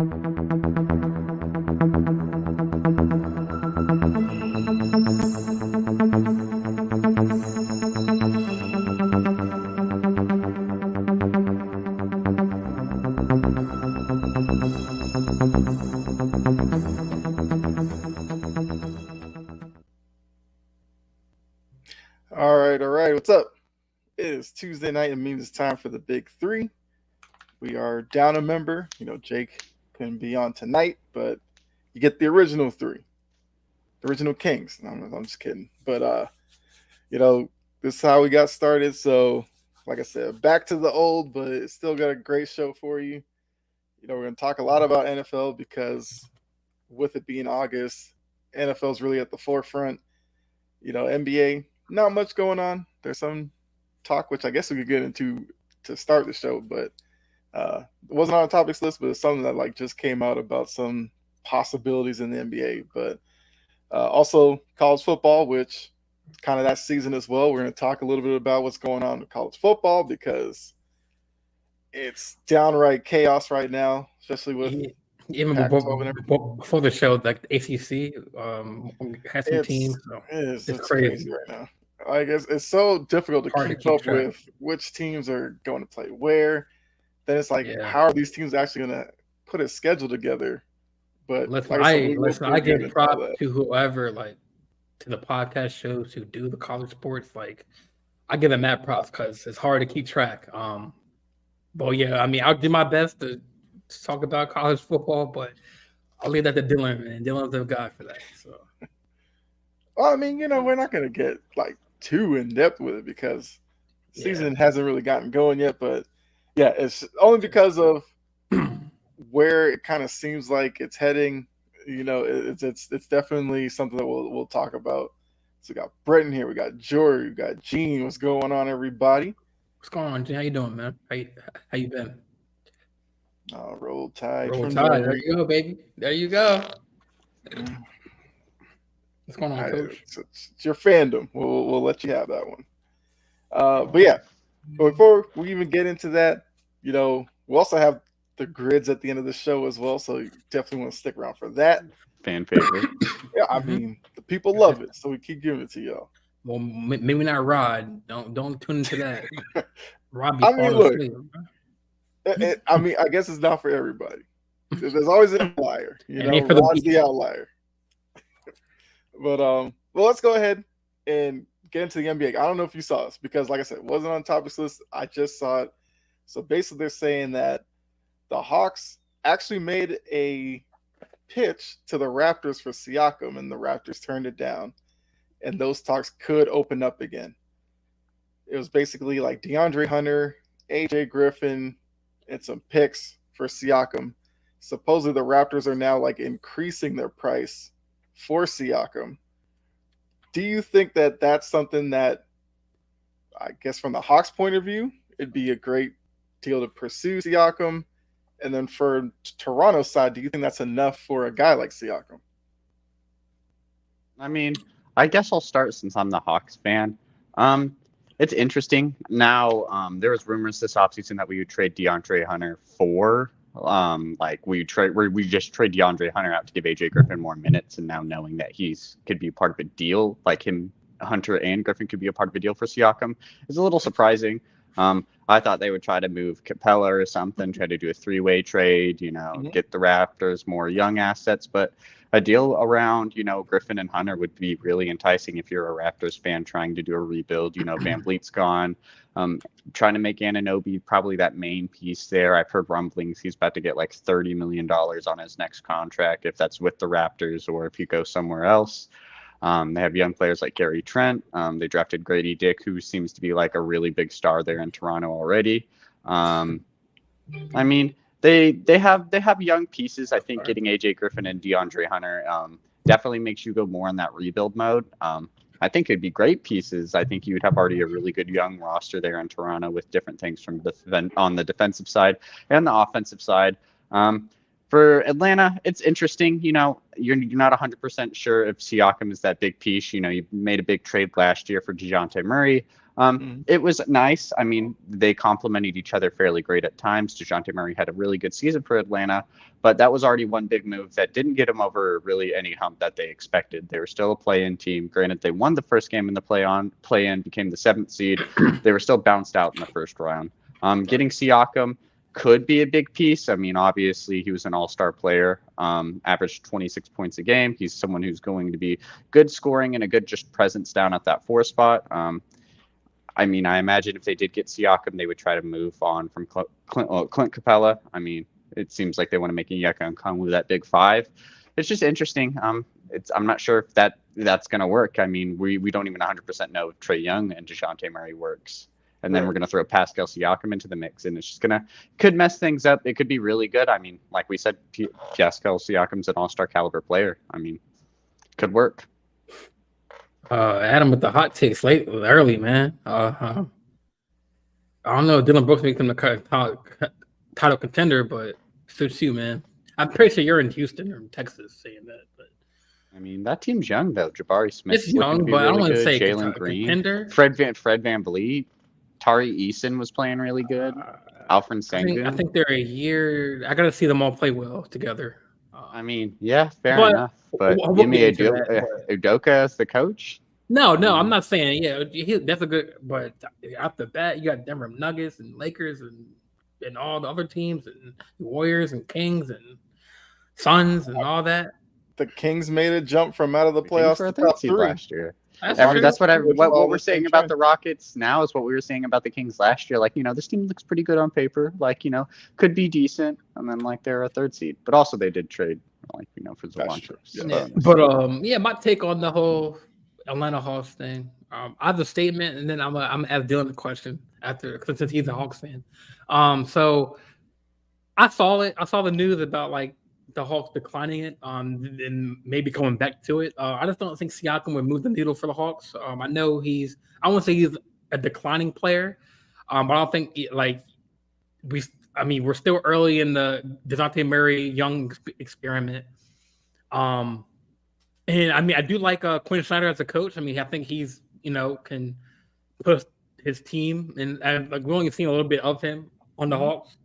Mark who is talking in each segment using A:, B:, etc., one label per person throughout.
A: All right. What's up? It is Tuesday night. It means it's time for the Big Three. We are down a member. Jake couldn't be on tonight, but you get the original three, the original Kings. No, I'm just kidding. But this is how we got started. So, like I said, back to the old, but it's still got a great show for you. We're going to talk a lot about NFL because with it being August, NFL is really at the forefront. NBA, not much going on. There's some talk, which I guess we could get into to start the show, but it wasn't on a topics list, but it's something that just came out about some possibilities in the NBA. But also college football, which kind of that season as well. We're going to talk a little bit about what's going on with college football because it's downright chaos right now, especially with
B: even before the show, like the ACC has some teams. So
A: it's crazy right now. I guess it's so difficult to keep up with which teams are going to play where. Then it's how are these teams actually going to put a schedule together? But
B: I give props to whoever, to the podcast shows who do the college sports. I give them that props because it's hard to keep track. But yeah, I mean, I'll do my best to talk about college football, but I'll leave that to Dylan, and Dylan's the guy for that. So,
A: well, I mean, we're not going to get too in depth with it because season hasn't really gotten going yet. But yeah, it's only because of where it kind of seems like it's heading. It's definitely something that we'll talk about. So we got Brenton here, we got Jory, we got Gene. What's going on, everybody?
B: What's going on, Gene? How you doing, man? How you been?
A: Roll Tide.
B: Roll Tide. There you go, baby. There you go. What's going on, Coach?
A: It's your fandom. We'll let you have that one. But yeah, before we even get into that, we also have the grids at the end of the show as well. So you definitely want to stick around for that.
C: Fan favorite.
A: Yeah, I mean, the people love it, so we keep giving it to y'all.
B: Well, maybe not Rod. Don't tune into that. Rod
A: I mean, look. I guess it's not for everybody. There's always an outlier. Rod's the outlier. But well, let's go ahead and get into the NBA. I don't know if you saw this because, like I said, it wasn't on the topics list. I just saw it. So basically, they're saying that the Hawks actually made a pitch to the Raptors for Siakam, and the Raptors turned it down. And those talks could open up again. It was basically DeAndre Hunter, AJ Griffin, and some picks for Siakam. Supposedly, the Raptors are now increasing their price for Siakam. Do you think that that's something that, I guess from the Hawks' point of view, it'd be a great deal to pursue Siakam? And then for Toronto's side, do you think that's enough for a guy like Siakam?
C: I mean, I guess I'll start since I'm the Hawks fan. It's interesting. Now, there was rumors this offseason that we would trade DeAndre Hunter for we just trade DeAndre Hunter out to give AJ Griffin more minutes, and now knowing that could be part of a deal, Hunter and Griffin could be a part of a deal for Siakam is a little surprising. I thought they would try to move Capella or something, try to do a three-way trade, get the Raptors more young assets. But a deal around, Griffin and Hunter would be really enticing if you're a Raptors fan trying to do a rebuild. Van Vliet's gone. Trying to make Anunoby probably that main piece there. I've heard rumblings he's about to get $30 million on his next contract, if that's with the Raptors or if he goes somewhere else. They have young players like Gary Trent. They drafted Grady Dick, who seems to be a really big star there in Toronto already. I mean, they have young pieces. I think getting AJ Griffin and DeAndre Hunter definitely makes you go more in that rebuild mode. I think it'd be great pieces. I think you would have already a really good young roster there in Toronto with different things from on the defensive side and the offensive side. For Atlanta, it's interesting. You're not 100% sure if Siakam is that big piece. You made a big trade last year for DeJounte Murray. It was nice. I mean, they complemented each other fairly great at times. DeJounte Murray had a really good season for Atlanta, but that was already one big move that didn't get him over really any hump that they expected. They were still a play-in team. Granted, they won the first game in the play-in, became the 7th seed. They were still bounced out in the first round. Getting Siakam could be a big piece. I mean, obviously, he was an all-star player, averaged 26 points a game. He's someone who's going to be good scoring and a good just presence down at that 4 spot. I mean, I imagine if they did get Siakam, they would try to move on from Clint Capella. I mean, it seems like they want to make Onyeka Okongwu that big 5. It's just interesting. I'm not sure if that's going to work. I mean, we don't even 100% know if Trae Young and DeJounte Murray works. And then we're going to throw Pascal Siakam into the mix, and it's just could mess things up. It could be really good. I mean, like we said, Pascal Siakam's an all-star caliber player. I mean, could work.
B: Adam with the hot takes early, man. I don't know if Dylan Brooks makes him the title contender, but suits you, man. I'm pretty sure you're in Houston or in Texas saying that. But
C: I mean, that team's young though. Jabari Smith,
B: it's young, but I don't want to say
C: Jalen Green,
B: contender.
C: Fred VanVleet, Tari Eason was playing really good. Alfred Sengun.
B: I think they're a year. I got to see them all play well together.
C: I mean, yeah, fair enough. But give me Udoka as the coach?
B: No, I'm not saying. Yeah, that's a good. But out the bat, you got Denver Nuggets and Lakers and all the other teams and Warriors and Kings and Suns and all that.
A: The Kings made a jump from out of the playoffs to top 3
C: last year. That's what we're saying about the Rockets now is what we were saying about the Kings last year. Like, this team looks pretty good on paper. Like, could be decent, and then like they're a 3rd seed. But also they did trade, for Zawancho.
B: Yeah. But my take on the whole Atlanta Hawks thing. I have a statement, and then I'm gonna ask Dylan the question since he's a Hawks fan. So I saw it. I saw the news about like the Hawks declining it, and maybe coming back to it. I just don't think Siakam would move the needle for the Hawks. I know I won't say he's a declining player, but I don't think we're still early in the DeJounte Murray young experiment. And I mean, I do like Quinn Snyder as a coach. I mean, I think he's can put his team, and like we've only seen a little bit of him on the Hawks.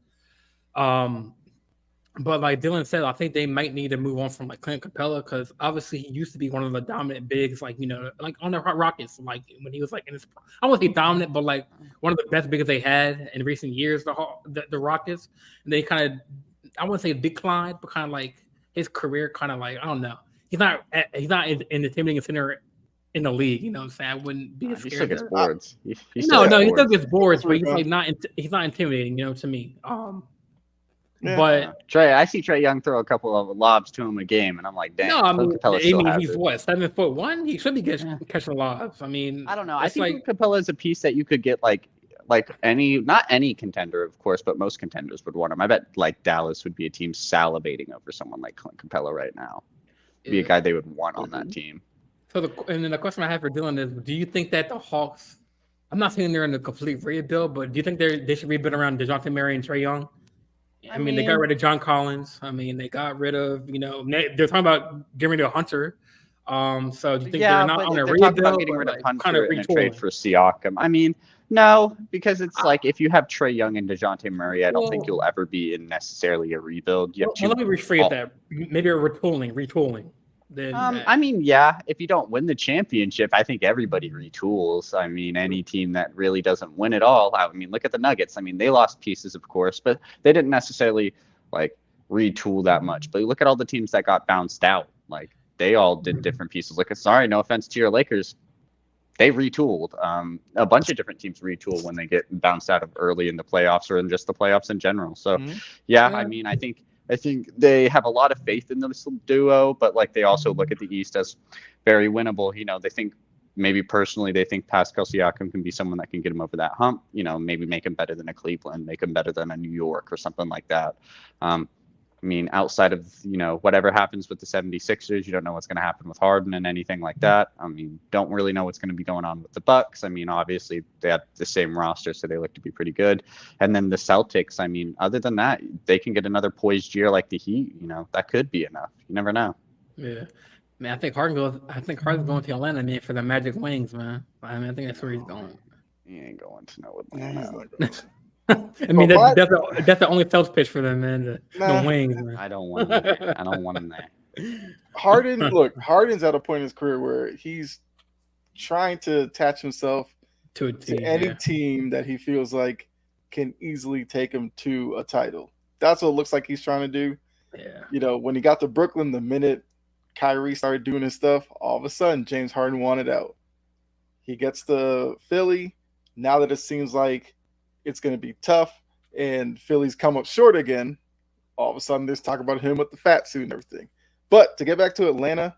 B: But like Dylan said, I think they might need to move on from like Clint Capella, because obviously he used to be one of the dominant bigs, like like on the Rockets, like when he was like in his, I won't say dominant, but like one of the best bigs they had in recent years, the Rockets. And they kind of, I wouldn't say declined, but kind of like his career kind of like, I don't know. He's not an intimidating center in the league. You know what I'm saying? I wouldn't be scared.
C: He still gets boards.
B: He still gets boards, but he's like he's not intimidating, to me.
A: Yeah.
B: But
C: I see Trae Young throw a couple of lobs to him a game, and I'm like, damn.
B: No, I mean he's what, 7'1"? He should be catching lobs. I mean,
C: I don't know. I think Capella is a piece that you could get like not any contender, of course, but most contenders would want him. I bet like Dallas would be a team salivating over someone like Clint Capella right now. Be a guy they would want on that team.
B: So and then the question I have for Dylan is: do you think that the Hawks? I'm not saying they're in a complete rebuild, but do you think they should rebuild around DeJounte Murray and Trae Young? I mean, they got rid of John Collins. I mean, they got rid of, they're talking about getting rid of Hunter. So do you think they're not on a rebuild?
C: About getting rid of Hunter and a trade for Siakam. I mean, no, because it's like if you have Trae Young and DeJounte Murray, I don't think you'll ever be in necessarily a rebuild.
B: Let me rephrase that. Maybe a retooling. Then,
C: I mean, yeah, if you don't win the championship, I think everybody retools. I mean, any team that really doesn't win it all. I mean, look at the Nuggets. I mean, they lost pieces, of course, but they didn't necessarily like retool that much. But look at all the teams that got bounced out. Like they all did different pieces. No offense to your Lakers, they retooled. A bunch of different teams retool when they get bounced out of early in the playoffs or in just the playoffs in general. So, I mean, I think they have a lot of faith in this duo, but like they also look at the East as very winnable. They think maybe personally they think Pascal Siakam can be someone that can get him over that hump. Maybe make him better than a Cleveland, make him better than a New York or something like that. I mean, outside of, whatever happens with the 76ers, you don't know what's going to happen with Harden and anything like that. I mean, don't really know what's going to be going on with the Bucks. I mean, obviously they have the same roster, so they look to be pretty good. And then the Celtics, I mean, other than that, they can get another poised year like the Heat, that could be enough. You never know.
B: Yeah. Man, I think Harden's going to Atlanta, man, for the Magic Wings, man. I mean, I think that's where he's going.
C: He ain't going to know
A: Yeah, he's
C: Atlanta.
A: not going.
B: I mean, that's the only sales pitch for them, man. The wings, man.
C: I don't want him there. I don't want him there.
A: Harden's at a point in his career where he's trying to attach himself
B: to
A: any team that he feels like can easily take him to a title. That's what it looks like he's trying to do.
B: Yeah.
A: You know, when he got to Brooklyn, the minute Kyrie started doing his stuff, all of a sudden James Harden wanted out. He gets to Philly. Now that it seems like it's going to be tough and Philly's come up short again, all of a sudden there's talk about him with the fat suit and everything. But to get back to Atlanta,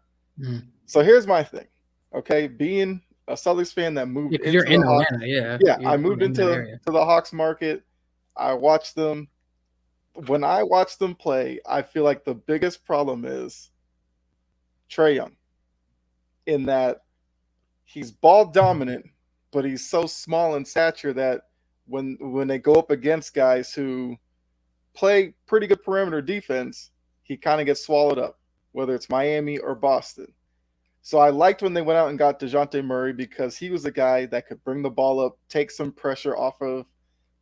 A: so here's my thing. Okay, being a Celtics fan that moved into
B: you're in
A: Hawks,
B: Atlanta,
A: I moved into the Hawks market. I watched them. When I watch them play, I feel like the biggest problem is Trae Young, in that he's ball dominant, but he's so small in stature that when they go up against guys who play pretty good perimeter defense, he kind of gets swallowed up, whether it's Miami or Boston. So I liked when they went out and got DeJounte Murray because he was a guy that could bring the ball up, take some pressure off of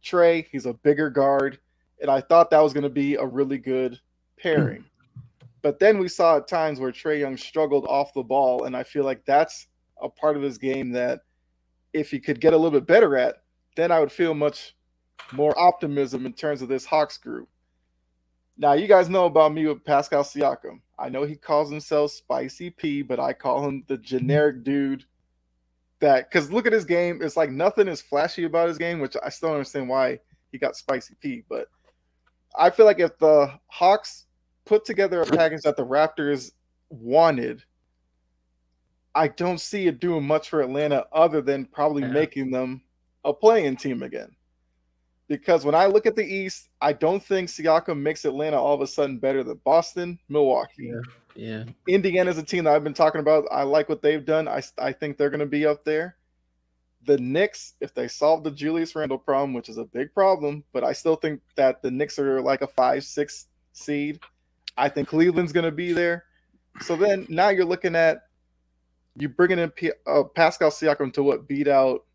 A: Trae. He's a bigger guard, and I thought that was going to be a really good pairing. But then we saw at times where Trae Young struggled off the ball, and I feel like that's a part of his game that if he could get a little bit better at, then I would feel much more optimism in terms of this Hawks group. Now, you guys know about me with Pascal Siakam. I know he calls himself Spicy P, but I call him the generic dude that, because look at his game. It's like nothing is flashy about his game, which I still don't understand why he got Spicy P. But I feel like if the Hawks put together a package that the Raptors wanted, I don't see it doing much for Atlanta other than probably making them a play-in team again. Because when I look at the East, I don't think Siakam makes Atlanta all of a sudden better than Boston, Milwaukee.
B: Yeah.
A: Indiana's a team that I've been talking about. I like what they've done. I think they're going to be up there. The Knicks, if they solve the Julius Randle problem, which is a big problem, but I still think that the Knicks are like a 5-6 seed. I think Cleveland's going to be there. So then now you're looking at you bringing in Pascal Siakam to beat out.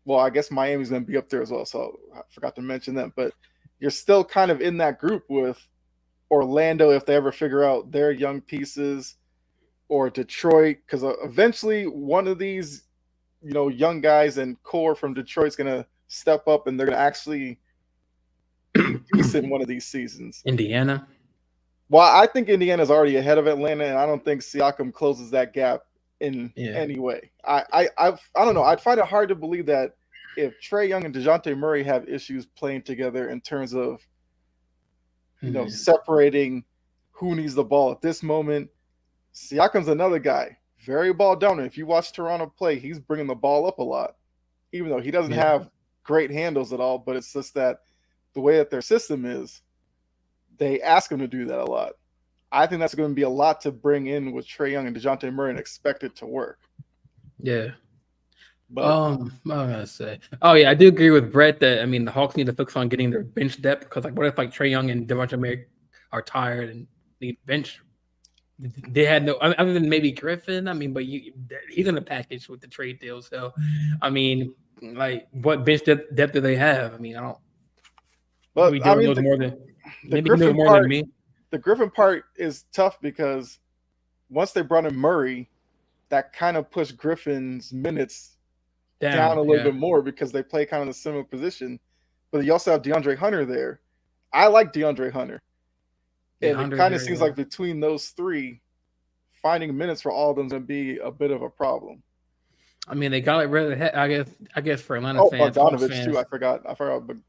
A: Well, I guess Miami's going to be up there as well, so I forgot to mention that. But you're still kind of in that group with Orlando if they ever figure out their young pieces, or Detroit, because eventually one of these, young guys and core from Detroit's going to step up and they're going to actually be decent one of these seasons.
B: Indiana.
A: Well, I think Indiana's already ahead of Atlanta, and I don't think Siakam closes that gap in any way. I don't know. I'd find it hard to believe that if Trae Young and DeJounte Murray have issues playing together in terms of, separating who needs the ball at this moment. Siakam's another guy, very ball dominant. If you watch Toronto play, he's bringing the ball up a lot, even though he doesn't have great handles at all. But it's just that the way that their system is, they ask him to do that a lot. I think that's going to be a lot to bring in with Trae Young and DeJounte Murray and expect it to work.
B: Yeah. But, what am I gonna say? Oh yeah, I do agree with Brett that the Hawks need to focus on getting their bench depth, because what if Trae Young and DeJounte Murray are tired and need bench? They had no other than maybe Griffin. But he's in the package with the trade deal. So, what bench depth do they have? I don't.
A: But
B: knows more than maybe he knows more than me.
A: The Griffin part is tough because once they brought in Murray, that kind of pushed Griffin's minutes down a little bit more because they play kind of the similar position. But you also have DeAndre Hunter there. I like DeAndre Hunter. And it kind of seems like between those three, finding minutes for all of them is going to be a bit of a problem. They got rid of I guess for Atlanta fans. Bogdanovich too. I forgot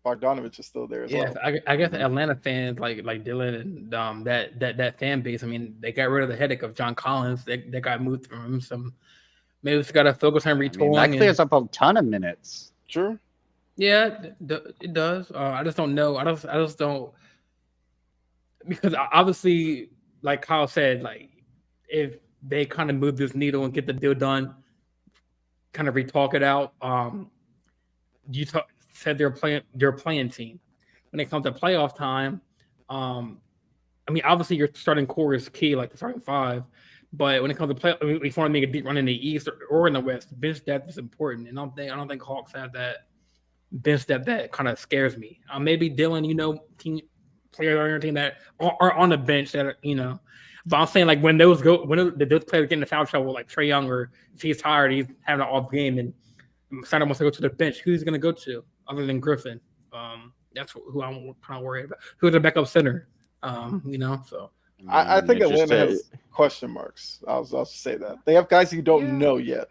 A: Bogdanovich is still there as well.
B: I guess Atlanta fans like Dylan and that fan base. They got rid of the headache of John Collins. They got moved from him. So maybe we just got to focus on retooling.
C: That clears up a ton of minutes.
A: True.
B: Yeah, it does. I just don't know. I just don't, because obviously, like Kyle said, if they kind of move this needle and get the deal done, kind of retalk it out. You said they're a playing team. When it comes to playoff time, obviously your starting core is key, like the starting five, But when it comes to play, if you want to make a deep run in the East or in the West, bench depth is important. And I don't think Hawks have that bench depth that kind of scares me. Maybe Dylan, team players on your team that are on the bench that are. But I'm saying like when those players get into foul trouble, like Trae Young, or if he's tired, he's having an off game, and Snyder wants to go to the bench, who's going to go to other than Griffin? That's who I'm kind of worried about. Who's the backup center? So.
A: I think Atlanta has question marks. I'll say that they have guys you don't know yet.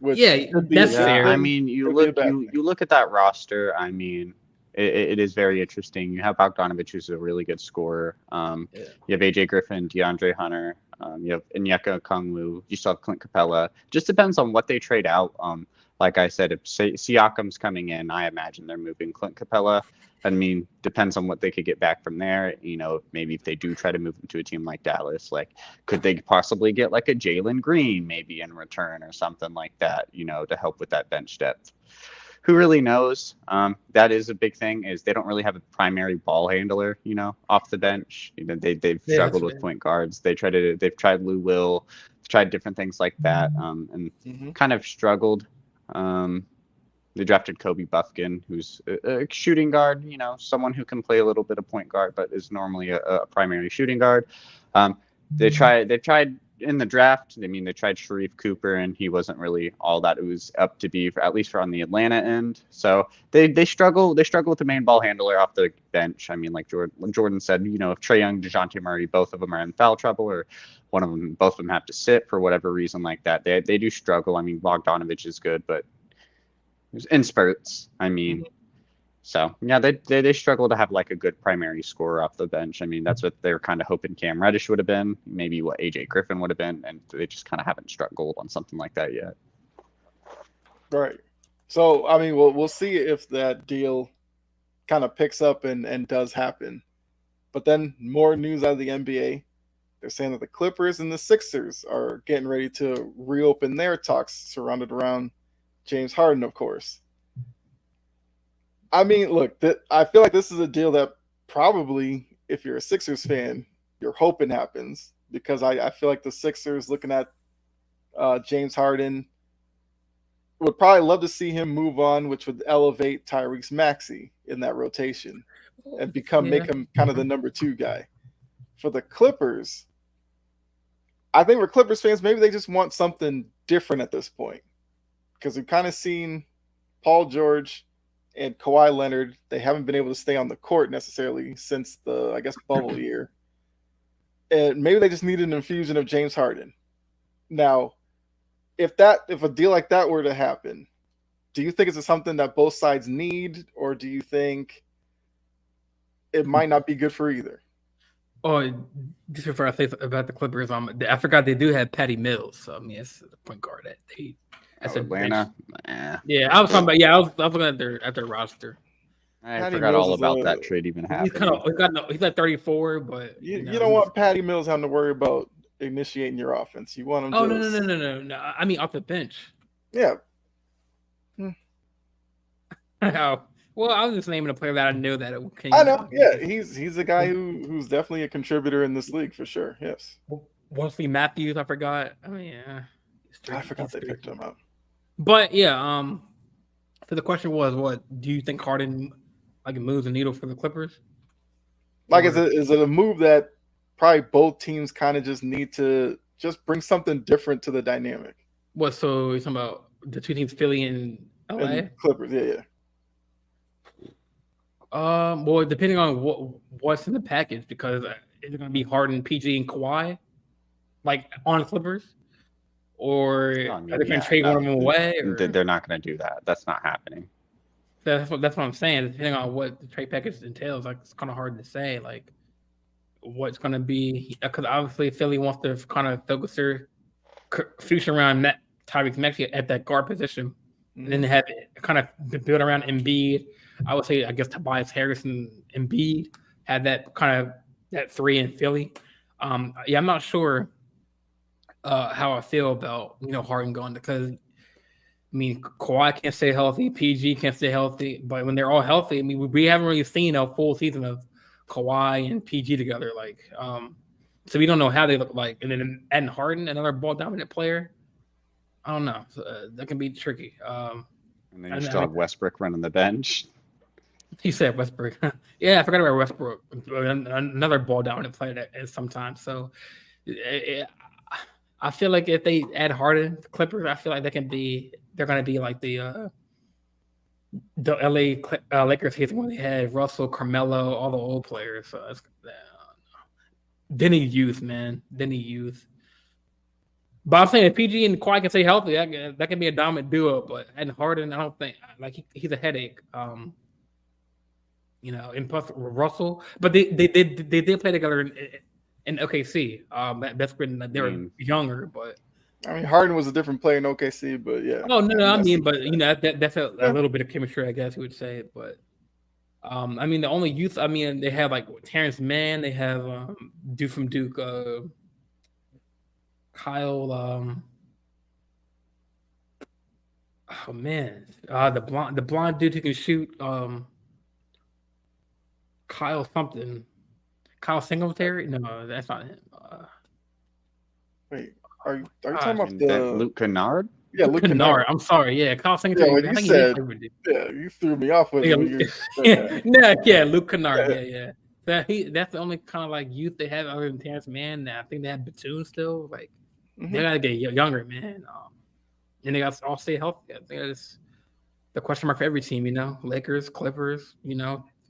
B: That's fair.
C: I mean, you look at that roster. I mean, it is very interesting. You have Bogdanovich, who's a really good scorer. You have AJ Griffin, DeAndre Hunter. You have Onyeka Okongwu. You still have Clint Capella. Just depends on what they trade out. Like I said, if Siakam's coming in, I imagine they're moving Clint Capella. I mean, depends on what they could get back from there. Maybe if they do try to move him to a team like Dallas, like could they possibly get like a Jalen Green maybe in return or something like that, to help with that bench depth? Who really knows? That is a big thing, is they don't really have a primary ball handler, off the bench. They've struggled with point guards. They've tried Lou Will, tried different things like that, and kind of struggled. They drafted Kobe Buffkin, who's a shooting guard, someone who can play a little bit of point guard, but is normally a primary shooting guard. They've tried in the draft. I mean, they tried Sharif Cooper, and he wasn't really all that it was up to be, at least for on the Atlanta end. So they struggle. They struggle with the main ball handler off the bench. I mean, like Jordan said, if Trae Young, DeJounte Murray, both of them are in foul trouble, or both of them have to sit for whatever reason like that, they do struggle. I mean, Bogdanovich is good, but in spurts. I mean, so yeah, they struggle to have like a good primary scorer off the bench. I mean, that's what they were kind of hoping Cam Reddish would have been, maybe what AJ Griffin would have been, and they just kind of haven't struck gold on something like that yet.
A: Right. So I mean, we'll see if that deal kind of picks up and does happen. But then more news out of the NBA. They're saying that the Clippers and the Sixers are getting ready to reopen their talks surrounded around James Harden, of course. I mean, look, I feel like this is a deal that probably, if you're a Sixers fan, you're hoping happens, because I feel like the Sixers, looking at James Harden, would probably love to see him move on, which would elevate Tyrese Maxey in that rotation and make him kind of the number 2 guy. For the Clippers, I think for Clippers fans, maybe they just want something different at this point, because we've kind of seen Paul George and Kawhi Leonard. They haven't been able to stay on the court necessarily since the, I guess, bubble year. And maybe they just need an infusion of James Harden. Now, if a deal like that were to happen, do you think it's something that both sides need, or do you think it might not be good for either?
B: Oh, just before I say about the Clippers, I forgot they do have Patty Mills. So I mean, it's the point guard that they. That's
C: Atlanta.
B: Yeah, I was talking about. Yeah, I was looking at their roster.
C: I forgot all about that trade even happening.
B: He's like 34, but
A: you don't want Patty Mills having to worry about initiating your offense. You want him.
B: Oh no! I mean, off the bench.
A: Yeah.
B: Well, I was just naming a player that I knew that it came.
A: I know. Yeah, he's a guy who's definitely a contributor in this league for sure. Yes.
B: Wesley Matthews, I forgot. I mean, yeah.
A: I forgot they picked him up.
B: But yeah, so the question was, what do you think Harden moves the needle for the Clippers?
A: Is it a move that probably both teams kind of just need to just bring something different to the dynamic?
B: What? So you're talking about the two teams, Philly and LA?
A: And Clippers, yeah.
B: Well, depending on what's in the package, because is it going to be Harden, PG, and Kawhi, on Clippers? Or are they going to trade one of them away? Or?
C: They're not going to do that. That's not happening.
B: That's what I'm saying. Depending on what the trade package entails, it's kind of hard to say, what's going to be. Because obviously Philly wants to kind of focus their future around Tyrese Maxey at that guard position, and then have it kind of build around Embiid. I would say, I guess, Tobias Harris and Embiid had that kind of that 3 in Philly. I'm not sure how I feel about Harden going, because I mean Kawhi can't stay healthy, PG can't stay healthy, but when they're all healthy, I mean we haven't really seen a full season of Kawhi and PG together. So we don't know how they look like. And then adding Harden, another ball dominant player. I don't know. That can be tricky.
C: And then you still have Westbrook running the bench.
B: He said Westbrook. Yeah, I forgot about Westbrook. Another ball dominant player that is sometimes. So I feel like if they add Harden, the Clippers, I feel like they're going to be like the LA Lakers season when they had Russell, Carmelo, all the old players. So Denny youth, man. Denny youth. But I'm saying if PG and Kawhi can stay healthy, that can be a dominant duo. But and Harden, I don't think he's a headache. And plus Russell, but they did play together in OKC. That's when they were younger, but
A: I mean Harden was a different player in OKC, but yeah.
B: Oh no, I mean, but that's a little bit of chemistry, I guess you would say. But I mean, the only youth, I mean, they have like Terrence Mann, they have dude from Duke, Kyle. Oh man, the blonde dude who can shoot. Kyle something. Kyle Singletary? No, that's not him.
A: Wait, are you talking about
C: Luke Kennard?
A: Yeah,
B: Luke Kennard. I'm sorry. Yeah, Kyle Singletary.
A: You threw me off with
B: it. Luke Kennard. Yeah. That's the only kind of like youth they have other than Terrence Mann. I think they have Batum still. Like they gotta get younger, man. And they got to all stay healthy. I think that's the question mark for every team. Lakers, Clippers.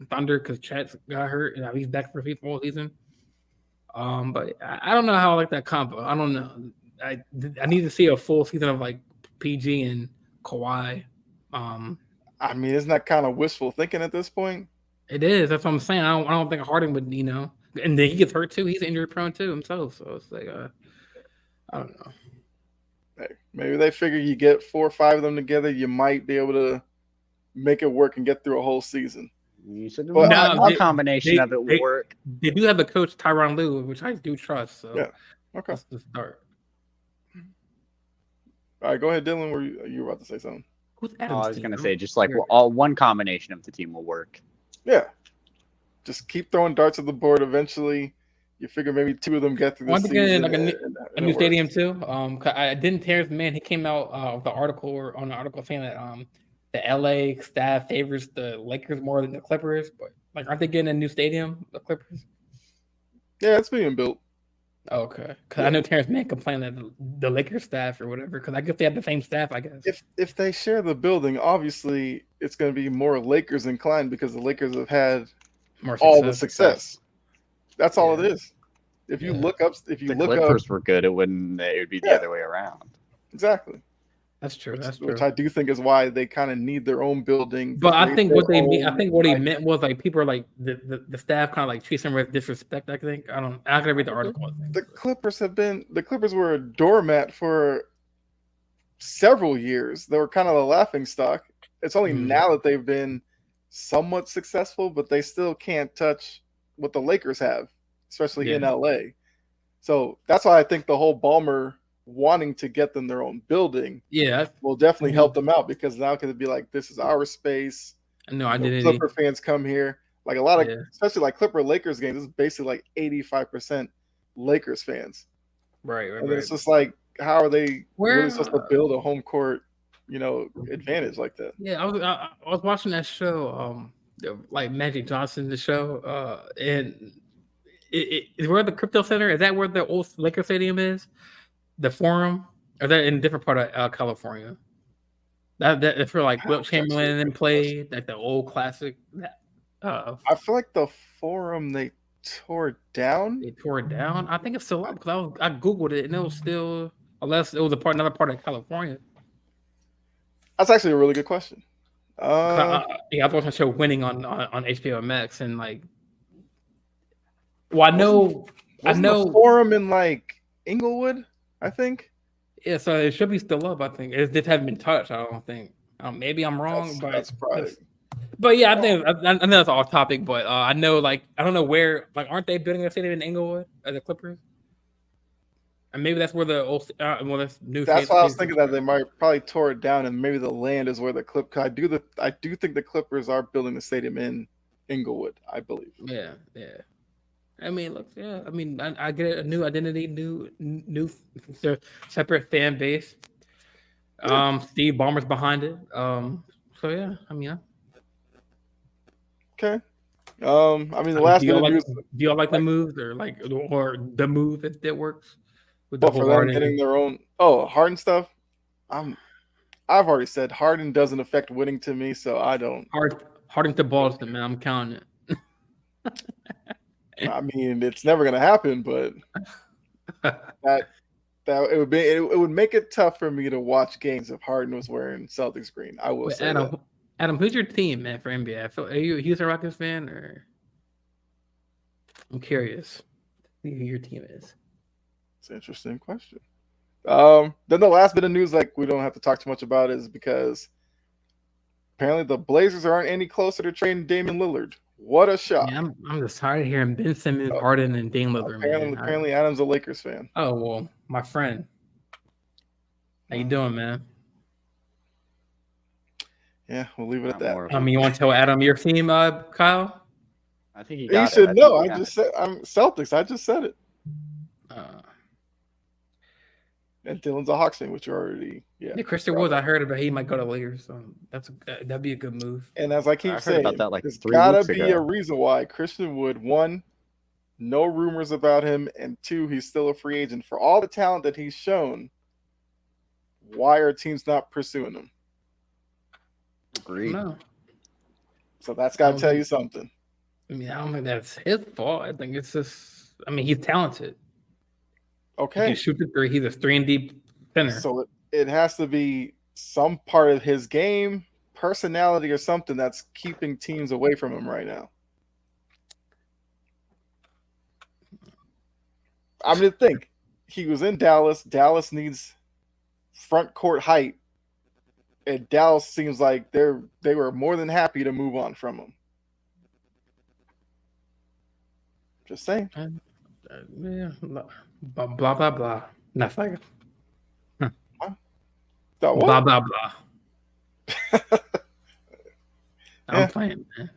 B: Thunder because Chet got hurt and he's back for the full season. But I don't know how I like that combo. I don't know. I need to see a full season of like PG and Kawhi.
A: I mean, isn't that kind of wishful thinking at this point?
B: It is. That's what I'm saying. I don't think Harden would. And then he gets hurt too. He's injury prone too himself. So it's like I don't know.
A: Hey, maybe they figure you get 4 or 5 of them together, you might be able to make it work and get through a whole season.
C: You said one combination of it will work.
B: They do have a coach, Tyronn Lue, which I do trust. So
A: yeah, okay.
B: That's the start.
A: All right, go ahead, Dylan. Were you about to say something?
C: I was going to say just like one combination of the team will work.
A: Yeah, just keep throwing darts at the board. Eventually, you figure maybe 2 of them get through the season.
B: Like a new stadium too. I didn't Terrence Mann. He came out with an article saying that the LA staff favors the Lakers more than the Clippers, but like, aren't they getting a new stadium? The Clippers?
A: Yeah, it's being built.
B: Okay, because I know Terrence Mann complained that the Lakers staff or whatever. Because I guess they have the same staff. I guess
A: if they share the building, obviously it's going to be more Lakers inclined because the Lakers have had all the success. That's all it is. If you look up, the
C: Clippers were good, it would be the other way around.
A: Exactly.
B: That's true.
A: Which I do think is why they kind of need their own building.
B: But I think what he meant was like people are like the staff kind of like treats them with disrespect. I think I'm gonna read the article.
A: The Clippers were a doormat for several years. They were kind of the laughing stock. It's only now that they've been somewhat successful, but they still can't touch what the Lakers have, especially in LA. So that's why I think the whole Ballmer wanting to get them their own building will definitely help them out, because now can it be like, this is our space.
B: No, I didn't.
A: Clipper fans come here. Like a lot of, especially like Clipper Lakers games, this is basically like 85% Lakers fans.
B: Right.
A: And it's just like, how are they really supposed to build a home court, advantage like that?
B: Yeah, I was watching that show, like Magic Johnson, the show, and is where the Crypto Center, is that where the old Laker Stadium is? The Forum, or that in a different part of California? That for like Wilt Chamberlain and played like the old classic.
A: I feel like the Forum they tore down.
B: They tore it down. I think it's still up because I googled it and it was still, unless it was another part of California.
A: That's actually a really good question.
B: I was watching a show Winning on HBO Max, and like, well, I know
A: the Forum in like Inglewood, I think.
B: Yeah, so it should be still up. I think it just haven't been touched. I don't think. Maybe I'm wrong, but yeah, I know that's off topic. But I know, like, I don't know where. Like, aren't they building a stadium in Inglewood as the Clippers? And maybe that's where the old that's new.
A: That's why I was thinking that they might probably tore it down, and maybe the land is where the I do think the Clippers are building the stadium in Inglewood, I believe.
B: Yeah. I mean, look, yeah. I mean, I get a new identity, new separate fan base. Steve Ballmer's behind it. So yeah, I mean,
A: Okay. I mean, the last bit of news.
B: Do y'all like the move or the move that works with the
A: Well,
B: whole
A: for them
B: Harden?
A: getting their own. Oh, Harden stuff. I've already said Harden doesn't affect winning to me, so I don't.
B: Harden to Boston, man. I'm counting it.
A: I mean, it's never gonna happen, but that it would make it tough for me to watch games if Harden was wearing Celtics green. I will say that.
B: Adam, who's your team, man, for NBA? Are you a Houston Rockets fan, or I'm curious who your team is?
A: It's an interesting question. Then the last bit of news, like we don't have to talk too much about, is because apparently the Blazers aren't any closer to trading Damian Lillard. What a shock!
B: Yeah, I'm just tired of hearing Ben Simmons, Harden, and Dame Lillard.
A: Apparently, Adam's a Lakers fan.
B: Oh well, my friend. How you doing, man?
A: Yeah, we'll leave it at that.
B: You want to tell Adam your team, Kyle?
C: I think
A: he should know. I just said I'm Celtics. I just said it. And Dylan's a Hawks fan, which you're already
B: Christian Woods. I heard about he might go to Lakers, so that'd be a good move.
A: And as I keep saying,
C: about that like
A: there's
C: 3 weeks
A: gotta be
C: ago.
A: a reason why Christian Wood, one, no rumors about him, and two, he's still a free agent. For all the talent that he's shown, why are teams not pursuing him?
C: Agreed.
B: No.
A: So that's got to tell you something.
B: I mean, I don't think that's his fault. I think it's just. I mean, he's talented.
A: Okay.
B: He can shoot the three. He's a 3-and-D center.
A: So it has to be some part of his game, personality, or something that's keeping teams away from him right now. I mean, think he was in Dallas. Dallas needs front court height, and Dallas seems like they were more than happy to move on from him. Just saying.
B: Yeah, blah blah blah. Nothing.
A: Blah
B: blah blah. I'm playing, man.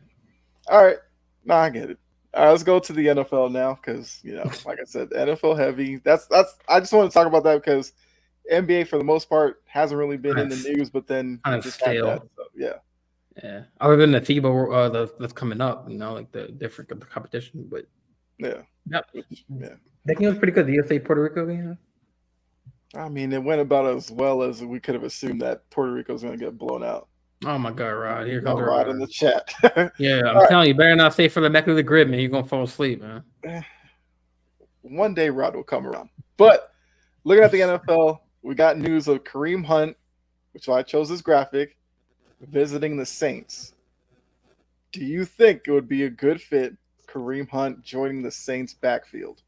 A: All right, no, I get it. All right, let's go to the NFL now because like I said, NFL heavy. That's. I just want to talk about that because NBA for the most part hasn't really been in the news, but then
B: just stale.
A: That, so, yeah.
B: Yeah. Other than the FIBA that's coming up, like the different competition, but
A: yeah.
B: Yep. Yeah. That game was pretty good. The USA Puerto Rico game.
A: I mean, it went about as well as we could have assumed that Puerto Rico was going to get blown out.
B: Oh my God, Rod! Here comes
A: Rod in the chat.
B: Yeah, I'm telling you, better not stay for the neck of the grid, man. You're gonna fall asleep, man.
A: One day, Rod will come around. But looking at the NFL, we got news of Kareem Hunt, which I chose this graphic, visiting the Saints. Do you think it would be a good fit, Kareem Hunt joining the Saints backfield?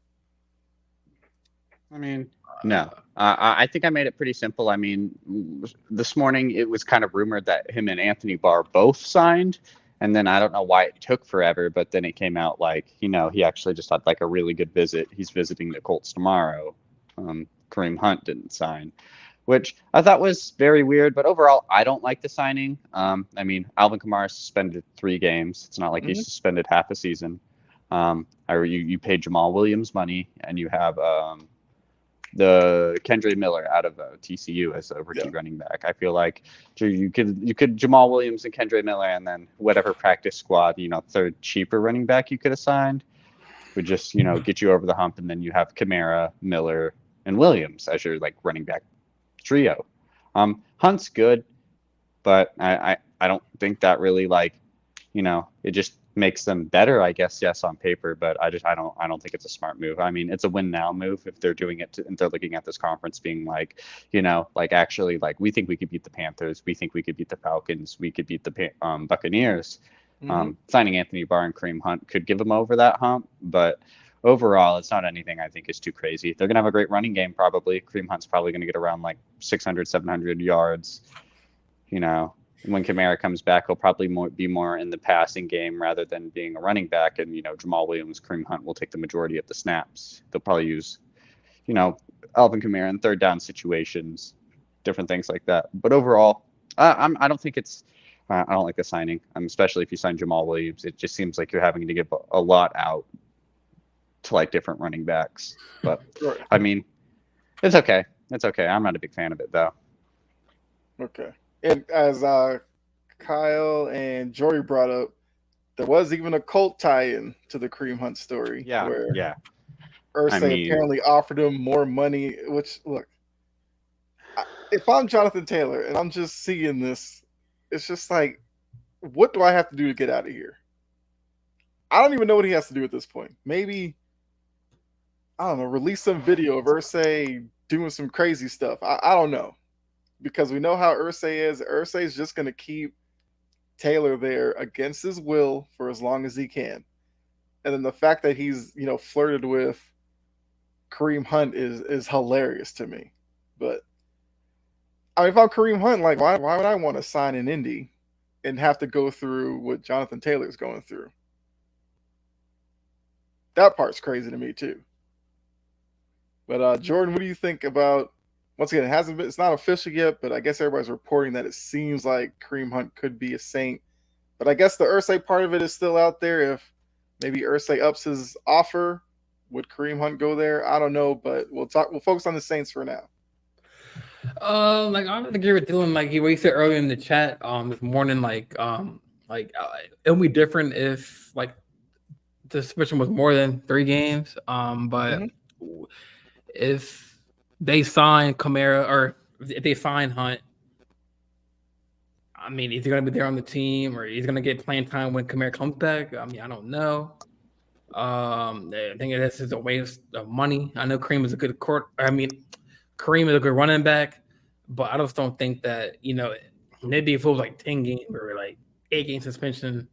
C: I mean, no. I think I made it pretty simple. I mean, this morning it was kind of rumored that him and Anthony Barr both signed, and then I don't know why it took forever, but then it came out like, he actually just had like a really good visit. He's visiting the Colts tomorrow. Kareem Hunt didn't sign, which I thought was very weird, but overall, I don't like the signing. I mean, Alvin Kamara suspended 3 games. It's not like he's suspended half a season. You paid Jamal Williams money, and you have the Kendra Miller out of TCU as a rookie running back. I feel like you could Jamal Williams and Kendra Miller, and then whatever practice squad, third cheaper running back you could have signed would just get you over the hump, and then you have Kamara, Miller, and Williams as your like running back trio. Hunt's good, but I don't think that really it just makes them better, I guess, yes, on paper, but I don't think it's a smart move. I mean, it's a win now move if they're doing it and they're looking at this conference being like, actually, like, we think we could beat the Panthers, we think we could beat the Falcons, we could beat the Buccaneers. Signing Anthony Barr and Kareem Hunt could give them over that hump, but overall, it's not anything I think is too crazy. They're gonna have a great running game probably. Kareem Hunt's probably gonna get around like 600, 700 yards. When Kamara comes back, he'll probably be more in the passing game rather than being a running back. And, Jamal Williams, Kareem Hunt will take the majority of the snaps. They'll probably use, Alvin Kamara in third down situations, different things like that. But overall, I don't think I don't like the signing, especially if you sign Jamal Williams. It just seems like you're having to give a lot out to like different running backs. But
A: Right.
C: I mean, it's okay. It's okay. I'm not a big fan of it though.
A: Okay. And as Kyle and Jory brought up, there was even a cult tie-in to the Kareem Hunt story.
C: Yeah.
A: Where
C: Yeah.
A: Irsay apparently offered him more money, which, look, if I'm Jonathan Taylor and I'm just seeing this, it's just like, what do I have to do to get out of here? I don't even know what he has to do at this point. Maybe, I don't know, release some video of Irsay doing some crazy stuff. I don't know. Because we know how Irsay is. Irsay is just going to keep Taylor there against his will for as long as he can. And then the fact that he's, flirted with Kareem Hunt is hilarious to me. But I mean, if I'm Kareem Hunt, like, why would I want to sign in Indy and have to go through what Jonathan Taylor's going through? That part's crazy to me too. But Jordan, what do you think about? Once again, it's not official yet, but I guess everybody's reporting that it seems like Kareem Hunt could be a Saint. But I guess the Irsay part of it is still out there. If maybe Irsay ups his offer, would Kareem Hunt go there? I don't know, but we'll focus on the Saints for now.
B: Like I don't agree with Dylan. Like what he said earlier in the chat, this morning, it'll be different if like the suspension was more than 3 games. But if they sign Kamara or if they sign Hunt, I mean, is he going to be there on the team or he's going to get playing time when Kamara comes back? I mean, I don't know. I think this is a waste of money. I know Kareem is a good Kareem is a good running back, but I just don't think that, maybe if it was like 10 games or like 8-game suspension.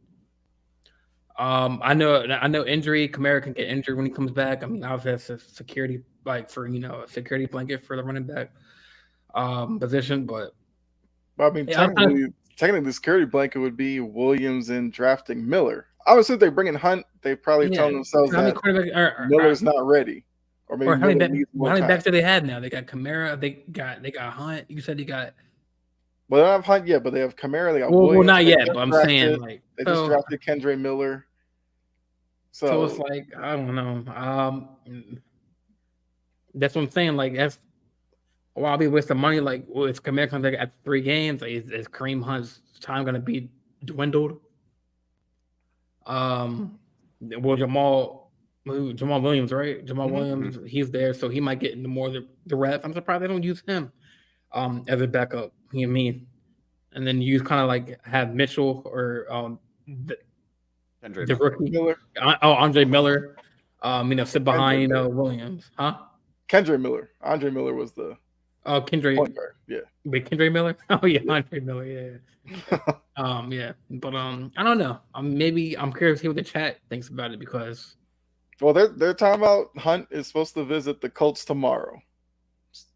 B: I know injury. Kamara can get injured when he comes back. I mean, obviously that's a security, a security blanket for the running back position. But
A: I mean, technically, the security blanket would be Williams in drafting Miller. Obviously, if they bring in Hunt, they probably tell themselves that Miller's not ready. Or maybe
B: how many backs do they have now? They got Kamara. They got Hunt. You said they got.
A: Well, they don't have Hunt yet, but they have Kamara. They got
B: Williams. Well, not yet.
A: But
B: I'm saying
A: they just drafted Kendre Miller.
B: So it's like I don't know. That's what I'm saying. Like that's. Well, I'll be wasting money. Like, if Kamara comes back at 3 games, like, is Kareem Hunt's time going to be dwindled? Well, Jamal Williams, right? Jamal Williams, he's there, so he might get into more of the reps. I'm surprised they don't use him as a backup. You know what I mean? And then you kind of like have Mitchell or the rookie
A: Miller.
B: Andre Miller. Sit behind Williams, huh?
A: Kendre Miller. Andre Miller was the.
B: Oh, Kendre.
A: Yeah.
B: Wait, Kendre Miller? Oh, yeah, Andre Miller, yeah. Yeah. But I don't know. Maybe I'm curious to hear what the chat thinks about it because.
A: Well, they're talking about Hunt is supposed to visit the Colts tomorrow,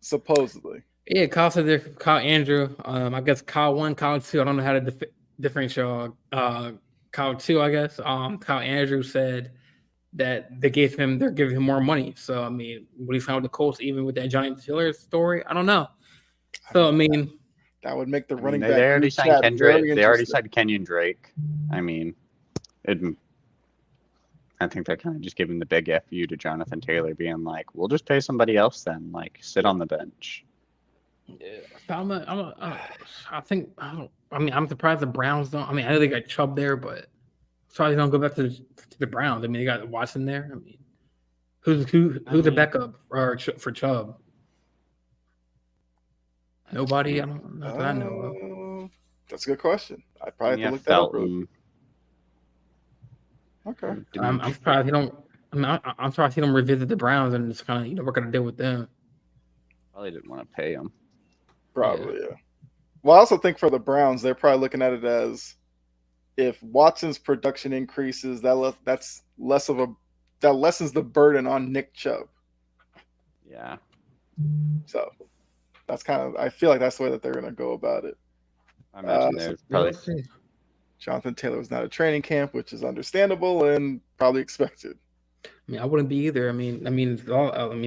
A: supposedly.
B: Yeah, Kyle said there. Kyle Andrew. I guess Kyle 1, Kyle 2. I don't know how to differentiate. Kyle 2, I guess. Kyle Andrew said that they're giving him more money. So I mean, what he found with the Colts, even with that Johnny Taylor story, I don't know. So I mean,
A: that would make the running back.
C: They already signed Kendrick. They already signed Kenyon Drake. I mean, I think they're kind of just giving the big FU to Jonathan Taylor, being like, "We'll just pay somebody else then, like sit on the bench."
B: Yeah, I'm surprised the Browns don't. I mean, I know they got Chubb there, but. Sorry, they don't go back to the Browns. I mean, they got Watson there. I mean, who's the backup for Chubb? Nobody. I don't know. I know.
A: That's a good question. I probably have to look that up. Okay.
B: I'm surprised he don't. I'm surprised he don't revisit the Browns and just kind of we're gonna deal with them.
C: Probably didn't want to pay him.
A: Probably, yeah. Well, I also think for the Browns, they're probably looking at it as. If Watson's production increases, that lessens the burden on Nick Chubb.
C: Yeah.
A: So that's I feel like that's the way that they're going to go about it.
C: I imagine they're probably.
A: Jonathan Taylor was not at training camp, which is understandable and probably expected.
B: I mean, I wouldn't be either. I mean,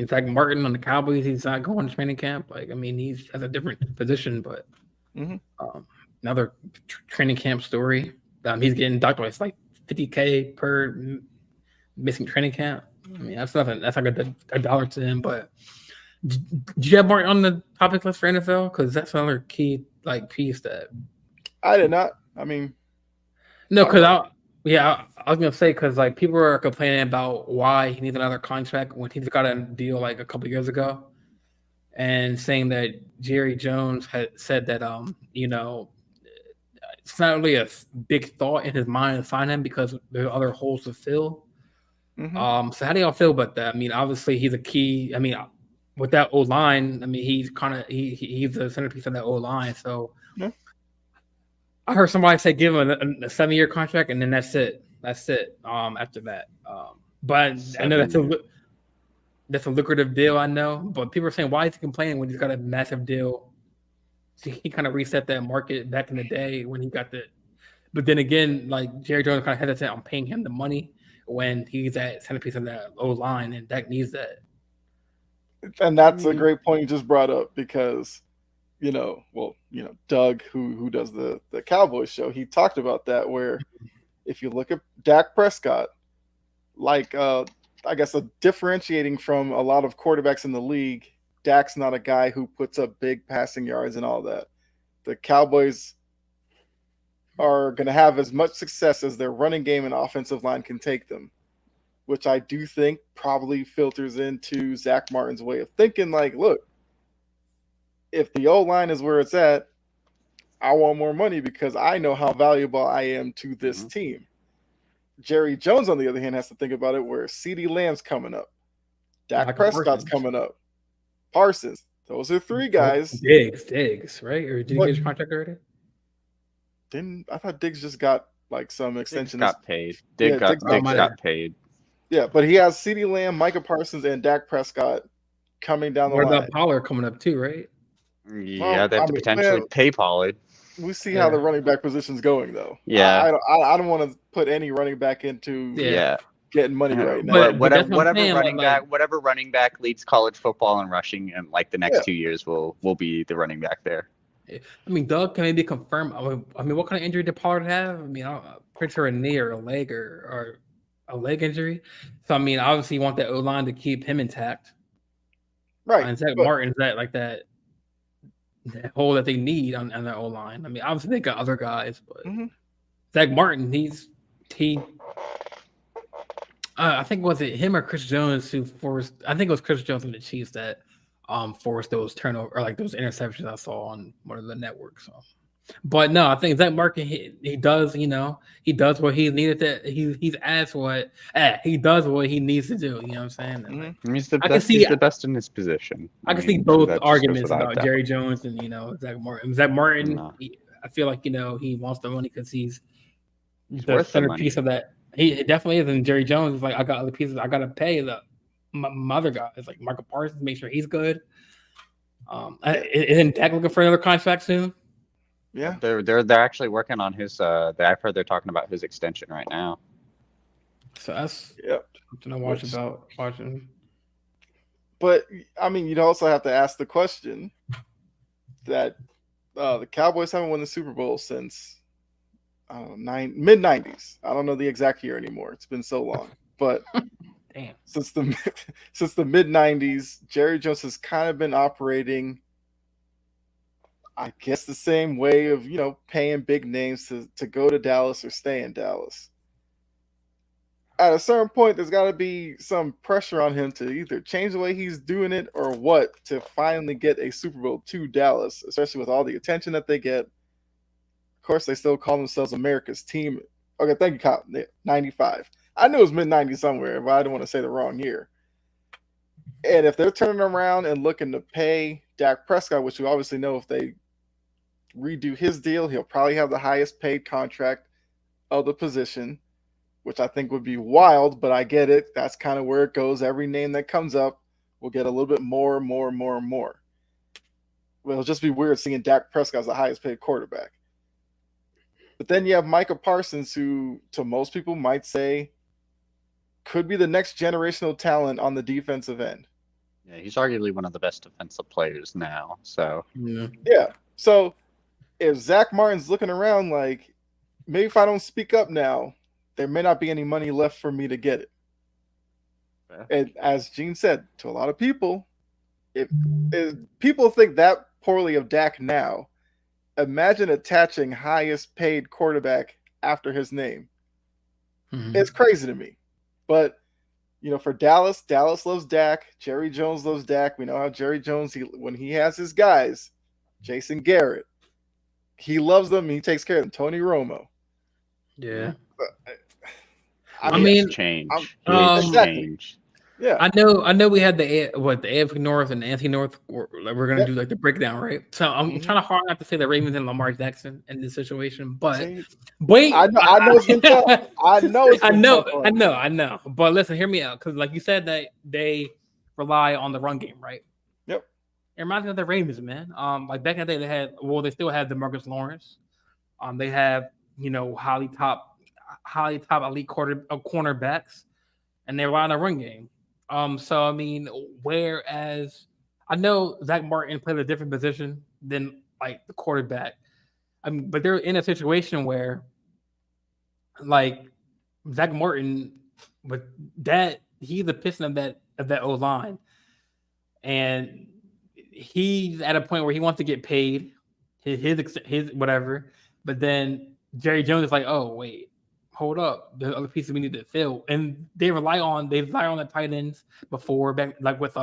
B: Zach Martin on the Cowboys, he's not going to training camp. Like, I mean, he has a different position, but another training camp story. He's getting docked by like $50K per missing training camp. I mean, that's nothing. That's like a dollar to him. But did you have Martin on the topic list for NFL? Because that's another key piece that
A: I did not. I mean,
B: no, because I was gonna say because people are complaining about why he needs another contract when he's got a deal a couple years ago, and saying that Jerry Jones had said that it's not really a big thought in his mind to sign him because there are other holes to fill.
A: mm-hmm.
B: So how do y'all feel about that? I mean, obviously he's a key. I mean, with that O line, I mean he's he's the centerpiece of that O line. So
A: yeah.
B: I heard somebody say give him a 7-year contract and then that's it. That's it. After that, but I know that's a lucrative deal. I know, but people are saying why is he complaining when he's got a massive deal? He kind of reset that market back in the day when he got the. But then again, Jerry Jones kind of hesitant on paying him the money when he's that centerpiece of that O line, and Dak needs that.
A: And that's a great point you just brought up because, Doug, who does the Cowboys show, he talked about that where if you look at Dak Prescott, I guess differentiating from a lot of quarterbacks in the league, Dak's not a guy who puts up big passing yards and all that. The Cowboys are going to have as much success as their running game and offensive line can take them, which I do think probably filters into Zach Martin's way of thinking. Look, if the O-line is where it's at, I want more money because I know how valuable I am to this team. Jerry Jones, on the other hand, has to think about it where CeeDee Lamb's coming up. Dak Prescott's coming up. Parsons. Those are three guys.
B: Diggs, right? Or did he get his contract already?
A: I thought Diggs just got some extension.
C: Diggs got paid. Diggs got paid.
A: Yeah, but he has CeeDee Lamb, Micah Parsons, and Dak Prescott coming down the line.
B: What about Pollard coming up too, right?
C: Yeah, they have to potentially pay Pollard.
A: We see how the running back position's going, though.
C: Yeah,
A: I don't want to put any running back into getting money right now.
C: But whatever running back leads college football and rushing in the next 2 years will be the running back there.
B: I mean, Doug can maybe confirm. I mean, what kind of injury did Pollard have? I mean, I'm pretty sure a knee or a leg or a leg injury. So I mean, obviously, you want that O line to keep him intact,
A: right?
B: And Zach Martin's that hole that they need on that O line. I mean, obviously they got other guys, but Zach Martin, I think was it him or Chris Jones who forced? I think it was Chris Jones and the Chiefs that forced those turnovers or those interceptions I saw on one of the networks. So. But no, I think Zach Martin he does he does what he needed to. He's asked what he does what he needs to do. You know what I'm saying? And,
C: he's the best. He's the best in his position.
B: I can see both arguments about Jerry Jones and Zach Martin. Zach Martin, I feel like he wants the money because he's the centerpiece of that. He definitely is. And Jerry Jones is I got other pieces. I got to pay my other guys like Michael Parsons, make sure he's good. Isn't Dak looking for another contract soon?
A: Yeah,
C: they're actually working on his. I've heard they're talking about his extension right now.
B: So that's something to watching.
A: But I mean, you'd also have to ask the question that the Cowboys haven't won the Super Bowl since mid '90s. I don't know the exact year anymore. It's been so long, but
B: damn,
A: since the mid '90s, Jerry Jones has kind of been operating, I guess, the same way of paying big names to go to Dallas or stay in Dallas. At a certain point, there's got to be some pressure on him to either change the way he's doing it or what to finally get a Super Bowl to Dallas, especially with all the attention that they get. Of course, they still call themselves America's team. Okay, thank you, Kyle. 95. I knew it was mid-90s somewhere, but I didn't want to say the wrong year. And if they're turning around and looking to pay Dak Prescott, which we obviously know if they redo his deal, he'll probably have the highest paid contract of the position, which I think would be wild, but I get it. That's kind of where it goes. Every name that comes up will get a little bit more. Well, it'll just be weird seeing Dak Prescott as the highest paid quarterback. But then you have Micah Parsons, who to most people might say could be the next generational talent on the defensive end.
C: Yeah, he's arguably one of the best defensive players now. So
A: yeah. So if Zach Martin's looking around maybe if I don't speak up now, there may not be any money left for me to get it. And as Gene said, to a lot of people, if people think that poorly of Dak now, imagine attaching highest paid quarterback after his name. Mm-hmm. It's crazy to me. But, for Dallas loves Dak. Jerry Jones loves Dak. We know how Jerry Jones, when he has his guys, Jason Garrett, he loves them and he takes care of them. Tony Romo.
B: Yeah.
C: I mean, change. Change.
B: Yeah, I know. We had the AFC North and the NFC North. We're gonna do like the breakdown, right? So I'm trying to hard not to say the Ravens and Lamar Jackson in this situation, but wait,
A: I know it's been tough. I
B: know. But listen, hear me out, because like you said, that they rely on the run game, right?
A: Yep.
B: It reminds me of the Ravens, man. Like back in the day, they still had DeMarcus Lawrence. They have highly top elite cornerbacks, and they rely on the run game. So I mean, whereas I know Zach Martin played a different position than like the quarterback. But they're in a situation where like Zach Martin, but that he's the piston of that O line, and he's at a point where he wants to get paid his whatever. But then Jerry Jones is like, oh wait, hold up, the other pieces we need to fill, and they rely on the tight ends before, back like with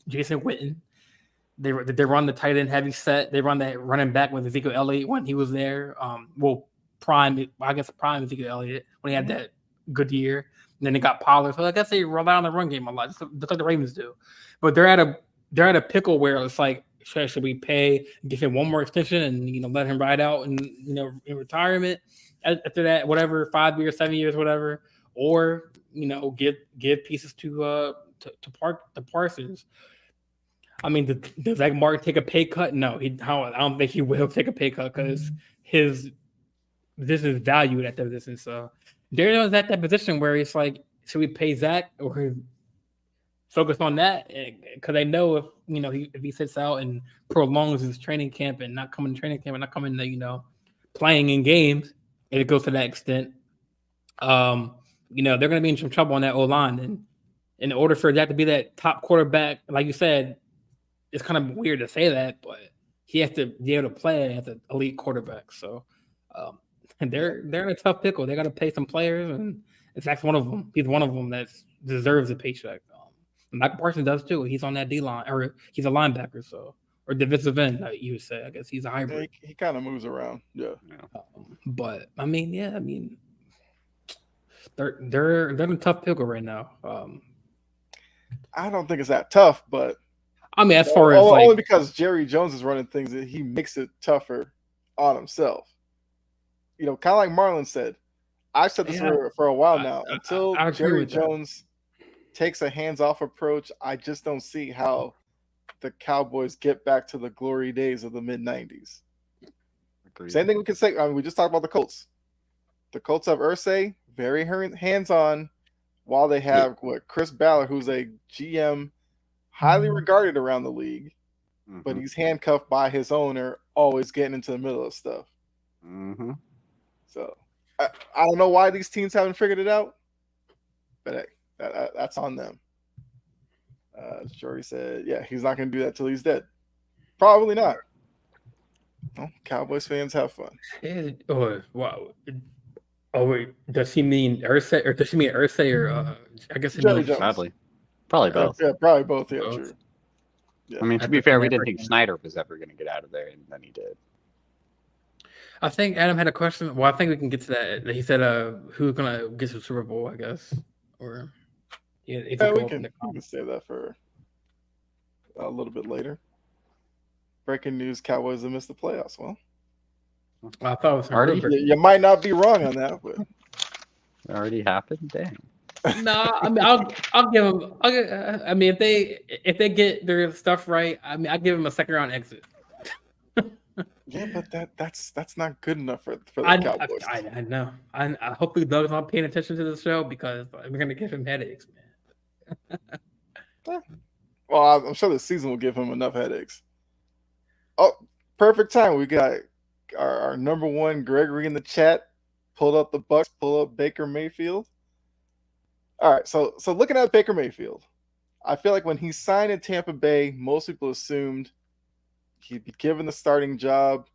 B: Jason Witten. They run the tight end heavy set. They run that running back with Ezekiel Elliott when he was there. Prime Ezekiel Elliott when he had that good year. And then they got Pollard. So I guess they rely on the run game a lot, just like the Ravens do. But they're at a pickle where it's like, should we give him one more extension and let him ride out and in retirement after that, whatever, 5 years, 7 years, whatever, or give pieces to Parsons. I mean, does Zach Martin take a pay cut? No, I don't think he will take a pay cut because his position is valued at that position. So Dario's at that position where it's like, should we pay Zach or focus on that? Because I know if he sits out and prolongs his training camp and not coming to training camp and not coming to playing in games, and it goes to that extent, they're going to be in some trouble on that O-line. And in order for that to be that top quarterback, like you said, it's kind of weird to say that, but he has to be able to play as an elite quarterback. So, and they're in a tough pickle. They got to pay some players, and Zach's one of them. He's one of them that deserves a paycheck. Mike Parsons does too. He's on that D line, or he's a linebacker, or defensive end. You would say. I guess he's a hybrid.
A: Yeah, he kind of moves around. Yeah.
B: But I mean, they're in a tough pickle right now.
A: I don't think it's that tough, but
B: I mean, as far as
A: only because Jerry Jones is running things, that he makes it tougher on himself. Kind of like Marlon said. I've said this for a while now. Until Jerry Jones takes a hands-off approach, I just don't see how the Cowboys get back to the glory days of the mid-90s. Same thing we can say. I mean, we just talked about the Colts. The Colts have Irsay, very hands-on, while they have Chris Ballard, who's a GM highly regarded around the league, but he's handcuffed by his owner, always getting into the middle of stuff.
C: Mm-hmm.
A: So I don't know why these teams haven't figured it out, but hey, that's on them. Jory said, yeah, he's not going to do that till he's dead. Probably not. Well, Cowboys fans have fun.
B: Oh, wow. Oh, wait. Does he mean Irsay, or does she mean Irsay, or I guess it
A: Jerry
B: means
A: Jones.
C: Probably both.
A: Yeah, probably both. Yeah, true.
C: Yeah. I mean, to be fair, we didn't think Snyder was ever going to get out of there, and then he did.
B: I think Adam had a question. Well, I think we can get to that. He said, "Who's going to get to the Super Bowl?" I guess, or
A: we can save that for a little bit later. Breaking news: Cowboys have missed the playoffs. Well,
B: I thought it was
C: already.
A: You might not be wrong on that, but
C: it already happened. Dang.
B: No, I mean, I'll give them. I mean, if they get their stuff right, I mean, I give them a second round exit.
A: Yeah, but that's not good enough for the Cowboys.
B: I know. I hopefully Doug's not paying attention to the show, because we're gonna give him headaches, man.
A: Well, I'm sure the season will give him enough headaches. Oh, perfect time. We got our number one Gregory in the chat. Pulled up the Bucks. Pull up Baker Mayfield. All right, so looking at Baker Mayfield, I feel like when he signed in Tampa Bay, most people assumed he'd be given the starting job.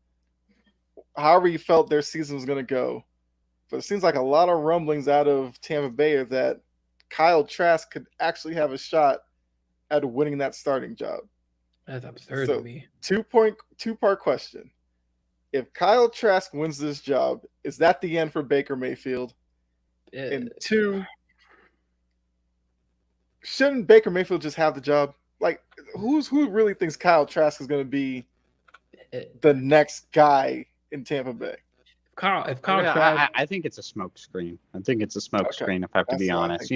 A: However, you felt their season was going to go, but it seems like a lot of rumblings out of Tampa Bay are that Kyle Trask could actually have a shot at winning that starting job.
B: That's absurd to me.
A: Two-part question. If Kyle Trask wins this job, is that the end for Baker Mayfield? And two, shouldn't Baker Mayfield just have the job? Like, who really thinks Kyle Trask is going to be the next guy in Tampa Bay?
C: I think it's a smoke screen. I think it's a smoke screen, if I have to be honest.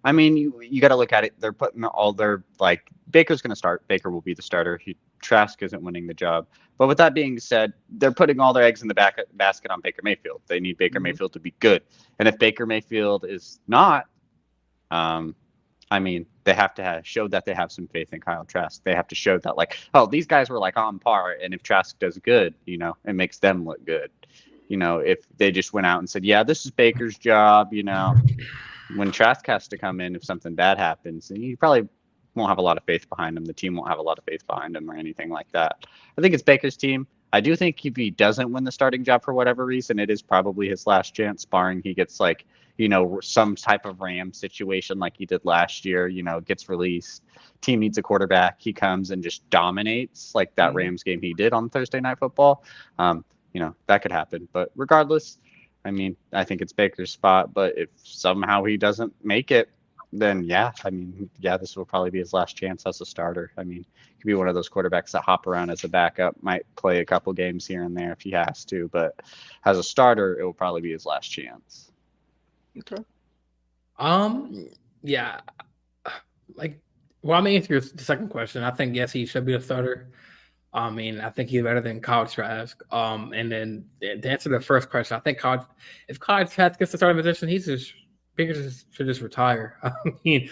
C: I mean, you got to look at it. They're putting all their, like, Baker's going to start. Baker will be the starter. Trask isn't winning the job. But with that being said, they're putting all their eggs in the basket on Baker Mayfield. They need Baker Mayfield to be good. And if Baker Mayfield is not, I mean, they have to show that they have some faith in Kyle Trask. They have to show that, like, oh, these guys were, like, on par. And if Trask does good, it makes them look good. If they just went out and said, yeah, this is Baker's job, when Trask has to come in, if something bad happens, you probably won't have a lot of faith behind him. The team won't have a lot of faith behind him or anything like that. I think it's Baker's team. I do think if he doesn't win the starting job for whatever reason, it is probably his last chance, barring he gets, like, some type of Ram situation like he did last year, gets released. Team needs a quarterback. He comes and just dominates like that Rams game he did on Thursday Night Football. That could happen. But regardless, I mean, I think it's Baker's spot. But if somehow he doesn't make it, then this will probably be his last chance as a starter. I mean, he could be one of those quarterbacks that hop around as a backup, might play a couple games here and there if he has to. But as a starter, it will probably be his last chance.
A: Okay.
B: Yeah. I'm gonna answer the second question. I think yes, he should be a starter. I mean, I think he's better than Kyle Trask. And then to answer the first question, I think if Kyle Trask gets the starting position, Baker should just retire. I mean,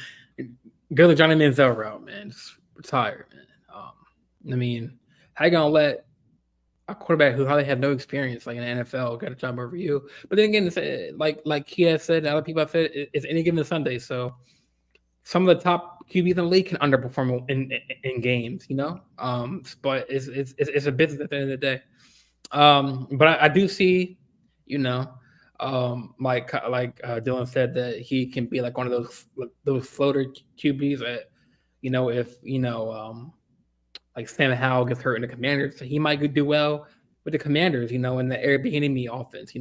B: go the Johnny Manziel route, man. Just retire, man. I mean, how you gonna let a quarterback who probably have no experience, like in the NFL, get a job over you? But then again, like he has said, and other people have said, it's any given Sunday. So some of the top QBs in the league can underperform in games, but it's a business at the end of the day. But I do see, like Dylan said, that he can be like one of those floater QBs that, if like Sam Howell gets hurt in the Commanders, so he might do well with the Commanders, in the Airbnb offense.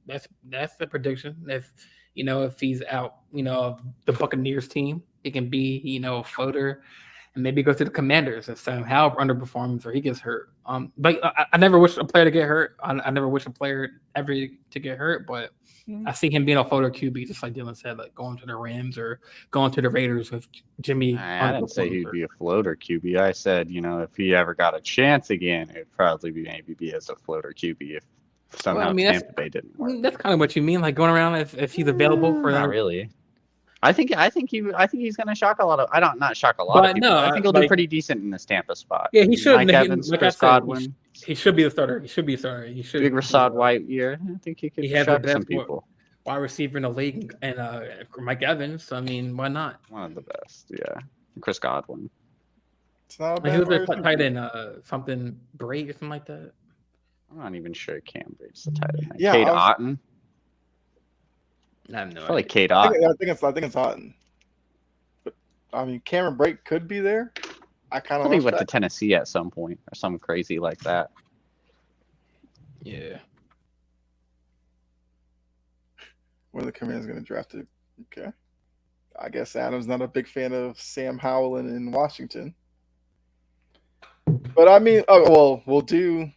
B: That's the prediction. If he's out, the Buccaneers team, it can be, a floater and maybe go to the Commanders and somehow underperforms or he gets hurt. But I never wish a player to get hurt. I never wish a player ever to get hurt, but I see him being a floater QB, just like Dylan said, like going to the Rams or going to the Raiders with Jimmy.
C: I didn't say he'd be a floater QB. I said, if he ever got a chance again, it'd probably be as a floater QB if somehow Tampa Bay didn't work.
B: That's kind of what you mean, like going around if he's available for that.
C: Not really. I think he's going to shock a lot of. Not shock a lot of people. I think he'll do pretty decent in this Tampa spot.
B: Yeah, he should.
C: Mike Evans, Chris Godwin.
B: He should be the starter. He should be a starter.
C: Big Rassad White year. I think he could shock some people.
B: Wide receiver in the league and Mike Evans. I mean, why not?
C: One of the best. Yeah, Chris Godwin.
A: It's not bad.
B: He was a tight end, something Brate or something like that.
C: I'm not even sure Cam Brate's the tight end.
A: Yeah,
C: Cade Otton.
B: I have no
C: Probably
B: idea.
C: Cade Otton.
A: I think it's Otton. But I mean, Cameron Brate could be there. I
C: think he went to Tennessee at some point or something crazy like that.
B: Yeah.
A: When the Commanders going to draft it? Okay. I guess Adam's not a big fan of Sam Howell in Washington. But I mean, we'll do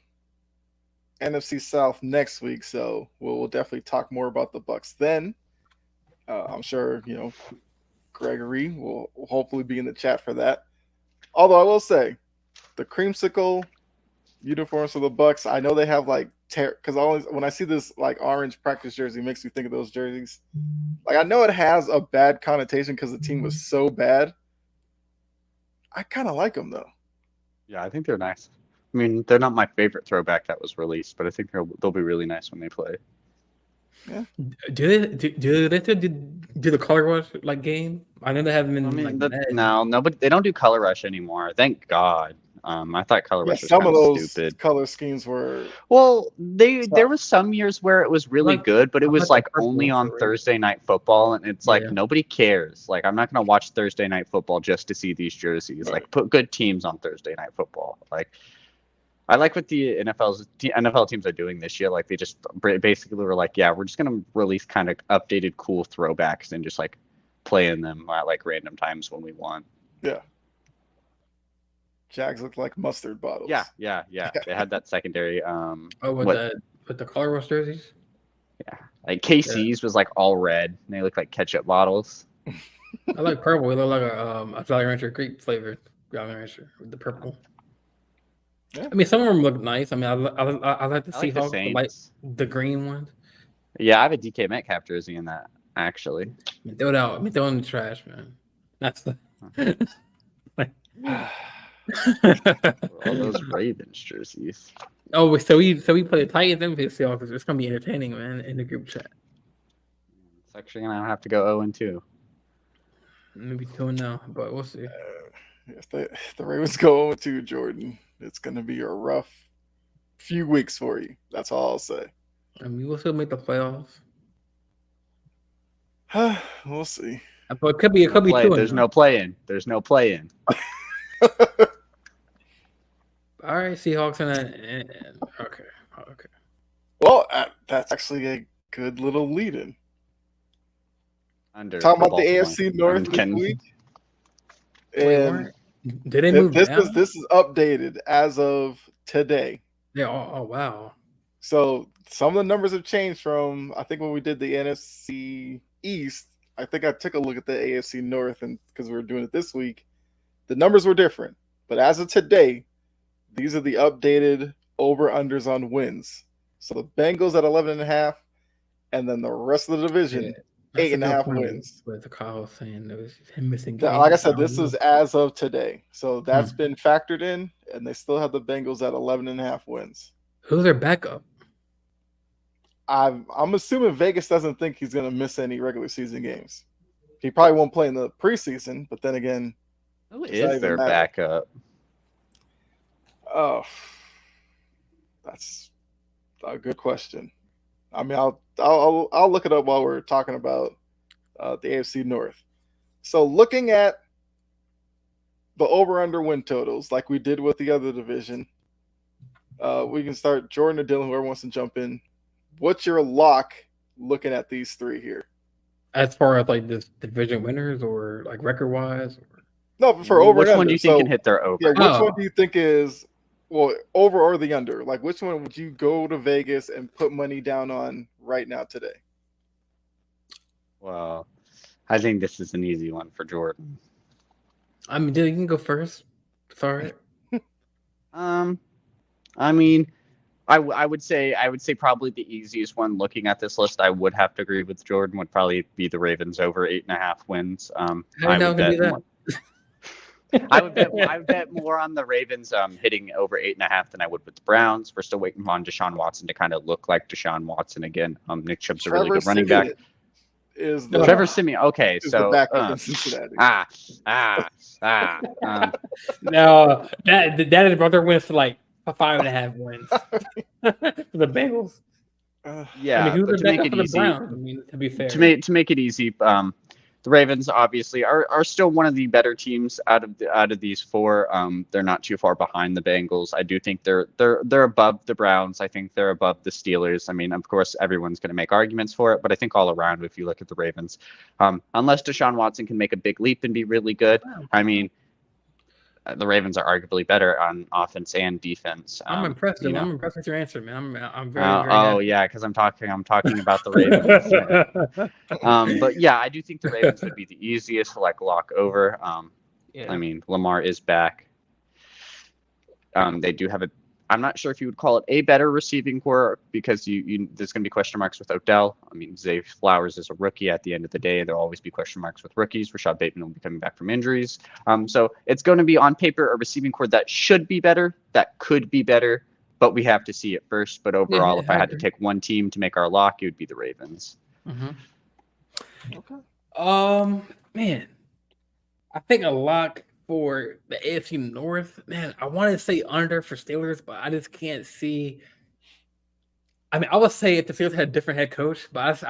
A: NFC South next week, so we'll definitely talk more about the Bucs then. I'm sure Gregory will hopefully be in the chat for that. Although I will say, the creamsicle uniforms for the Bucs, I know they have because when I see this like orange practice jersey, it makes me think of those jerseys. Like I know it has a bad connotation because the team was so bad. I kind of like them though.
C: Yeah, I think they're nice. I mean, they're not my favorite throwback that was released, but I think they'll be really nice when they play.
B: Yeah. Do do the color rush like game? I know they haven't been
C: no, but they don't do color rush anymore. Thank God. I thought color rush was
A: some
C: kind
A: of
C: of
A: those
C: stupid.
A: color schemes were.
C: Well, there was some years where it was really good, but it was like only on Thursday Night Football, and it's like nobody cares. Like I'm not gonna watch Thursday Night Football just to see these jerseys.
A: Right.
C: Like put good teams on Thursday Night Football. Like I like what the NFL teams are doing this year. Like they just basically were like, yeah, we're just gonna release kind of updated, cool throwbacks and just like play in them at like random times when we want.
A: Yeah. Jags look like mustard bottles.
C: Yeah. They had that secondary.
B: With the color rush jerseys.
C: Yeah, like KC's was like all red. And they look like ketchup bottles.
B: I like purple. They look like a Jolly Rancher grape flavored Jolly Rancher with the purple. Yeah. I mean, some of them look nice. I mean, I like the Seahawks, like the green ones.
C: Yeah, I have a DK Metcalf jersey in that actually.
B: I mean, throw it out. I mean, throw it in the trash, man. That's the.
C: All those Ravens jerseys.
B: Oh, so we play the Titans and the Seahawks. It's gonna be entertaining, man, in the group chat.
C: It's actually gonna have to go 0-2.
B: Maybe 2-0, but we'll see.
A: If the Ravens go 0-2, Jordan, it's gonna be a rough few weeks for you. That's all I'll say.
B: I mean, we'll still make the playoffs.
A: We'll see.
B: But it could be 2-0.
C: There's no play-in. There's no play-in.
B: All right, Seahawks and okay.
A: Well, that's actually a good little lead-in. Talking about the AFC North this week. And
B: did they move
A: this
B: down?
A: This is updated as of today.
B: Yeah. Oh wow.
A: So some of the numbers have changed from I think when we did the NFC East. I think I took a look at the AFC North, and because we were doing it this week, the numbers were different. But as of today, these are the updated over-unders on wins. So the Bengals at 11.5, and then the rest of the division, 8.5 wins.
B: With the Kyle saying there was him missing.
A: Like I said, this is as of today. So that's been factored in, and they still have the Bengals at 11.5 wins.
B: Who's their backup?
A: I'm assuming Vegas doesn't think he's going to miss any regular season games. He probably won't play in the preseason, but then again,
C: who is their backup?
A: Oh, that's a good question. I mean, I'll look it up while we're talking about the AFC North. So looking at the over/under win totals, like we did with the other division, we can start Jordan or Dylan, whoever wants to jump in. What's your lock looking at these three here?
B: As far as like this division winners or like record wise?
A: No, for over.
C: Which one do you think can hit their over?
A: Yeah, which one do you think is over or the under? Like which one would you go to Vegas and put money down on right now today?
C: Well, I think this is an easy one for Jordan.
B: I mean, Dylan, you can go first. Sorry.
C: I mean, I would say probably the easiest one looking at this list. I would have to agree with Jordan. Would probably be the Ravens over 8.5 wins. I would bet more on the Ravens hitting over 8.5 than I would with the Browns. We're still waiting on Deshaun Watson to kind of look like Deshaun Watson again. Nick Chubb's a really good running back. Trevor Siemian. Okay, so
B: no, that is brother wins to like 5.5 wins for the Bengals.
C: Yeah,
B: I mean,
C: but to make it easy,
B: Browns? I mean, to be fair,
C: to make it easy, the Ravens obviously are still one of the better teams out of these four. They're not too far behind the Bengals. I do think they're above the Browns. I think they're above the Steelers. I mean, of course, everyone's going to make arguments for it, but I think all around, if you look at the Ravens, unless Deshaun Watson can make a big leap and be really good, I mean, the Ravens are arguably better on offense and defense.
B: I'm impressed. I'm impressed with your answer, man. I'm very.
C: Yeah, because I'm talking about the Ravens. But yeah, I do think the Ravens would be the easiest to like lock over. I mean, Lamar is back. They do have I'm not sure if you would call it a better receiving core because there's going to be question marks with Odell. I mean, Zay Flowers is a rookie at the end of the day. There'll always be question marks with rookies. Rashad Bateman will be coming back from injuries. So it's going to be on paper a receiving core that should be better, that could be better, but we have to see it first. But overall, if I had to take one team to make our lock, it would be the Ravens.
B: Mm-hmm.
A: Okay.
B: Man, I think a lock for the AFC North. Man, I want to say under for Steelers, but I just can't see. I mean, I would say if the Steelers had a different head coach, but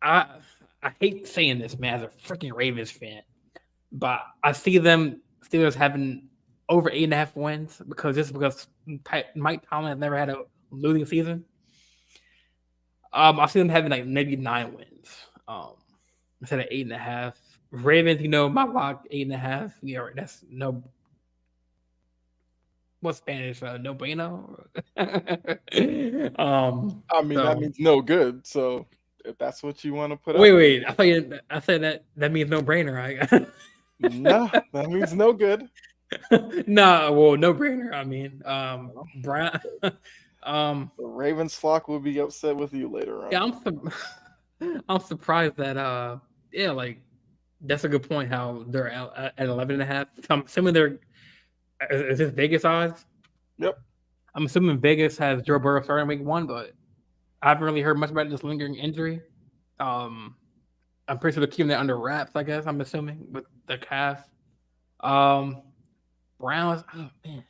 B: I hate saying this, man, as a freaking Ravens fan, but I see them Steelers having over 8.5 wins because Mike Tomlin has never had a losing season. I see them having like maybe 9 wins instead of 8.5. Ravens, my lock 8.5. Yeah, that's no. What's Spanish? No bueno.
A: That means no good. So if that's what you want to put
B: wait. I said that means no brainer. Right?
A: No, that means no good.
B: No, well, no brainer. I mean, Brown.
A: The Ravens flock will be upset with you later on.
B: Yeah, I'm surprised that like that's a good point. How they're at 11.5. I'm assuming they're. Is this Vegas odds?
A: Yep.
B: I'm assuming Vegas has Joe Burrow starting week 1, but I haven't really heard much about this lingering injury. I'm pretty sure they're keeping that under wraps, I guess. I'm assuming with the calf. Browns, oh man.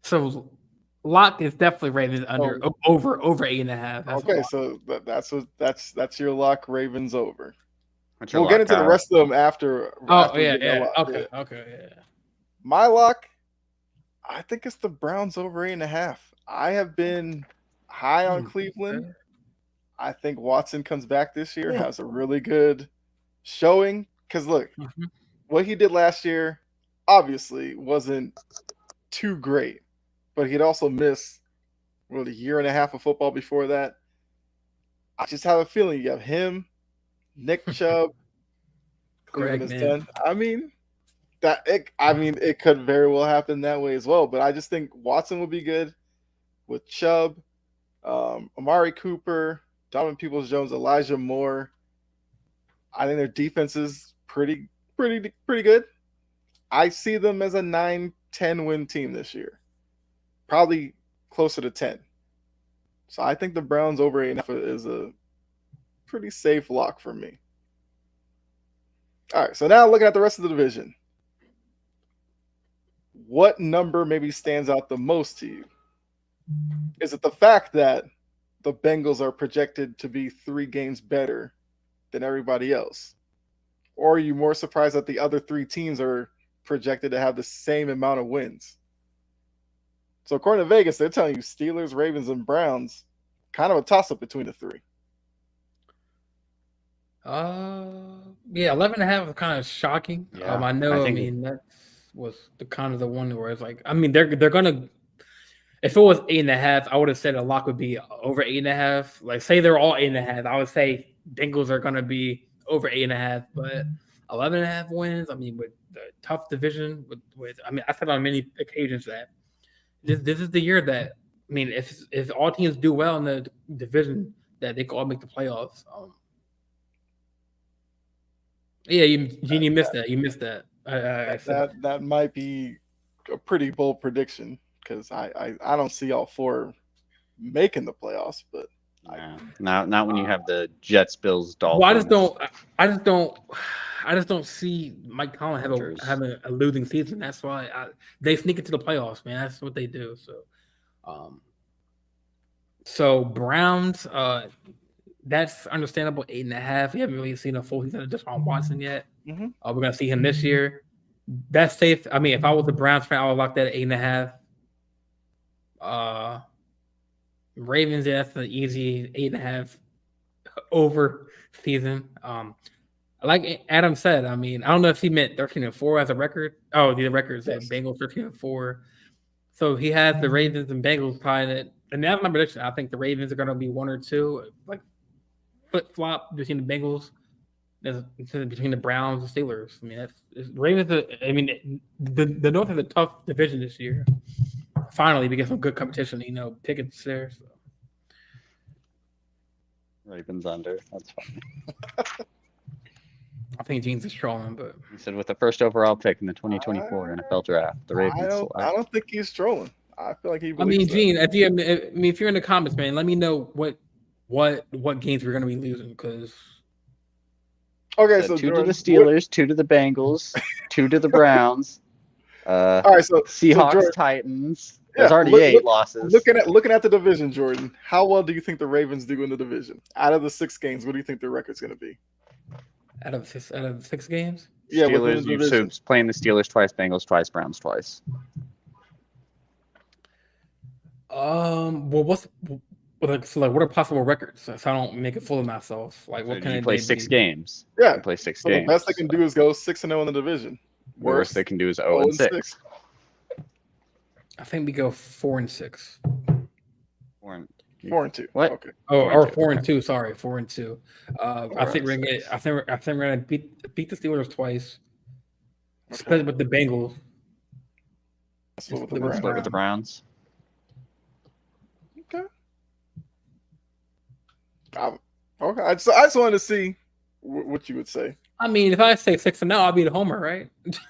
B: So lock is definitely Ravens under over 8.5.
A: Okay, so that's your lock. Ravens over.
C: We'll
A: get into the rest of them after.
B: Yeah. Okay.
A: My lock, I think it's the Browns over 8.5. I have been high on Cleveland. I think Watson comes back this year, has a really good showing. Because look, what he did last year obviously wasn't too great, but he'd also missed a year and a half of football before that. I just have a feeling you have him, Nick Chubb,
B: Cleveland is done.
A: I mean, it could very well happen that way as well. But I just think Watson would be good with Chubb, Amari Cooper, Donovan Peoples-Jones, Elijah Moore. I think their defense is pretty good. I see them as a 9-10 win team this year, probably closer to 10. So I think the Browns over 8.5 is a pretty safe lock for me. All right, so now looking at the rest of the division. What number maybe stands out the most to you? Is it the fact that the Bengals are projected to be 3 games better than everybody else? Or are you more surprised that the other 3 teams are projected to have the same amount of wins? So according to Vegas, they're telling you Steelers, Ravens, and Browns, kind of a toss-up between the 3.
B: Yeah, 11.5 was kind of shocking.
C: Yeah,
B: I know. I mean, that was the kind of the one where it's like, I mean, they're gonna. If it was 8.5, I would have said a lock would be over 8.5. Like, say they're all 8.5, I would say Bengals are gonna be over 8.5. But 11.5 wins. I mean, with the tough division, I mean, I said on many occasions that this is the year that, I mean, if all teams do well in the division, that they can all make the playoffs. Yeah, you missed that. You missed that.
A: That might be a pretty bold prediction because I don't see all 4 making the playoffs, but
C: not when you have the Jets, Bills, Dolphins.
B: Well, I just don't see Mike Tomlin having a losing season. That's why they sneak into the playoffs, man. That's what they do. So Browns, that's understandable. 8.5. We haven't really seen a full season of Deshaun Watson yet.
A: Mm-hmm.
B: We're gonna see him this year. That's safe. I mean, if I was a Browns fan, I would lock that at 8.5. Ravens, that's an easy 8.5 over season. Like Adam said, I mean, I don't know if he meant 13-4 as a record. Oh, the record said Bengals 13-4. So he has the Ravens and Bengals probably. And that's my prediction. I think the Ravens are going to be 1 or 2, like flip-flop between the Bengals, between the Browns and Steelers. I mean, Ravens. I mean, the North has a tough division this year. Finally, we get some good competition. Pickett's there. So.
C: Ravens under. That's fine.
B: I think Gene's is trolling, but
C: he said with the first overall pick in the 2024 NFL draft, the Ravens.
A: I don't think he's trolling. I feel like he.
B: I mean, Gene, if you're in the comments, man, let me know what games we're going to be losing because.
A: Okay, so
C: 2
A: Jordan,
C: to the Steelers, 2 to the Bengals, 2 to the Browns.
A: All right, so
C: Seahawks,
A: Jordan,
C: Titans. There's
A: yeah,
C: already 8 losses.
A: looking at the division, Jordan. How well do you think the Ravens do in the division? Out of the 6 games, what do you think their record's going to be?
B: Out of 6 games?
A: Yeah, within
C: Steelers,
A: the division.
C: so playing the Steelers twice, Bengals twice, Browns twice.
B: Well, what are possible records? So I don't make a fool of myself. Like, what can
C: you play 6 games?
A: Yeah,
C: you play 6
A: so
C: games.
A: The best they can do is go 6-0 in the division.
C: The worst they can do is 0-6.
B: I think we go 4-6.
A: 4-2.
C: What?
A: Okay.
B: Or 4-2. Sorry, 4-2. I think we're gonna beat the Steelers twice.
A: Okay.
B: Split with the Bengals.
A: Split
C: with the Browns.
A: Okay. Okay. I just wanted to see what you would say.
B: I mean, if I say 6-0, I'll be the homer, right?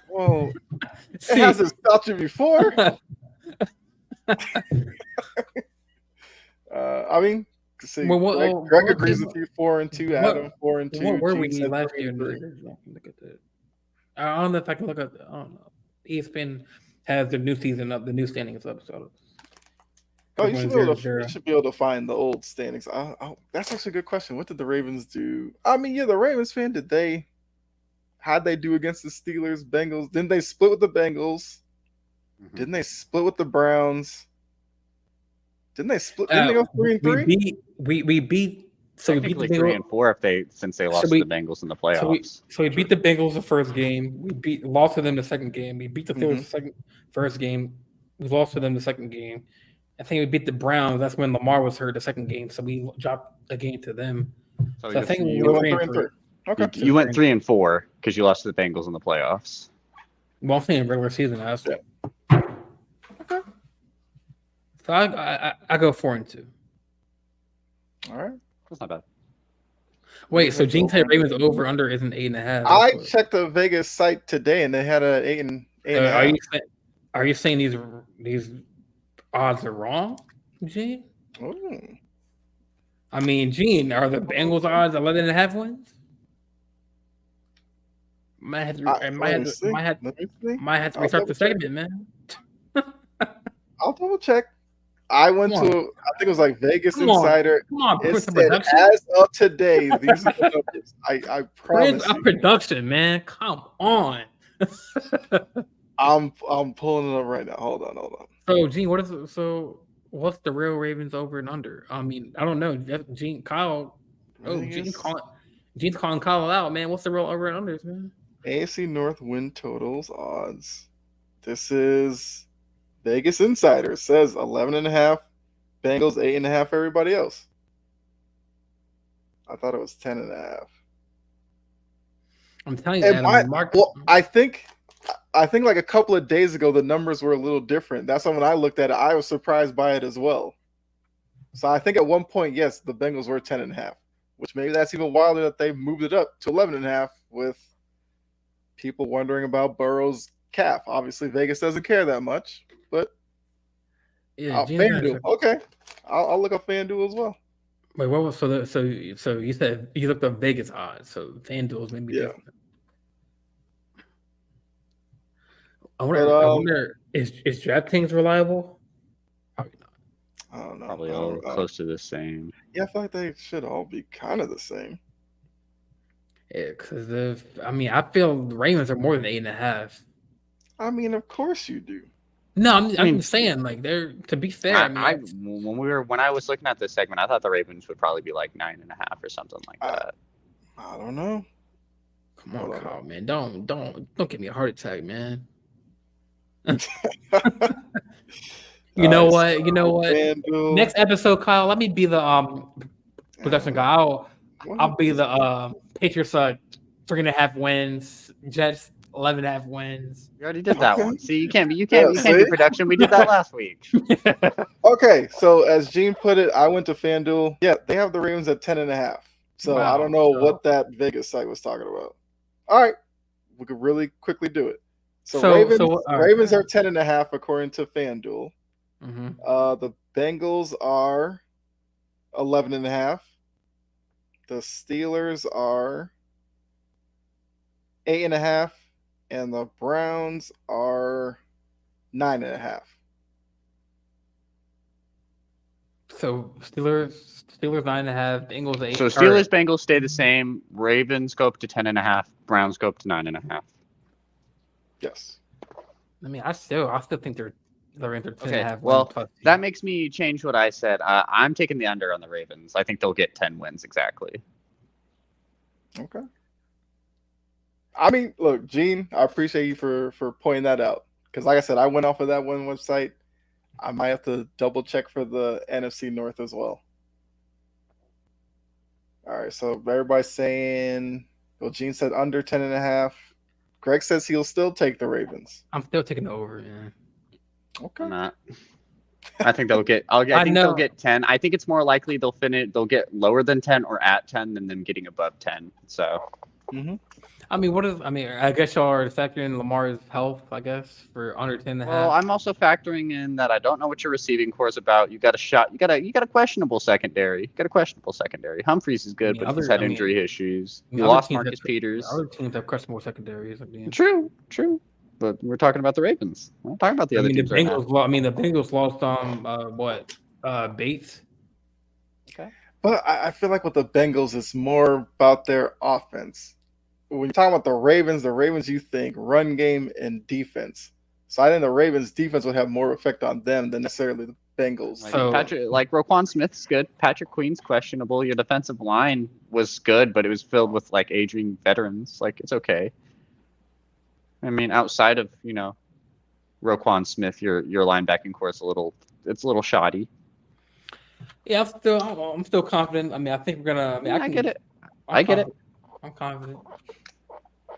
A: Well, it hasn't stopped you before. I mean, see, Greg agrees with you. 4-2, Adam 4-2.
B: What were we last year? Look at that. I don't know if I can look at. I don't know. ESPN has the new season up, the new standings up. So,
A: you should be able to find the old standings. That's actually a good question. What did the Ravens do? I mean, you're the Ravens fan. How'd they do against the Steelers, Bengals? Didn't they split with the Bengals? Mm-hmm. Didn't they split with the Browns? Didn't they split? Didn't they go 3-3?
B: We beat. So we beat the Bengals
C: 3-4 since they lost to the Bengals in the playoffs.
B: So we beat the Bengals the first game. We lost to them the second game. We beat the Steelers the first game. We lost to them the second game. I think we beat the Browns. That's when Lamar was hurt the second game. So we dropped a game to them. So I think we went 3-3.
A: Okay.
C: You went 3-4 because you lost to the Bengals in the playoffs.
B: Well, I'm saying regular season. Okay. So I go 4-2.
A: All right.
C: That's not bad.
B: Wait, so Gene said Ravens over under isn't 8.5.
A: I checked the Vegas site today, and they had an 8.5.
B: Are you saying these odds are wrong, Gene?
A: Oh.
B: I mean, Gene, are the Bengals odds 11.5 wins? Might have to restart the segment, man.
A: I'll double check. I went to, I think it was like Vegas Insider.
B: Come on,
A: it said, as of today, these are the numbers. I promise you.
B: Production, man. Come on.
A: I'm pulling it up right now. Hold on.
B: So, Gene, what's the real Ravens over and under? I mean, I don't know. Gene's calling Kyle out, man. What's the real over and unders, man?
A: AFC North win totals odds. This is Vegas Insider. It says 11.5, Bengals 8.5, everybody else. I thought it was 10.5.
B: I'm telling you, Adam,
A: I think like a couple of days ago the numbers were a little different. That's why when I looked at it, I was surprised by it as well. So I think at one point, yes, the Bengals were 10.5, which maybe that's even wilder that they moved it up to 11.5 with people wondering about Burrow's calf. Obviously, Vegas doesn't care that much, but FanDuel. Okay, I'll look up FanDuel as well.
B: Wait, what was so you said you looked up Vegas odds, so FanDuel is maybe different. I wonder is DraftKings reliable? Probably not.
A: I don't know.
C: Probably all close to the same.
A: Yeah, I feel like they should all be kind of the same.
B: Yeah, because I feel the Ravens are more than 8.5.
A: I mean, of course you do.
B: No, I'm saying like they're, to be fair.
C: When I was looking at this segment, I thought the Ravens would probably be like 9.5 or something like that.
A: I don't know.
B: Come on, Kyle, man. Don't give me a heart attack, man. You know what? FanDuel. Next episode, Kyle, let me be the production guy. I'll be the Patriots 3.5 wins, Jets 11.5 wins.
C: You already did that one. See, you can't be production. We did that last week.
A: Okay, so as Gene put it, I went to FanDuel. Yeah, they have the Ravens at 10.5. So wow, I don't know what that Vegas site was talking about. All right, we could really quickly do it. So Ravens are 10.5 according to FanDuel.
B: Mm-hmm.
A: The Bengals are 11.5. The Steelers are 8.5, and the Browns are 9.5.
B: So Steelers 9.5, Bengals 8.
C: So Steelers, Bengals stay the same. Ravens go up to 10.5. Browns go up to 9.5.
A: Yes.
B: I mean, I still think they're into 10.5.
C: Well, that makes me change what I said. I'm taking the under on the Ravens. I think they'll get 10 wins exactly.
A: Okay. I mean, look, Gene, I appreciate you for pointing that out. Because like I said, I went off of that one website. I might have to double check for the NFC North as well. All right, so everybody's saying, well, Gene said under 10.5. Greg says he'll still take the Ravens.
B: I'm still taking the over, yeah.
A: Okay.
C: I'm not. I think they'll get. I think they'll get 10. I think it's more likely they'll finish. They'll get lower than 10 or at 10 than them getting above 10. So.
A: Mm-hmm.
B: I mean, I guess y'all are factoring Lamar's health, I guess, for under 10.5.
C: Well, I'm also factoring in that I don't know what your receiving core is about. You got a shot. You got a questionable secondary. Humphreys is good, but he's had injury issues. You lost Marcus Peters.
B: Other teams have questionable secondaries.
C: True. But we're talking about the Ravens. We're not talking about the other teams right now.
B: The Bengals lost Bates.
C: Okay.
A: But I feel like with the Bengals, it's more about their offense. When you're talking about the Ravens, you think run game and defense. So I think the Ravens' defense would have more effect on them than necessarily the Bengals.
C: Like Roquan Smith's good. Patrick Queen's questionable. Your defensive line was good, but it was filled with like aging veterans. Like it's okay. I mean, outside of Roquan Smith, your linebacking core is a little shoddy.
B: Yeah, I'm still confident. I mean, I think we're gonna. I get it. I'm confident.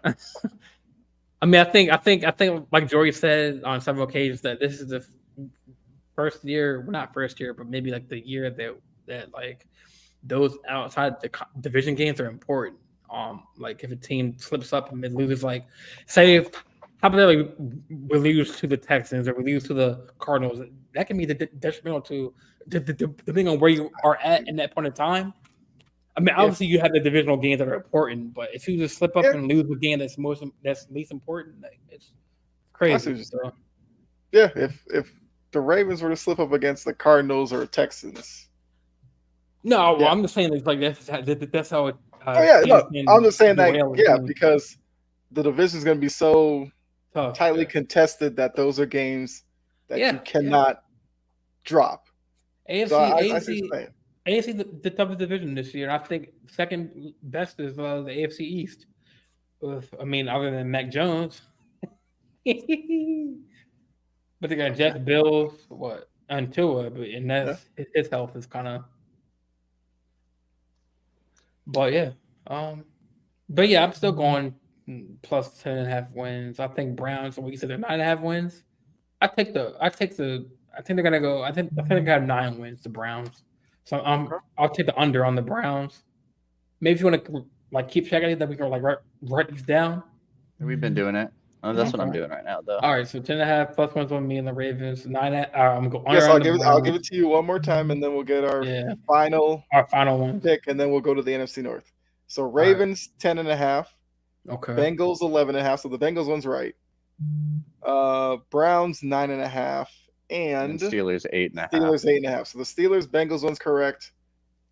B: I mean, I think like Jory said on several occasions that this is the first year, well, not first year, but maybe like the year that like those outside the division games are important. Like if a team slips up and loses, like say if hypothetically we lose to the Texans or we lose to the Cardinals, that can be detrimental to depending on where you are at in that point in time. I mean, obviously you have the divisional games that are important, but if you just slip up and lose a game that's least important, like, it's crazy. So.
A: Yeah, if the Ravens were to slip up against the Cardinals or Texans.
B: No, well, I'm just saying it's like that's how it.
A: I'm just saying that because the division is going to be so tightly contested that those are games that you cannot drop.
B: AFC the toughest division this year. And I think second best is the AFC East. Other than Mac Jones. But they got Jeff Bills, and Tua, and that's his health is kind of. But yeah, I'm still going plus 10.5 wins. I think Browns. What you said, they're 9.5 wins. I think they're gonna go. I think they got 9 wins. The Browns. So I'll take the under on the Browns. Maybe if you want to like keep checking it, then we can like write these down.
C: We've been doing it. Oh, that's what I'm doing right now, though.
B: All right, so 10.5 plus ones on me and the Ravens. 9. I'm going.
A: Yes, I'll give it to you one more time, and then we'll get our final
B: one
A: pick, and then we'll go to the NFC North. So Ravens 10.5.
B: Okay.
A: Bengals 11.5. So the Bengals one's right. Browns 9.5. And
C: Steelers 8.5.
A: Steelers 8.5. So the Steelers Bengals one's correct.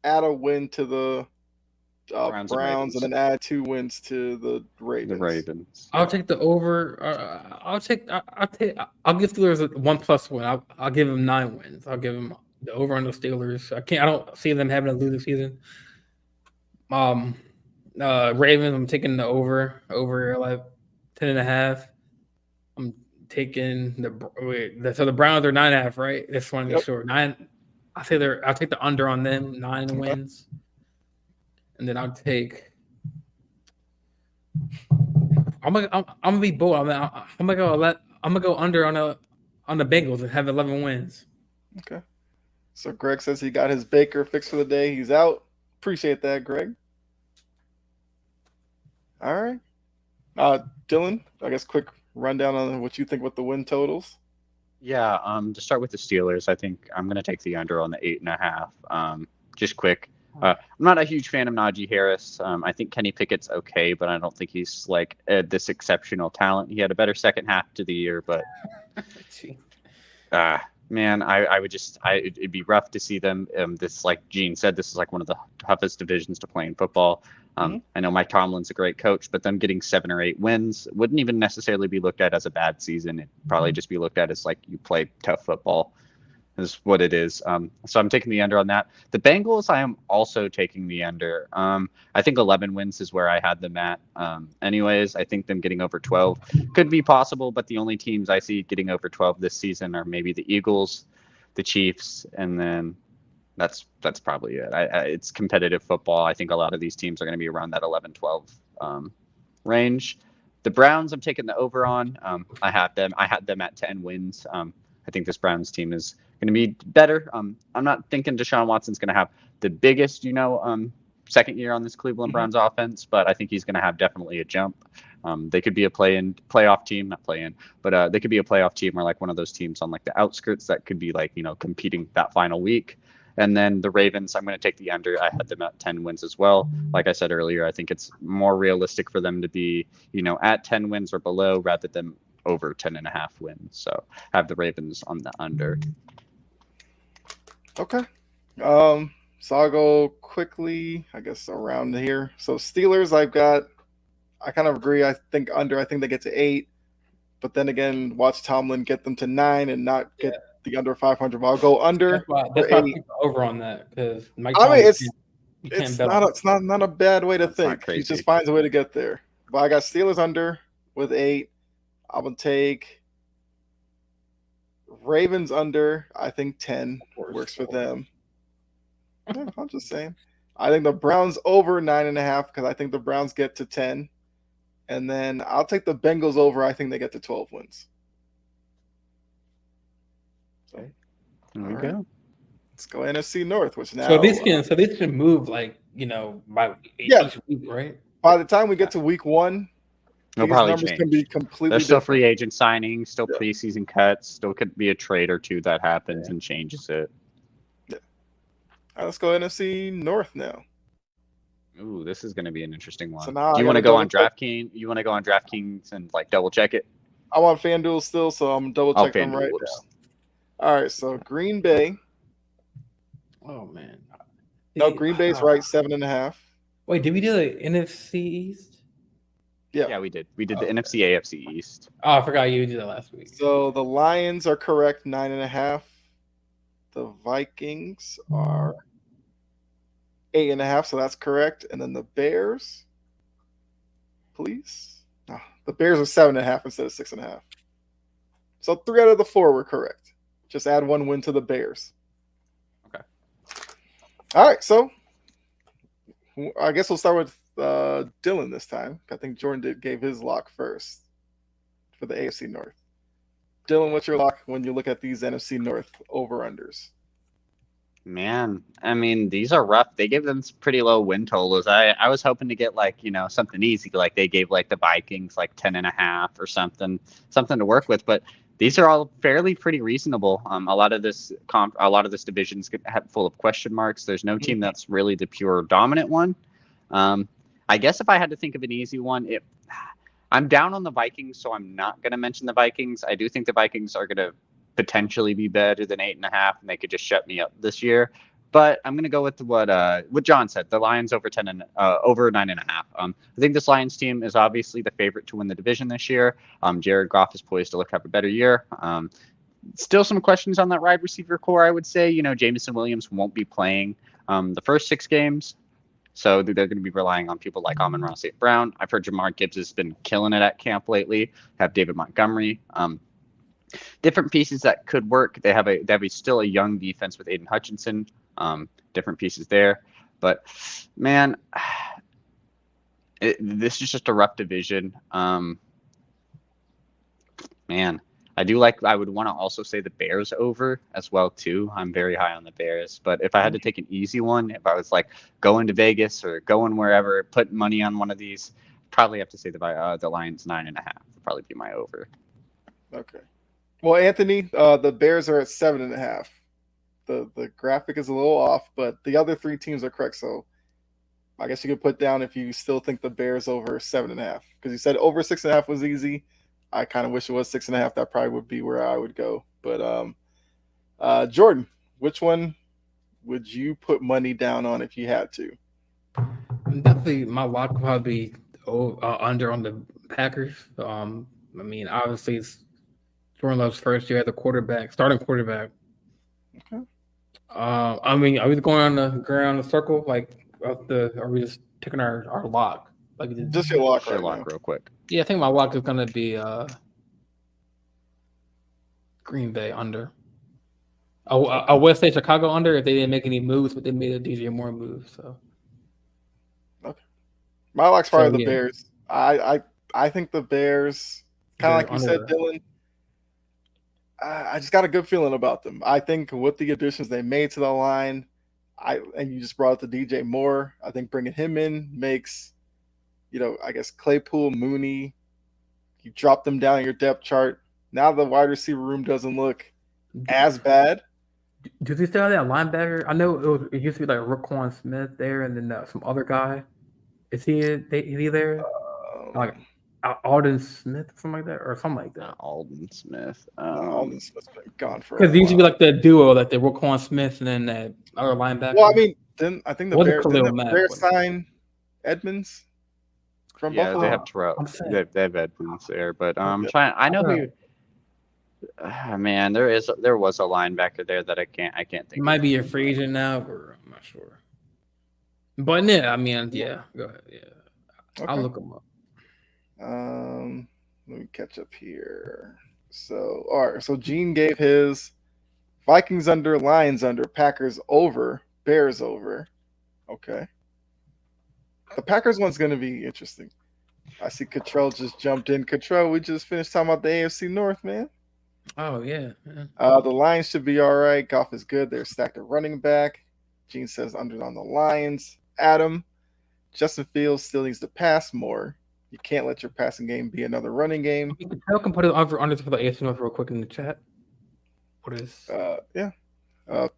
A: Add a win to the Browns and then add 2 wins to the Ravens.
B: I'll take the over. I'll give Steelers a 1+ win. I'll give them 9 wins. I'll give them the over on the Steelers. I don't see them having a losing season. Ravens. I'm taking the over like 10.5. I'm taking the Browns are 9.5, right? This one is short 9. I'll take the under on them 9 wins, and then I'll take. I'm gonna be bold. I'm gonna go under on the Bengals and have 11 wins.
A: Okay. So Greg says he got his Baker fix for the day. He's out. Appreciate that, Greg. All right. Dylan, I guess quick rundown on what you think with the win totals.
C: Yeah, to start with the Steelers, I think I'm going to take the under on the 8.5. Just quick. I'm not a huge fan of Najee Harris. I think Kenny Pickett's okay, but I don't think he's like this exceptional talent. He had a better second half to the year, but man, it'd be rough to see them. This, like Gene said, this is like one of the toughest divisions to play in football. I know Mike Tomlin's a great coach, but them getting 7 or 8 wins wouldn't even necessarily be looked at as a bad season. It'd probably just be looked at as like you play tough football. Is what it is. So I'm taking the under on that. The Bengals, I am also taking the under. I think 11 wins is where I had them at. Anyways, I think them getting over 12 could be possible, but the only teams I see getting over 12 this season are maybe the Eagles, the Chiefs, and then that's probably it. It's competitive football. I think a lot of these teams are going to be around that 11-12 range. The Browns, I'm taking the over on. I had them at 10 wins. I think this Browns team is going to be better. I'm not thinking Deshaun Watson's going to have the biggest, second year on this Cleveland Browns offense, but I think he's going to have definitely a jump. They could be a playoff team, not play-in, but they could be a playoff team or like one of those teams on like the outskirts that could be like, competing that final week. And then the Ravens, I'm going to take the under. I had them at 10 wins as well. Like I said earlier, I think it's more realistic for them to be, at 10 wins or below rather than over 10.5 wins. So have the Ravens on the under.
A: Okay. So I'll go quickly, I guess, around here. So Steelers, I kind of agree. I think under. I think they get to 8. But then again, watch Tomlin get them to 9 and not get the under 500. I'll go under.
B: That's why I keep over on that, because
A: it's not a bad way to think. He just finds a way to get there. But I got Steelers under with 8. I'm gonna take Ravens under. I think 10 works for them. I'm just saying. I think the Browns over 9.5 because I think the Browns get to 10. And then I'll take the Bengals over. I think they get to 12 wins. So
C: there we go.
A: Let's go NFC North, which now.
B: So these can move by each week, right?
A: By the time we get to week 1, these numbers can be completely
C: There's still
A: different.
C: free agent signings, still preseason cuts, still could be a trade or two that happens and changes it.
A: Yeah. All right, let's go NFC North now.
C: Ooh, this is going to be an interesting one.
A: So
C: do you want to go on DraftKings? You want to go on DraftKings and like double check it?
A: I'm on FanDuel still, so I'm double checking them right now. All right, so Green Bay.
B: Oh man.
A: No, Green Bay's right, 7.5.
B: Wait, did we do the NFC East?
C: Yeah, we did. We did the NFC AFC East.
B: Oh, I forgot you did that last week.
A: So the Lions are correct, 9.5. The Vikings are 8.5, so that's correct. And then the Bears, please. No, the Bears are 7.5 instead of 6.5. So 3 out of the 4 were correct. Just add 1 win to the Bears.
C: Okay.
A: All right, so I guess we'll start with Dylan this time. I think Jordan gave his lock first for the AFC North. Dylan, what's your lock when you look at these NFC North over-unders?
C: Man, I mean, these are rough. They gave them some pretty low win totals. I was hoping to get something easy, like they gave like the Vikings like 10.5 or something to work with. But these are all fairly pretty reasonable. A lot of this division's full of question marks. There's no team that's really the pure dominant one. I guess if I had to think of an easy one, I'm down on the Vikings, so I'm not going to mention the Vikings. I do think the Vikings are going to potentially be better than 8.5, and they could just shut me up this year. But I'm going to go with what John said. The Lions over 9.5. I think this Lions team is obviously the favorite to win the division this year. Jared Goff is poised to have a better year. Still some questions on that wide receiver core, I would say. Jameson Williams won't be playing the first 6 games. So they're going to be relying on people like Amon-Ra St. Brown. I've heard Jamar Gibbs has been killing it at camp lately. Have David Montgomery. Different pieces that could work. They have still a young defense with Aiden Hutchinson. Different pieces there. But, man, this is just a rough division. Man, I would want to also say the Bears over as well, too. I'm very high on the Bears. But if I had to take an easy one, if I was going to Vegas or going wherever, putting money on one of these, probably have to say the Lions 9.5 would probably be my over.
A: Okay. Well, Anthony, the Bears are at 7.5. the graphic is a little off, but the other three teams are correct. So I guess you could put down if you still think the Bears over 7.5, because you said over 6.5 was easy. I kind of wish it was 6.5. That probably would be where I would go. But Jordan, which one would you put money down on if you had to?
B: Definitely, my lock would probably be under on the Packers. I mean, obviously, it's Jordan Love's first year as a starting quarterback.
A: Okay.
B: I mean, are we going around the circle? Like, are we just taking our lock? Like,
A: Just your lock
C: Your
A: right
C: lock
A: now.
C: real quick.
B: Yeah, I think my lock is gonna be Green Bay under. I would say Chicago under if they didn't make any moves, but they made a DJ Moore move. So
A: My lock's probably the
B: yeah.
A: Bears. I think the Bears, kind of like you said, Dylan. I just got a good feeling about them. I think with the additions they made to the line, and you just brought up the DJ Moore. I think bringing him in makes, I guess Claypool, Mooney, you drop them down your depth chart. Now the wide receiver room doesn't look as bad.
B: Do they still have that linebacker? I know it used to be like Roquan Smith there, and then some other guy. Is he there? Like Alden Smith, something like that, or something like that.
C: Alden Smith.
A: Alden Smith's been gone for.
B: Because it used to be like the duo, like the Roquan Smith and then that other linebacker.
A: Well, I mean, then I think the Bears sign Edmonds from Buffalo.
C: They have Terrell. They have Edmonds there, but I know who. Man, there was a linebacker there that I can't think.
B: It might be a free agent now, or I'm not sure. But yeah, I mean, yeah, go ahead. Yeah, okay. I'll look them up.
A: Let me catch up here. So, all right. So Gene gave his Vikings under, Lions under, Packers over, Bears over. Okay. The Packers one's going to be interesting. I see Cottrell just jumped in. Cottrell, we just finished talking about the AFC North, man.
B: Oh, yeah.
A: The Lions should be all right. Goff is good. They're stacked at running back. Gene says under on the Lions. Adam, Justin Fields still needs to pass more. You can't let your passing game be another running game.
B: I can put it under for the AFC North real quick in the chat. What is?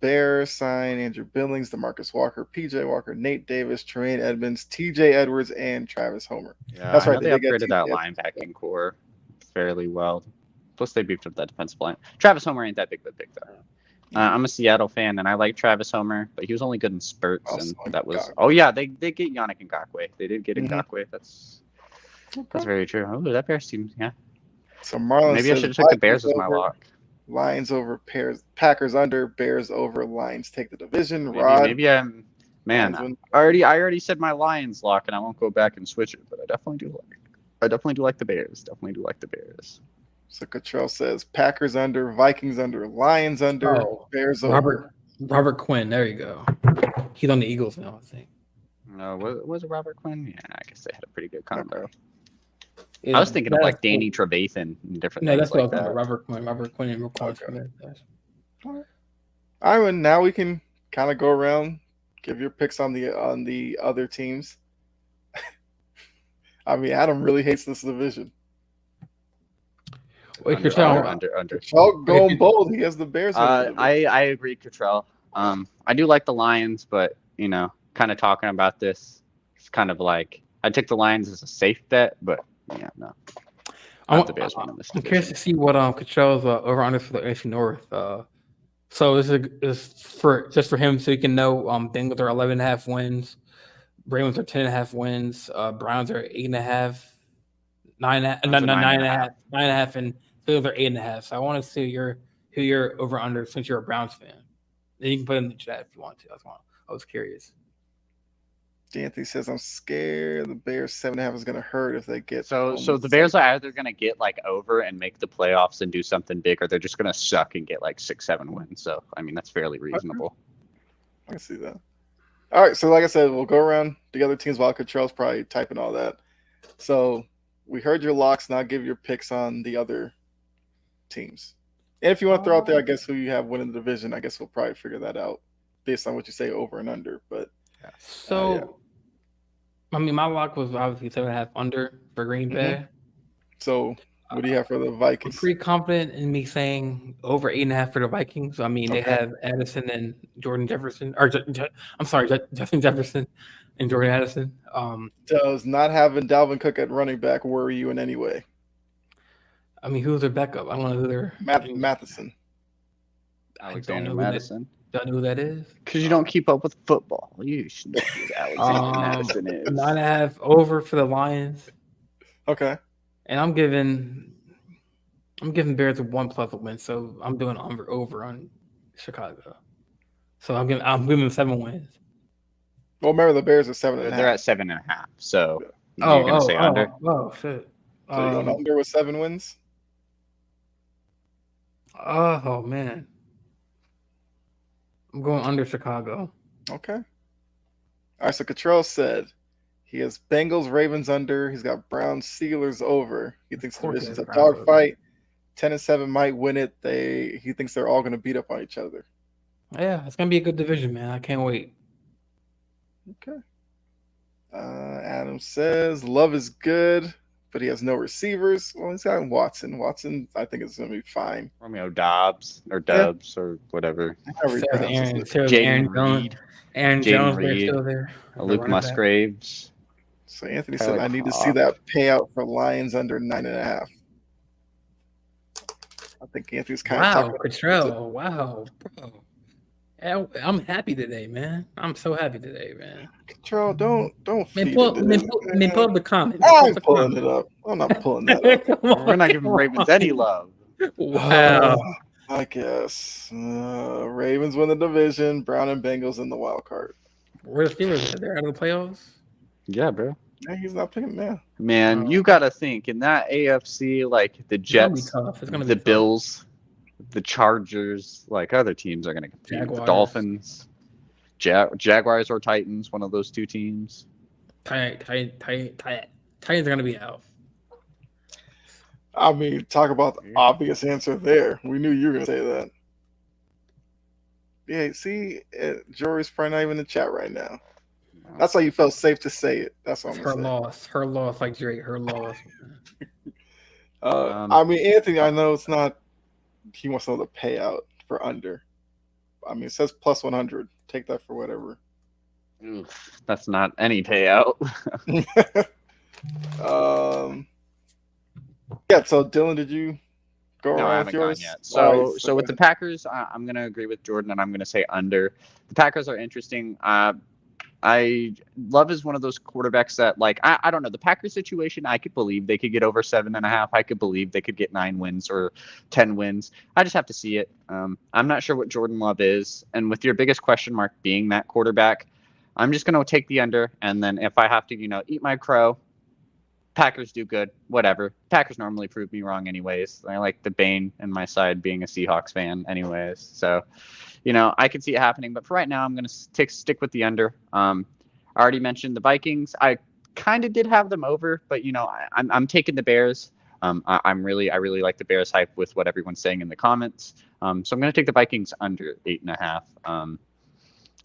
A: Bears sign Andrew Billings, DeMarcus Walker, PJ Walker, Nate Davis, Tremaine Edmonds, TJ Edwards, and Travis Homer.
C: Yeah, that's right. They upgraded that linebacking core fairly well. Plus, they beefed up that defensive line. Travis Homer ain't that big of a pick, though. I'm a Seattle fan, and I like Travis Homer, but he was only good in spurts, and that was. Oh yeah, they get Yannick Ngakoue. They did get Ngakoue. That's very true. Oh, that Bears team, yeah.
A: So Marlon,
C: maybe I should have took the Bears as my lock.
A: Lions over Packers under, Bears over, Lions take the division.
C: Maybe I'm. Man, I already said my Lions lock, and I won't go back and switch it, but I definitely do like the Bears. Definitely do like the Bears.
A: So Cottrell says Packers under, Vikings under, Lions under, Bears over.
B: Robert Quinn, there you go. He's on the Eagles now, I think.
C: No, was it Robert Quinn? Yeah, I guess they had a pretty good combo. I was thinking of like Danny Trevathan and different things like that.
B: Robert Quinn and Roquan Smith.
A: All right, and now we can kind of go around, give your picks on the other teams. I mean, Adam really hates this division.
B: Wait, Cottrell
C: under.
A: Cottrell going bold. He has the Bears.
C: I agree, Cottrell. I do like the Lions, but kind of talking about this, it's kind of like I took the Lions as a safe bet, but yeah, no. I want the Bears winning this division.
B: I'm curious to see what Cottrell's over under for the AFC North. So is for him so you can know. Bengals are 11.5 wins, Ravens are 10.5 wins, Browns are 8.5, 9.5, and Phillies are 8.5. So I want to see who you're over under since you're a Browns fan. Then you can put it in the chat if you want to. I was curious.
A: D'Anthony says, I'm scared the Bears 7.5 is going to hurt if they get.
C: So the Bears are either going to get like over and make the playoffs and do something big, or they're just going to suck and get like 6-7 wins. So, I mean, that's fairly reasonable.
A: I can see that. All right. So, like I said, we'll go around the other teams while Cottrell's probably typing all that. So, we heard your locks. Now give your picks on the other teams. And if you want to throw out there, I guess, who you have winning the division, I guess we'll probably figure that out based on what you say over and under. But
B: I mean, my lock was obviously 7.5 under for Green Bay.
A: So What do you have for the Vikings?
B: I'm pretty confident in me saying over 8.5 for the Vikings. I mean, they have Addison and Jordan Jefferson, or I'm sorry, Justin Jefferson and Jordan Addison.
A: Does not having Dalvin Cook at running back worry you in any way?
B: I mean, who's their backup? I don't know who they're
A: Matheson.
C: Alexander Madison.
B: Don't know who that is.
C: Because you don't keep up with football. You should know who Alexander Madison is.
B: 9.5 over for the Lions.
A: Okay.
B: And I'm giving Bears a 1+ win, so I'm doing over on Chicago. So I'm giving 7 wins.
A: Well, remember the Bears are 7.5.
C: They're at 7.5. So you're gonna say under?
B: Oh shit!
A: So you're going under with 7 wins?
B: Oh man, I'm going under Chicago.
A: Okay. All right. So Cottrell said he has Bengals, Ravens under. He's got Browns, Steelers over. He thinks the division's a dogfight. 10-7 might win it. He thinks they're all going to beat up on each other.
B: Yeah, it's going to be a good division, man. I can't wait.
A: Okay. Adam says Love is good, but he has no receivers. Well, he's got Watson. Watson, I think, is going to be fine.
C: Romeo Dobbs or Dubs or whatever.
B: Aaron
C: Reed.
B: Aaron Jones, they're still there.
C: Luke Musgraves.
A: So Anthony said, I need to see that payout for Lions under 9.5. I think Anthony's kind of
B: talking. Cottrell. Wow, bro. I'm happy today, man. I'm so happy today, man.
A: Cottrell, don't feed
B: pull up the comments.
A: I'm pulling it up. I'm not pulling that up.
C: We're not giving Ravens any love.
B: Wow.
A: I guess. Ravens win the division. Brown and Bengals in the wild card.
B: Where the Steelers? They're out of the playoffs?
C: Yeah, bro.
A: Yeah, he's not picking man.
C: Man, you got to think in that AFC, like the Jets, the Bills, the Chargers, like other teams are going to compete.
B: Jaguars.
C: The Dolphins, Jaguars or Titans, one of those two teams.
B: Titans are going to be out.
A: I mean, talk about the obvious answer there. We knew you were going to say that. Yeah, see, Jory's probably not even in the chat right now. That's why you felt safe to say it. That's what I'm saying.
B: Her loss, like Drake. Her loss.
A: I mean, Anthony, I know it's not. He wants to know the payout for under. I mean, it says plus 100. Take that for whatever.
C: Oof, that's not any payout.
A: Yeah. So Dylan, did you go
C: no,
A: around
C: I haven't
A: with yours?
C: gone yet. So with the Packers, I'm going to agree with Jordan, and I'm going to say under. The Packers are interesting. Love is one of those quarterbacks that, like, I don't know. The Packers situation, I could believe they could get over 7.5. I could believe they could get 9 wins or 10 wins. I just have to see it. I'm not sure what Jordan Love is. And with your biggest question mark being that quarterback, I'm just going to take the under. And then if I have to, eat my crow, Packers do good, whatever. Packers normally prove me wrong anyways. I like the bane in my side being a Seahawks fan anyways. So, I can see it happening. But for right now, I'm going to stick with the under. I already mentioned the Vikings. I kind of did have them over, but, I'm taking the Bears. I really like the Bears hype with what everyone's saying in the comments. So I'm going to take the Vikings under 8.5.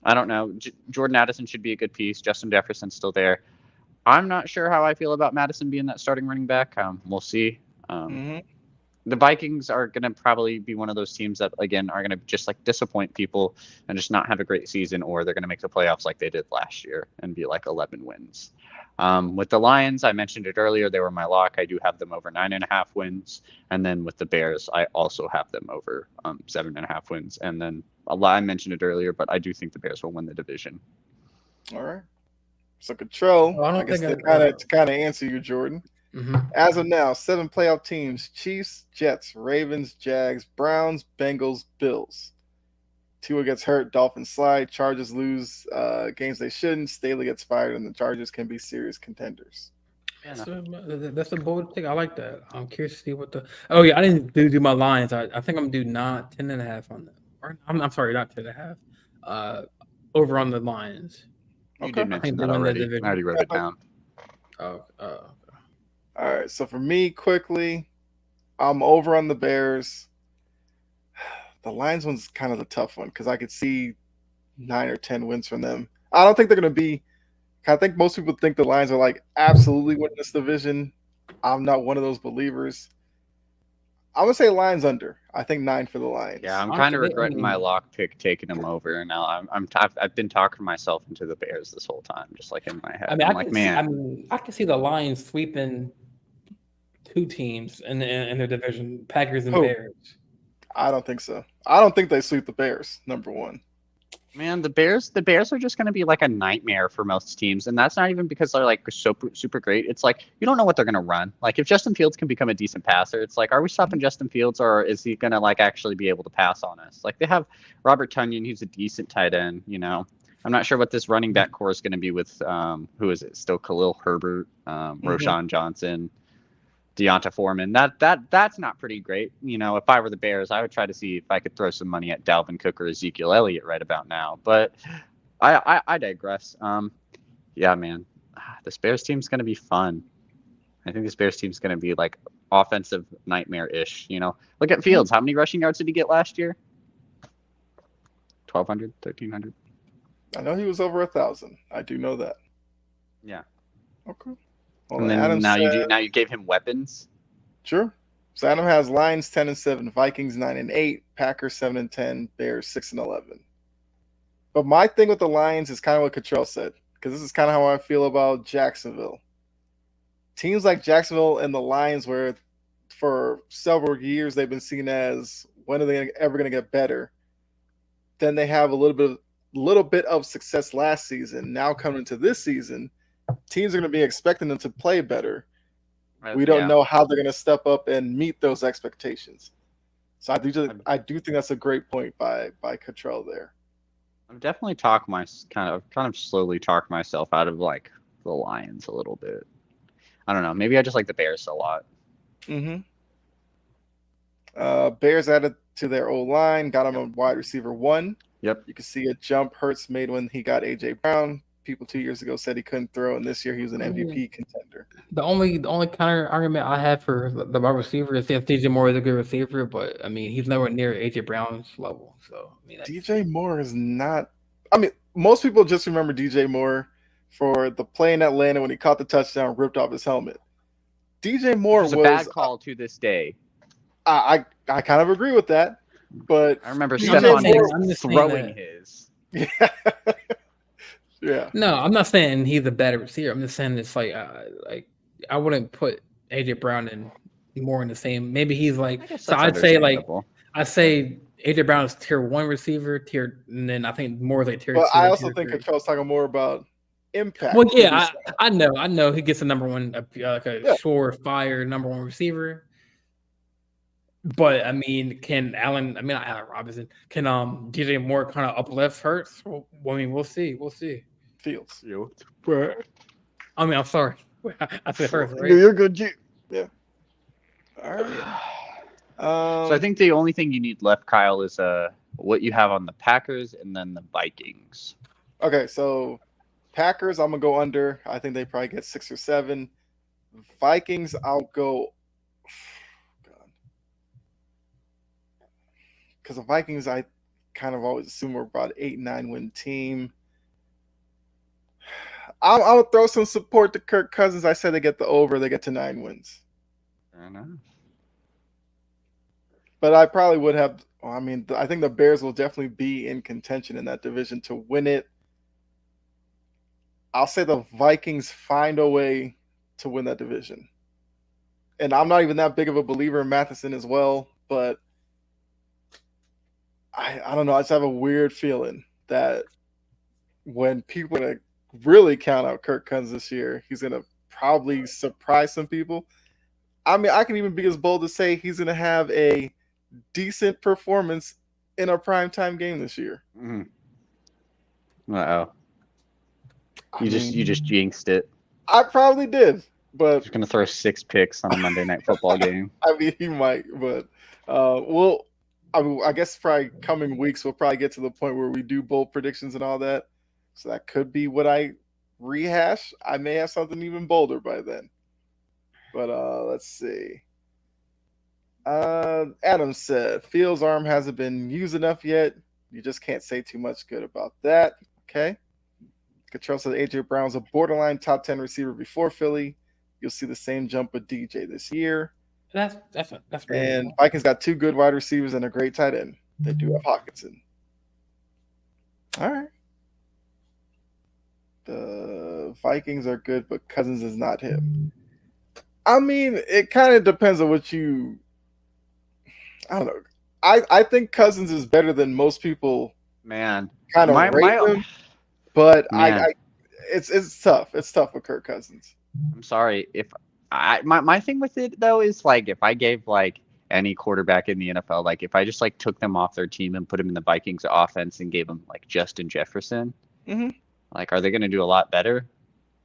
C: I don't know. Jordan Addison should be a good piece. Justin Jefferson's still there. I'm not sure how I feel about Madison being that starting running back. We'll see. The Vikings are going to probably be one of those teams that, again, are going to just like disappoint people and just not have a great season, or they're going to make the playoffs like they did last year and be like 11 wins. With the Lions, I mentioned it earlier. They were my lock. I do have them over 9.5 wins. And then with the Bears, I also have them over 7.5 wins. And then I mentioned it earlier, but I do think the Bears will win the division.
A: All right. So Cottrell,
B: well,
A: I guess to kind of answer you, Jordan. As of now, 7 playoff teams: Chiefs, Jets, Ravens, Jags, Browns, Bengals, Bills. Tua gets hurt, Dolphins slide, Chargers lose games they shouldn't, Staley gets fired, and the Chargers can be serious contenders.
B: That's a bold pick. I like that. I'm curious to see what the. Oh yeah, I didn't do my lines. I think I'm gonna do 10.5 on that. Or I'm sorry, not 10.5. Over on the Lions.
C: You did mention that already. I already wrote it down.
A: All right, so for me, quickly, I'm over on the Bears. The Lions one's kind of the tough one because I could see 9 or 10 wins from them. I don't think they're going to be – I think most people think the Lions are like absolutely winning this division. I'm not one of those believers. I'm gonna say Lions under. I think 9 for the Lions.
C: Yeah, I'm kind of regretting my lock pick taking them over. Now I've been talking myself into the Bears this whole time, just like in my head.
B: I can see the Lions sweeping 2 teams in their division, Packers and Bears.
A: I don't think so. I don't think they sweep the Bears. Number one.
C: Man, the Bears are just going to be like a nightmare for most teams, and that's not even because they're like super great. It's like you don't know what they're going to run. Like if Justin Fields can become a decent passer, it's like, are we stopping Justin Fields, or is he going to like actually be able to pass on us? Like they have Robert Tonyan, who's a decent tight end. You know, I'm not sure what this running back core is going to be with who is it? Still Khalil Herbert, Roshan Johnson, Deonta Foreman. That's not pretty great. You know, if I were the Bears, I would try to see if I could throw some money at Dalvin Cook or Ezekiel Elliott right about now. But I digress. Yeah, man, this Bears team's going to be fun. I think this Bears team's going to be like offensive nightmare-ish. You know, look at Fields. How many rushing yards did he get last year? 1,200, 1,300.
A: I know he was over 1,000. I do know that.
C: Yeah.
A: Okay.
C: Well, and then now you gave him weapons.
A: Sure. So Adam has Lions 10-7, Vikings 9-8, Packers 7-10, Bears 6-11. But my thing with the Lions is kind of what Cottrell said, because this is kind of how I feel about Jacksonville. Teams like Jacksonville and the Lions, where for several years they've been seen as when are they ever going to get better? Then they have a little bit of success last season. Now coming into this season, teams are going to be expecting them to play better. We don't know how they're going to step up and meet those expectations. So I do think that's a great point by Cottrell there.
C: I've definitely kind of slowly talked myself out of like the Lions a little bit. I don't know. Maybe I just like the Bears a lot.
A: Mm-hmm. Bears added to their O-line, got him a wide receiver 1.
C: Yep.
A: You can see a jump Hurts made when he got A.J. Brown. People 2 years ago said he couldn't throw, and this year he was an MVP contender.
B: The only counter argument I have for the wide receiver is if DJ Moore is a good receiver, but I mean he's nowhere near AJ Brown's level. So I mean
A: DJ Moore is not. I mean, most people just remember DJ Moore for the play in Atlanta when he caught the touchdown, ripped off his helmet. DJ Moore was
C: a bad call to this day.
A: I kind of agree with that, but
C: I remember Stephon Diggs throwing his.
A: Yeah. Yeah.
B: No, I'm not saying he's a better receiver. I'm just saying it's like I wouldn't put AJ Brown and Moore in the same. Maybe he's like so. I'd say AJ Brown is tier 1 receiver, and then I think Moore is like tier 2.
A: But I also think Cottrell's talking more about impact.
B: Well, yeah, I know he gets a number 1, surefire number 1 receiver. But I mean, not Allen Robinson. Can DJ Moore kind of uplift Hurts? Well, I mean, we'll see.
A: Fields.
B: I mean, I'm sorry. I said Hurts, right?
A: You're good, G. Yeah. All right.
C: So I think the only thing you need left, Kyle, is what you have on the Packers and then the Vikings.
A: Okay, so Packers, I'm gonna go under. I think they probably get 6 or 7. Vikings, I'll go. Because the Vikings, I kind of always assume we're about 8-9 win team. I'll throw some support to Kirk Cousins. I said they get the over. They get to 9 wins.
C: Fair enough.
A: But I probably would have. I mean, I think the Bears will definitely be in contention in that division to win it. I'll say the Vikings find a way to win that division. And I'm not even that big of a believer in Matheson as well, but I don't know. I just have a weird feeling that when people are going to really count out Kirk Cousins this year, he's going to probably surprise some people. I mean, I can even be as bold to say he's going to have a decent performance in a primetime game this year.
C: Uh-oh. You just jinxed it.
A: I probably did, but
C: he's going to throw 6 picks on a Monday Night Football game.
A: I mean, he might, but I guess probably coming weeks we'll probably get to the point where we do bold predictions and all that. So that could be what I rehash. I may have something even bolder by then. But let's see. Adam said Fields' arm hasn't been used enough yet. You just can't say too much good about that. Okay. Cottrell said AJ Brown's a borderline top 10 receiver before Philly. You'll see the same jump with DJ this year.
B: That's really
A: And Vikings got 2 good wide receivers and a great tight end. They do have Hawkinson. All right. The Vikings are good, but Cousins is not him. I mean, it kind of depends on what you. I don't know. I think Cousins is better than most people.
C: Man,
A: kind of rate him, but it's tough. It's tough with Kirk Cousins.
C: I'm sorry if my thing with it though is like if I gave like any quarterback in the NFL, like if I just like took them off their team and put them in the Vikings offense and gave them like Justin Jefferson, like are they going to do a lot better?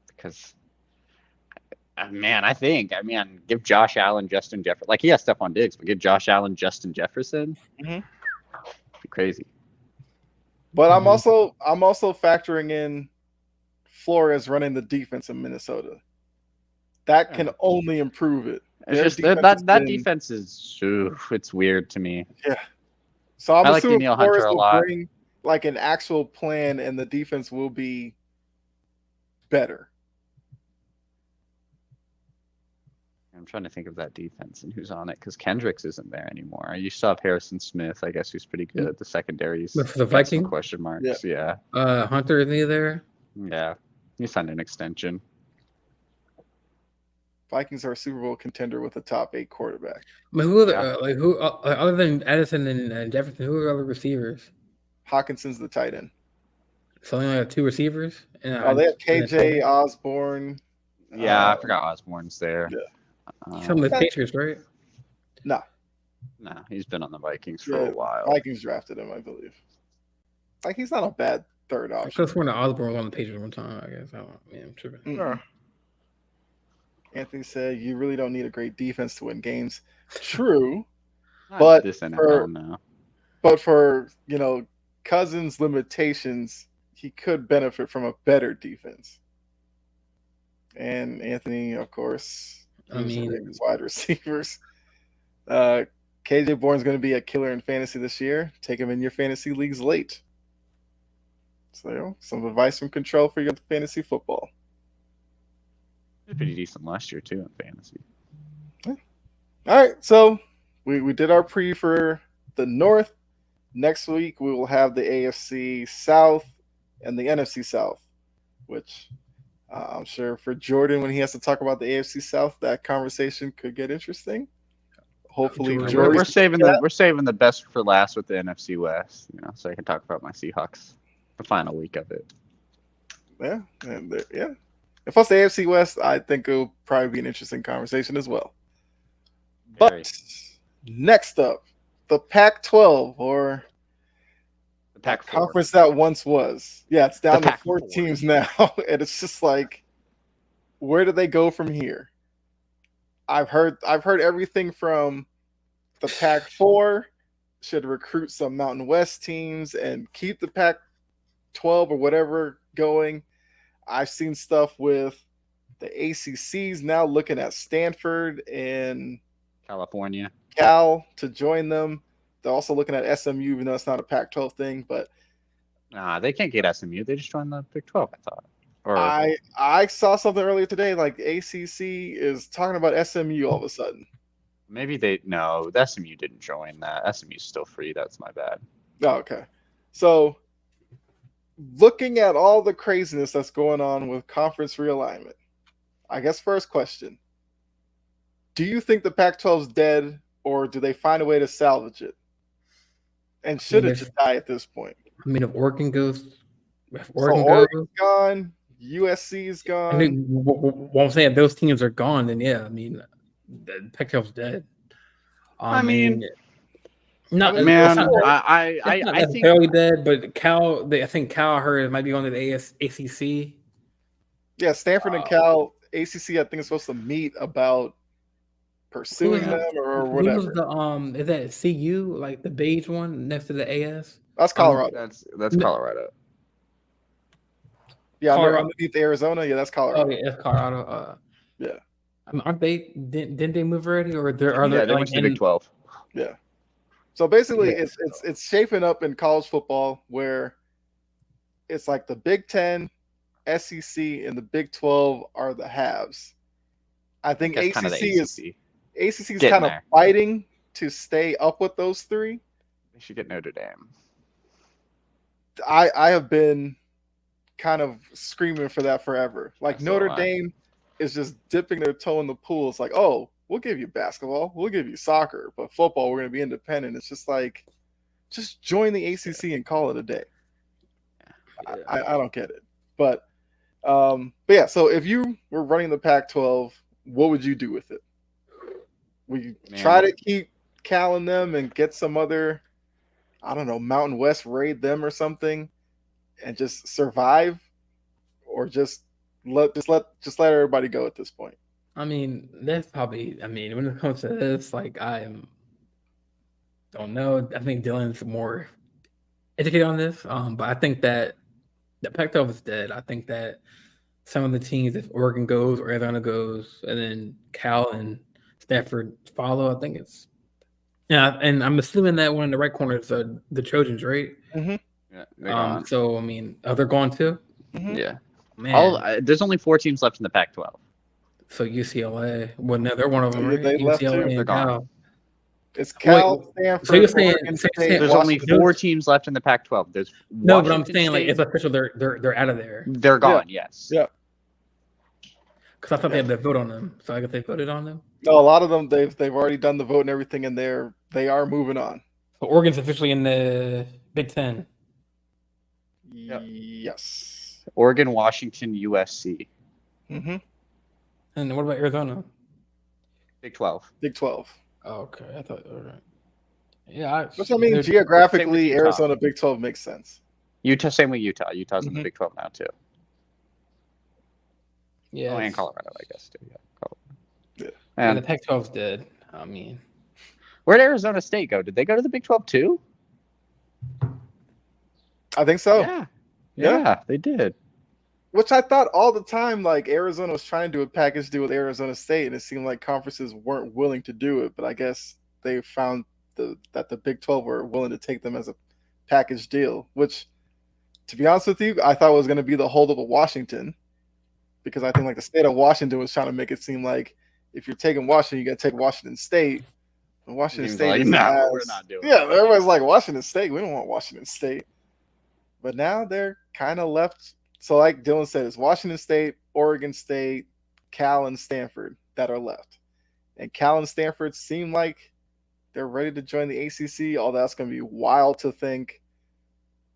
C: Because give Josh Allen Justin Jefferson. Like he has Stephon Diggs, but give Josh Allen Justin Jefferson. Be crazy.
A: But I'm also factoring in Flores running the defense in Minnesota. That can only improve it.
C: It's just that defense is it's weird to me.
A: Yeah. So I'm assuming
C: Danielle Hunter a lot.
A: Bring like an actual plan, and the defense will be better.
C: I'm trying to think of that defense and who's on it because Kendricks isn't there anymore. You still have Harrison Smith, I guess, who's pretty good. The secondary's
B: for the Vikings
C: question marks. Yeah.
B: Hunter isn't he there?
C: Yeah, he signed an extension.
A: Vikings are a Super Bowl contender with a top 8 quarterback.
B: But who are other than Addison and Jefferson? Who are other receivers?
A: Hawkinson's the tight end.
B: So they only have 2 receivers.
A: They have KJ Osborne.
C: Yeah, I forgot Osborne's there.
A: Yeah.
B: He's on the Patriots, right?
A: No,
C: he's been on the Vikings for a while.
A: Vikings drafted him, I believe. Like he's not a bad third option.
B: I could have sworn that Osborne was on the Patriots one time. I guess I'm tripping.
A: Anthony said, "You really don't need a great defense to win games." True,
C: but
A: for Cousins' limitations, he could benefit from a better defense. And Anthony, of course, his wide receivers. KJ Bourne's going to be a killer in fantasy this year. Take him in your fantasy leagues late. So, some advice from Control for your fantasy football.
C: Pretty decent last year too in fantasy.
A: All right, so we did our pre for the North. Next week we will have the AFC South and the NFC South, which I'm sure for Jordan, when he has to talk about the AFC South, that conversation could get interesting. Hopefully,
C: we're saving the best for last with the NFC West, so I can talk about my Seahawks the final week of it.
A: Yeah. If it's the AFC West, I think it'll probably be an interesting conversation as well. But next up, the Pac-12 or
C: the Pac-4
A: conference that once was. Yeah, it's down to 4 teams now, and it's just like, where do they go from here? I've heard everything from the Pac-4 should recruit some Mountain West teams and keep the Pac-12 or whatever going. I've seen stuff with the ACCs now looking at Stanford and
C: California,
A: Cal to join them. They're also looking at SMU, even though it's not a Pac-12 thing. But
C: they can't get SMU. They just joined the Big 12, I thought. Or
A: I saw something earlier today, like ACC is talking about SMU all of a sudden.
C: Maybe the SMU didn't join that. SMU's still free. That's my bad.
A: Oh, okay. So looking at all the craziness that's going on with conference realignment, I guess first question, do you think the Pac-12's dead, or do they find a way to salvage it? And should it just die at this point?
B: I mean, if Oregon goes,
A: Oregon's gone, USC's gone.
B: I mean, what I'm saying, if those teams are gone, then yeah, I mean, the Pac-12's dead. I think
C: fairly
B: dead, but Cal. I think Cal, I heard, might be going to the ACC.
A: Yeah, Stanford and Cal, ACC. I think is supposed to meet about pursuing them or whatever.
B: Is that CU, like the beige one next to the AS?
A: That's Colorado.
C: That's Colorado.
A: Yeah, underneath Arizona. Yeah, that's Colorado.
B: Oh yeah, that's Colorado.
A: Yeah.
B: I mean, aren't they? Didn't they move already, or
C: they went to the Big 12.
A: Yeah. So basically, it's shaping up in college football where it's like the Big 10, SEC, and the Big 12 are the halves. I think ACC ACC is kind of fighting to stay up with those three.
C: They should get Notre Dame.
A: I have been kind of screaming for that forever. Like Notre Dame is just dipping their toe in the pool. It's like, oh, we'll give you basketball, we'll give you soccer, but football, we're going to be independent. It's just like, just join the ACC and call it a day. I don't get it. But yeah, so if you were running the Pac-12, what would you do with it? Would you try to keep Cal and them and get some other, I don't know, Mountain West raid them or something and just survive, or just let everybody go at this point?
B: I mean, that's probably, I mean, when it comes to this, like, don't know. I think Dylan's more educated on this. But I think that the Pac-12 is dead. I think that some of the teams, if Oregon goes or Arizona goes, and then Cal and Stanford follow, I think it's, yeah. And I'm assuming that one in the right corner is the Trojans, right?
C: Mm-hmm. Yeah.
B: So I mean, they're gone too.
C: Mm-hmm. Yeah. Man. There's only 4 teams left in the Pac-12.
B: So UCLA, well, no, they're one of them, right?
A: They
B: UCLA
A: left too.
C: They're gone.
A: It's Cal, Stanford.
B: So you're saying
C: there's only 4 teams left in the Pac-12. There's
B: no, but I'm saying like it's official. They're out of there.
C: They're gone.
A: Yeah.
C: Yes.
A: Yeah.
B: Because I thought they had to vote on them. So I guess they voted on them.
A: No, a lot of them they've already done the vote and everything, and they are moving on.
B: So Oregon's officially in the Big Ten.
A: Yes.
C: Oregon, Washington, USC.
A: Mm-hmm.
B: And what about Arizona?
C: Big 12.
A: Big 12.
B: Oh, okay. I thought, all right. Yeah.
A: Which I mean, geographically, Arizona Big 12 makes sense.
C: Utah, same with Utah. Utah's in the Big 12 now too.
B: Yeah.
C: Oh, and Colorado, I guess too.
A: Yeah.
B: And the Pac-12's dead. I mean,
C: where did Arizona State go? Did they go to the Big 12 too?
A: I think so.
C: Yeah, they did.
A: Which I thought all the time, like Arizona was trying to do a package deal with Arizona State, and it seemed like conferences weren't willing to do it. But I guess they found that the Big 12 were willing to take them as a package deal, which, to be honest with you, I thought was going to be the holdup of Washington, because I think like the state of Washington was trying to make it seem like if you're taking Washington, you got to take Washington State. And Washington State,
C: like, no, we're not doing.
A: Yeah, everybody's like Washington State. We don't want Washington State. But now they're kind of left. So like Dylan said, it's Washington State, Oregon State, Cal, and Stanford that are left. And Cal and Stanford seem like they're ready to join the ACC. All that's going to be wild to think.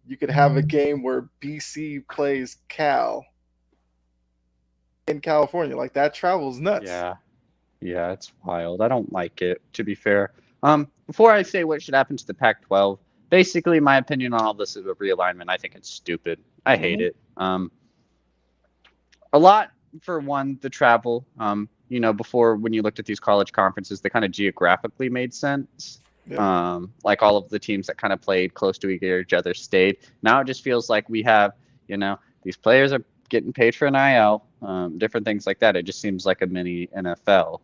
A: You could have a game where BC plays Cal in California. Like, that travels nuts.
C: Yeah, it's wild. I don't like it, to be fair. Before I say what should happen to the Pac-12, basically my opinion on all this is a realignment. I think it's stupid. I hate it. A lot, for one, the travel. Before, when you looked at these college conferences, they kind of geographically made sense. Yeah. Like all of the teams that kind of played close to each other stayed. Now it just feels like we have, these players are getting paid for NIL, different things like that. It just seems like a mini NFL,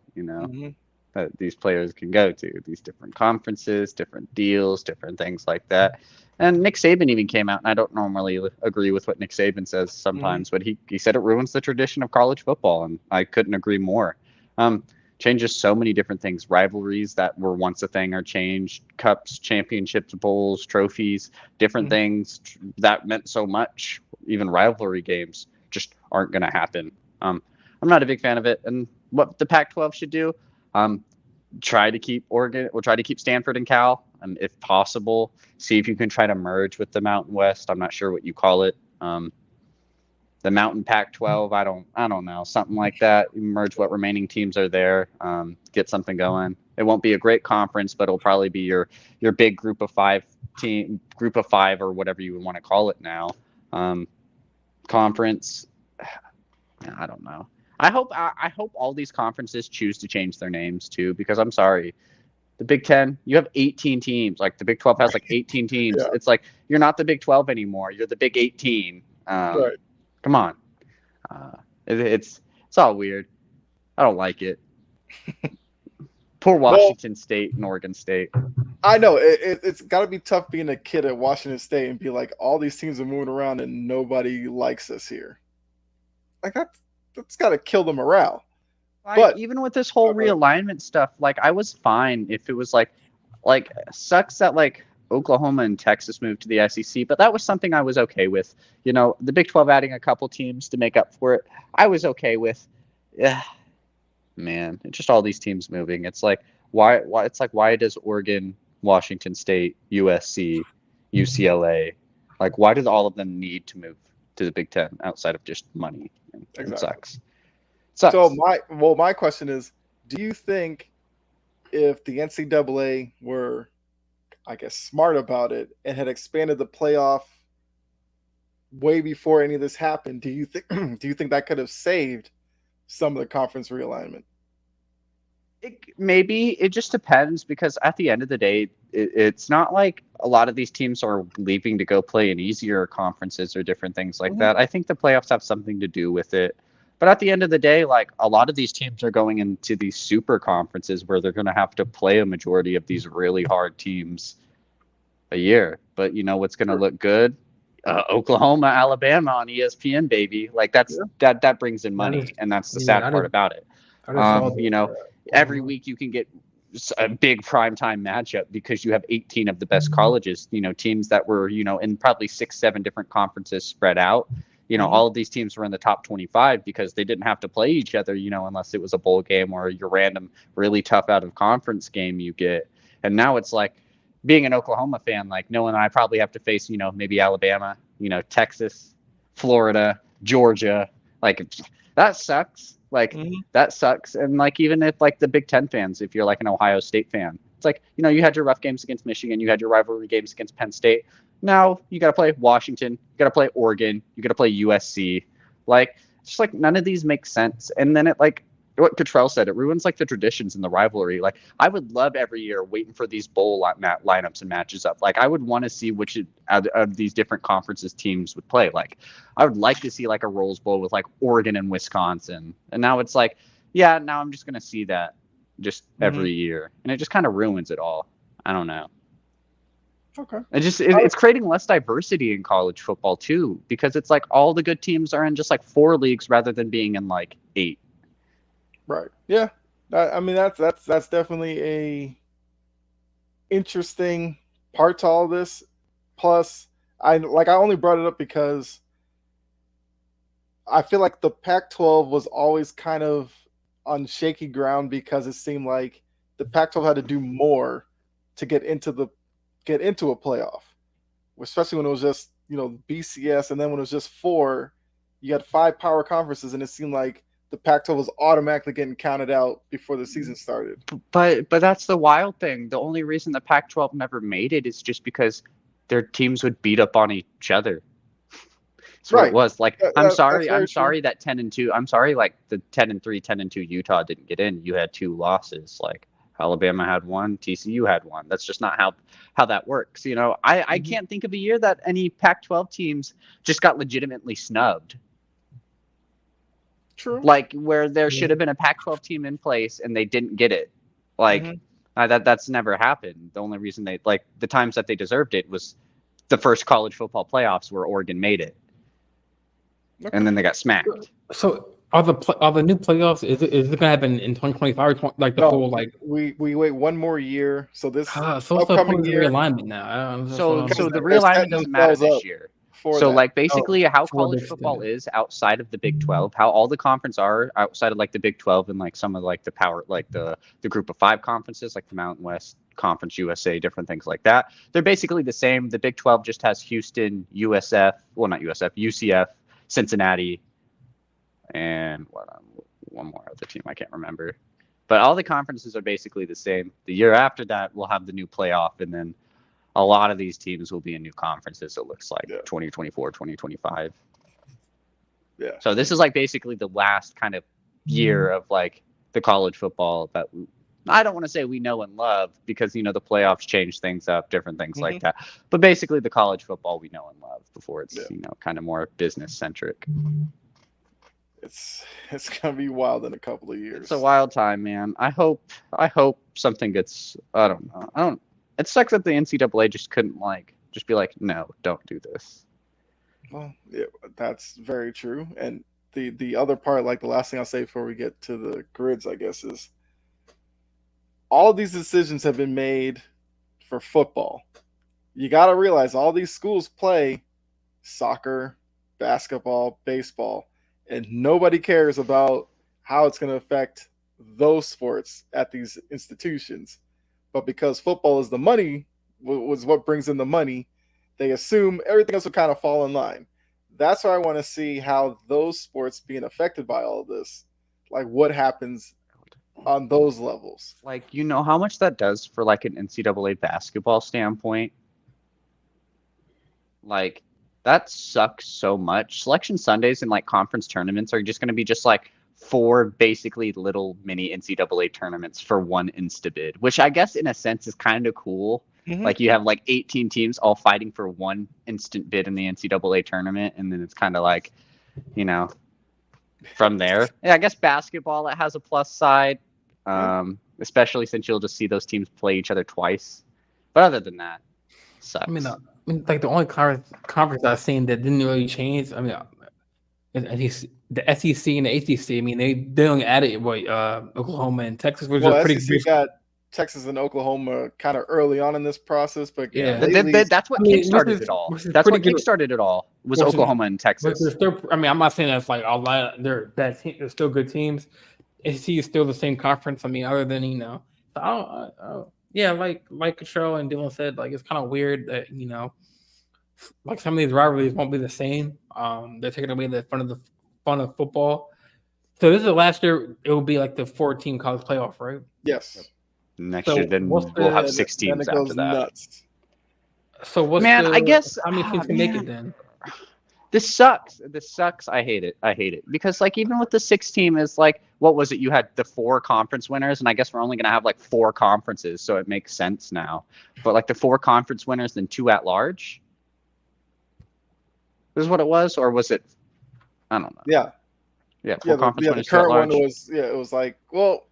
C: that these players can go to, these different conferences, different deals, different things like that. And Nick Saban even came out, and I don't normally agree with what Nick Saban says sometimes, but he said it ruins the tradition of college football, and I couldn't agree more. Changes so many different things. Rivalries that were once a thing are changed. Cups, championships, bowls, trophies, different things that meant so much. Even rivalry games just aren't going to happen. I'm not a big fan of it. And what the Pac-12 should do, try to keep Oregon, or try to keep Stanford and Cal, if possible. See if you can try to merge with the Mountain West. I'm not sure what you call it. The Mountain Pac-12. I don't know, something like that. Merge what remaining teams are there. Get something going. It won't be a great conference, but it'll probably be your big group of five or whatever you would want to call it now. Conference. I don't know. I hope all these conferences choose to change their names too, because I'm sorry, the Big Ten, you have 18 teams. Like the Big 12 has like 18 teams. Yeah. It's like you're not the Big 12 anymore. You're the Big 18.
A: Right.
C: Come on. It's all weird. I don't like it. Poor Washington State and Oregon State.
A: I know it's got to be tough being a kid at Washington State and be like, all these teams are moving around and nobody likes us here. Like that's got to kill the morale. But
C: even with this whole realignment stuff, like I was fine if it was like sucks that like Oklahoma and Texas moved to the SEC, but that was something I was okay with. The Big 12 adding a couple teams to make up for it, I was okay with. Yeah, man, it's just all these teams moving. It's like why does Oregon, Washington State, USC, UCLA, like why do all of them need to move to the Big Ten outside of just money? It sucks.
A: So my question is, do you think if the NCAA were, I guess, smart about it and had expanded the playoff way before any of this happened, do you think that could have saved some of the conference realignment?
C: Maybe it just depends, because at the end of the day, it's not like a lot of these teams are leaving to go play in easier conferences or different things like that. I think the playoffs have something to do with it. But at the end of the day, like a lot of these teams are going into these super conferences where they're going to have to play a majority of these really hard teams a year. But you know what's going to look good? Oklahoma, Alabama on ESPN, baby. Like that brings in money, and that's the sad part about it. Every week you can get a big primetime matchup because you have 18 of the best colleges, teams that were, in probably 6-7 different conferences spread out. All of these teams were in the top 25 because they didn't have to play each other, unless it was a bowl game or your random really tough out of conference game you get. And now it's like being an Oklahoma fan, like knowing I probably have to face, maybe Alabama, Texas, Florida, Georgia, like that sucks. Like that sucks. And like, even if like the Big Ten fans, if you're like an Ohio State fan, it's like, you had your rough games against Michigan, you had your rivalry games against Penn State. Now you got to play Washington, you got to play Oregon, you got to play USC. Like, it's just like none of these make sense. And then it, like what Cottrell said, it ruins like the traditions and the rivalry. Like, I would love every year waiting for these bowl lineups and matches up. Like, I would want to see which of these different conferences teams would play. Like, I would like to see like a Rose Bowl with like Oregon and Wisconsin. And now it's like, yeah, now I'm just going to see that just every year. And it just kind of ruins it all. I don't know.
A: Okay.
C: It's creating less diversity in college football too, because it's like all the good teams are in just like 4 leagues rather than being in like 8.
A: Right. Yeah. I mean, that's definitely a interesting part to all this. Plus, I only brought it up because I feel like the Pac-12 was always kind of on shaky ground because it seemed like the Pac-12 had to do more to get into a playoff, especially when it was just, BCS. And then when it was just 4, you had 5 power conferences, and it seemed like the Pac-12 was automatically getting counted out before the season started.
C: But that's the wild thing. The only reason the Pac-12 never made it is just because their teams would beat up on each other. That's what it was. Like, I'm sorry that 10-2. I'm sorry, like the 10-3, 10-2 Utah didn't get in. You had 2 losses. Like, Alabama had 1, TCU had 1. That's just not how that works. I can't think of a year that any Pac-12 teams just got legitimately snubbed.
A: True.
C: Like, where there should have been a Pac-12 team in place and they didn't get it. Like, that's never happened. The only reason they, like, the times that they deserved it was the first college football playoffs where Oregon made it. Okay. And then they got smacked.
B: So are the new playoffs, is it going to happen in 2025 or like the whole, like,
A: we wait one more year. So this
B: upcoming year realignment now.
C: So the realignment doesn't matter this year. So like basically how college football is outside of the Big 12, how all the conferences are outside of like the Big 12 and like some of like the power, like the group of 5 conferences, like the Mountain West Conference, USA, different things like that. They're basically the same. The Big 12 just has Houston, UCF, Cincinnati, and one more other team I can't remember. But all the conferences are basically the same. The year after that, we'll have the new playoff, and then a lot of these teams will be in new conferences, it looks like, 2024, 2025.
A: Yeah.
C: So this is like basically the last kind of year of like the college football that I don't want to say we know and love, because, the playoffs change things up, different things like that. But basically the college football we know and love before it's, kind of more business centric.
A: It's going to be wild in a couple of years.
C: It's a wild time, man. I hope something gets, I don't know. It sucks that the NCAA just couldn't just be like, no, don't do this.
A: Well, yeah, that's very true. And the other part, like the last thing I'll say before we get to the grids, I guess, is all these decisions have been made for football. You got to realize all these schools play soccer, basketball, baseball, and nobody cares about how it's going to affect those sports at these institutions. But because football is the money, was what brings in the money, they assume everything else will kind of fall in line. That's why I want to see how those sports being affected by all of this, like what happens on those levels.
C: Like, you know how much that does for like an NCAA basketball standpoint? Like, that sucks so much. Selection Sundays and like conference tournaments are just going to be just like 4 basically little mini NCAA tournaments for one Insta bid, which I guess in a sense is kind of cool. Mm-hmm. Like you have like 18 teams all fighting for one instant bid in the NCAA tournament, and then it's kind of like, you know, from there. Yeah, I guess basketball, it has a plus side, especially since you'll just see those teams play each other twice. But other than that, it sucks.
B: I mean, like the only conference I've seen that didn't really change. I mean, the SEC and the ACC. I mean, they only added Oklahoma and Texas, which was pretty
A: good. Got Texas and Oklahoma kind of early on in this process, but
C: that's what kickstarted it all. That's what kickstarted it all. Was Oklahoma and Texas.
B: Still, I mean, I'm not saying that's like a lot. They're still good teams. SEC is still the same conference. I mean, other than like Control and Dylan said, like it's kind of weird that like some of these rivalries won't be the same. They're taking away the fun of football. So this is the last year. It will be like the 4-team college playoff, right?
A: Yes.
C: Next year, then we'll have 6 teams after that.
A: Nuts.
B: So
C: I guess
B: how many teams can make it then?
C: This sucks. I hate it because like even with the 6 team is like, what was it? You had the 4 conference winners, and I guess we're only gonna have like 4 conferences, so it makes sense now. But like the 4 conference winners, then 2 at large. This is what it was, or was it? I don't know.
A: Yeah.
C: 4 conference winners.
A: The current one was it was like, well,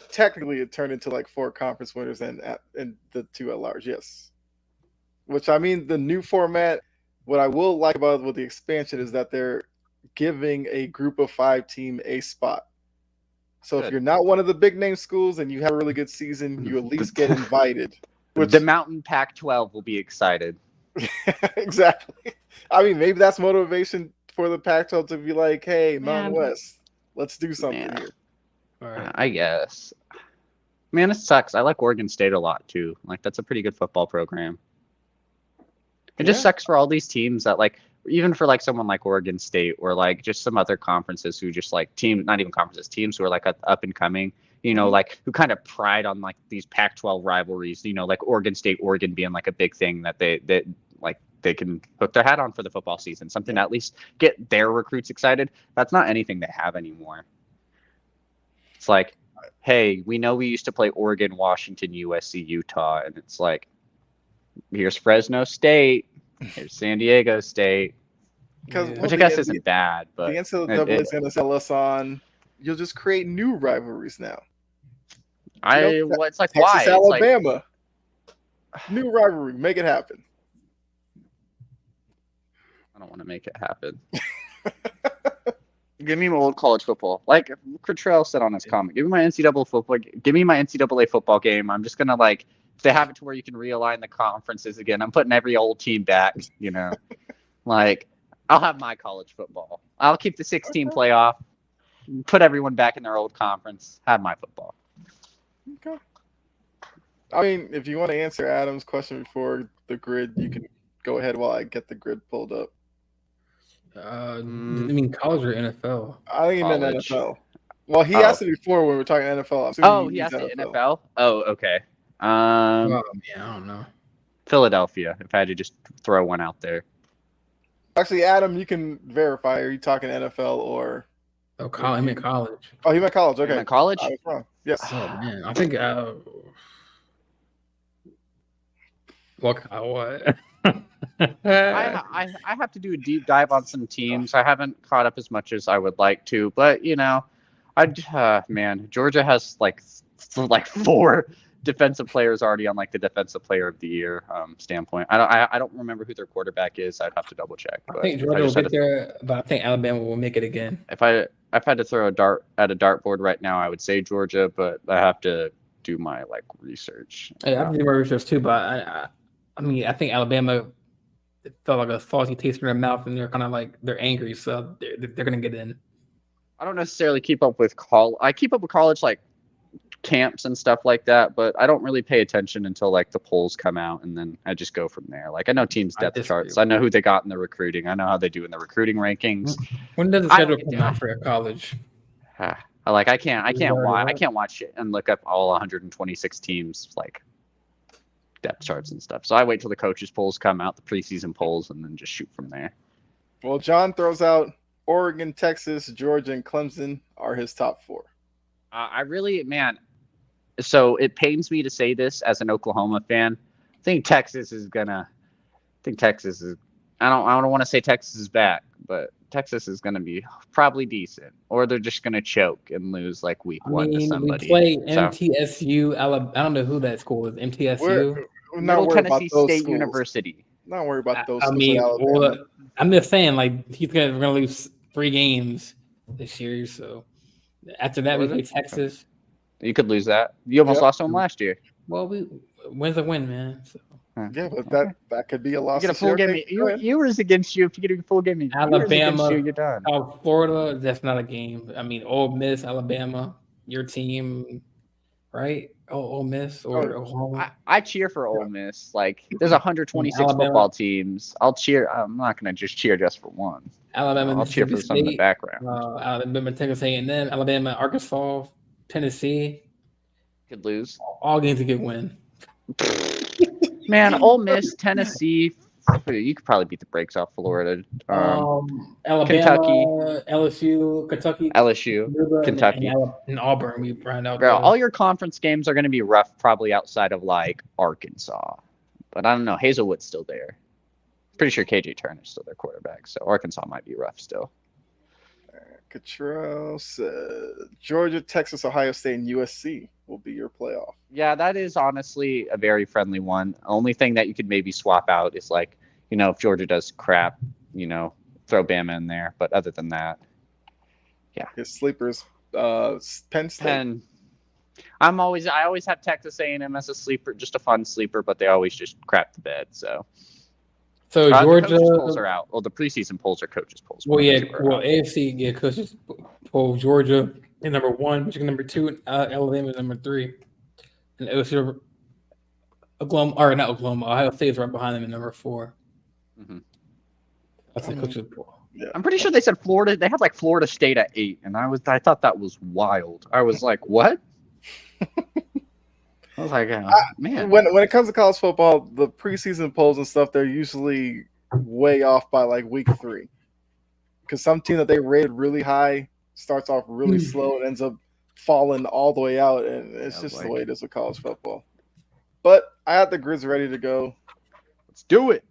A: technically it turned into like 4 conference winners and the 2 at large. Yes. Which I mean, the new format. What I will like about with the expansion is that they're giving a group of 5 team a spot. So if you're not one of the big name schools and you have a really good season, you at least get invited.
C: The Mountain Pac-12 will be excited.
A: Exactly. I mean, maybe that's motivation for the Pac-12 to be like, hey, Mountain West, let's do something here.
C: All right. I guess. Man, it sucks. I like Oregon State a lot too. Like that's a pretty good football program. It just sucks for all these teams that like, even for like someone like Oregon State or like just some other conferences who just like not even conferences, teams who are like up and coming, like who kind of pride on like these Pac-12 rivalries, like Oregon State, Oregon being like a big thing that they can hook their hat on for the football season, something to at least get their recruits excited. That's not anything they have anymore. It's like, hey, we know we used to play Oregon, Washington, USC, Utah, and it's like, here's Fresno State, here's San Diego State, which I guess isn't bad, but
A: the NCAA is going to sell us on. You'll just create new rivalries now.
C: It's like
A: Texas,
C: why?
A: Alabama, new rivalry, make it happen.
C: I don't want to make it happen. Give me my old college football. Like Cottrell said on his comment, give me my NCAA football. Give me my NCAA football game. I'm just gonna like. If they have it to where you can realign the conferences again, I'm putting every old team back, like I'll have my college football. I'll keep the 6-team playoff, put everyone back in their old conference, have my football.
A: Okay. I mean, if you want to answer Adam's question before the grid, you can go ahead while I get the grid pulled up.
B: I mean, college or NFL?
A: I think he meant NFL. Well, he asked it before when we were talking NFL.
C: He asked it NFL? Oh, okay.
B: I don't know.
C: Philadelphia, if I had to just throw one out there.
A: Actually, Adam, you can verify. Are you talking NFL or?
B: Oh, college. I mean college.
A: Oh, you meant college. Okay.
C: You meant college?
A: I was wrong. Yes.
B: Oh man, I think. What?
C: I have to do a deep dive on some teams. I haven't caught up as much as I would like to, but Georgia has like 4 defensive player is already on like the defensive player of the year standpoint. I don't remember who their quarterback is. I'd have to double check.
B: I think Georgia will get there, but I think Alabama will make it again.
C: If I had to throw a dart at a dartboard right now, I would say Georgia, but I have to do my like research.
B: Yeah, I have to do my research too, but I mean, I think Alabama felt like a salty taste in their mouth, and they're kind of like they're angry, so they're gonna get in.
C: I don't necessarily keep up with college. I keep up with college like camps and stuff like that, but I don't really pay attention until like the polls come out, and then I just go from there. Like I know teams' depth charts. I know who they got in the recruiting. I know how they do in the recruiting rankings.
B: When does the schedule come out for college?
C: Like I can't watch it and look up all 126 teams like depth charts and stuff. So I wait till the coaches polls come out, the preseason polls, and then just shoot from there.
A: Well, John throws out Oregon, Texas, Georgia, and Clemson are his top 4.
C: So it pains me to say this as an Oklahoma fan. I think Texas is. I don't want to say Texas is back, but Texas is gonna be probably decent, or they're just gonna choke and lose like week 1 to somebody.
B: We play MTSU. Alabama. I don't know who that school is. MTSU.
A: We're not worried
C: Tennessee
A: about those
C: State
A: schools.
C: University.
A: Not worried about those.
B: I mean, I'm just saying, like we're gonna lose 3 games this year, so after that we play Texas.
C: You could lose that. You almost lost them last year.
B: Well, win's a win, man. So.
A: Yeah, but that could be a loss.
C: You get a full game. Viewers against you if you get a full game.
B: Alabama,
C: you're done.
B: Florida, that's not a game. I mean, Ole Miss, Alabama, your team, right? Ole Miss or Oklahoma.
C: I cheer for Ole Miss. Like, there's 126 football teams. I'll cheer. I'm not gonna just cheer just for one.
B: Alabama,
C: I'll cheer for some in the background.
B: Alabama, Texas A&M, Alabama, Arkansas, Tennessee.
C: Could lose.
B: All games a good win.
C: Man, Ole Miss, Tennessee, you could probably beat the brakes off Florida.
B: Alabama,
C: Kentucky,
B: LSU,
C: Kentucky,
B: and Auburn. We round out.
C: Bro, all your conference games are going to be rough, probably outside of like Arkansas. But I don't know. Hazelwood's still there. Pretty sure KJ Turner's still their quarterback, so Arkansas might be rough still.
A: Cottrell said Georgia, Texas, Ohio State, and USC will be your playoff.
C: Yeah, that is honestly a very friendly one. Only thing that you could maybe swap out is like, if Georgia does crap, throw Bama in there. But other than that, yeah.
A: His sleepers, Penn State.
C: I always have Texas A&M as a sleeper, just a fun sleeper, but they always just crap the bed. So
B: Georgia
C: the coaches polls are out. Well, the preseason polls are coaches polls.
B: Well, AFC, coaches poll Georgia in number 1, Michigan number 2, and Alabama number 3, and OSU, Ohio State is right behind them in number 4.
C: Mm-hmm.
B: That's the coaches poll.
A: Yeah.
C: I'm pretty sure they said Florida. They had like Florida State at 8, and I thought that was wild. I was like, what? I was like, man.
A: When it comes to college football, the preseason polls and stuff, they're usually way off by like week 3. Because some team that they rated really high starts off really slow and ends up falling all the way out. And it's just the way it is with college football. But I had the Grizz ready to go.
C: Let's do it.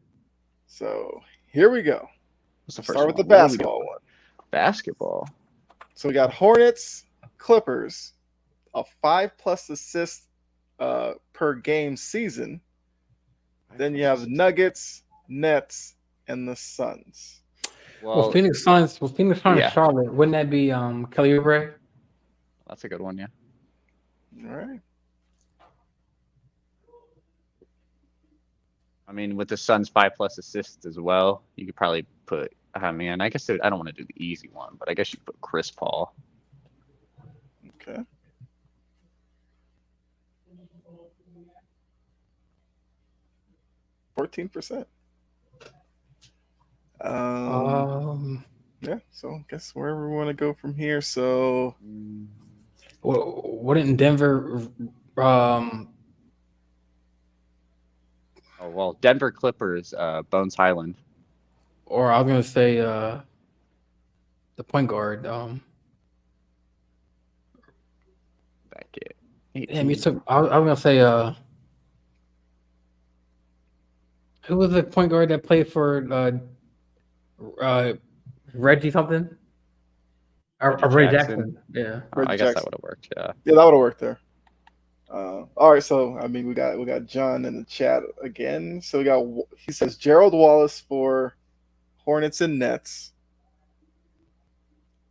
A: So here we go.
C: Start with
A: the basketball one.
C: Basketball.
A: So we got Hornets, Clippers, a 5+ assists per game season. Then you have Nuggets, Nets, and the Suns.
B: Well, Phoenix Suns, Charlotte. Wouldn't that be Kelly Oubre?
C: That's a good one, yeah.
A: All right.
C: I mean, with the Suns 5+ assists as well, you could probably put. I guess I don't want to do the easy one, but I guess you could put Chris Paul.
A: Okay. %. Yeah, so I guess wherever we want to go from here. So,
B: wouldn't Denver?
C: Denver Clippers, Bones Highland.
B: Or I was gonna say the point guard.
C: That kid.
B: Damn, you took. I was gonna say who was the point guard that played for Reggie something? Or Ray Jackson. Yeah.
C: I guess that would have worked. Yeah.
A: Yeah, that would have worked there. All right, so I mean, we got John in the chat again. So he says Gerald Wallace for Hornets and Nets.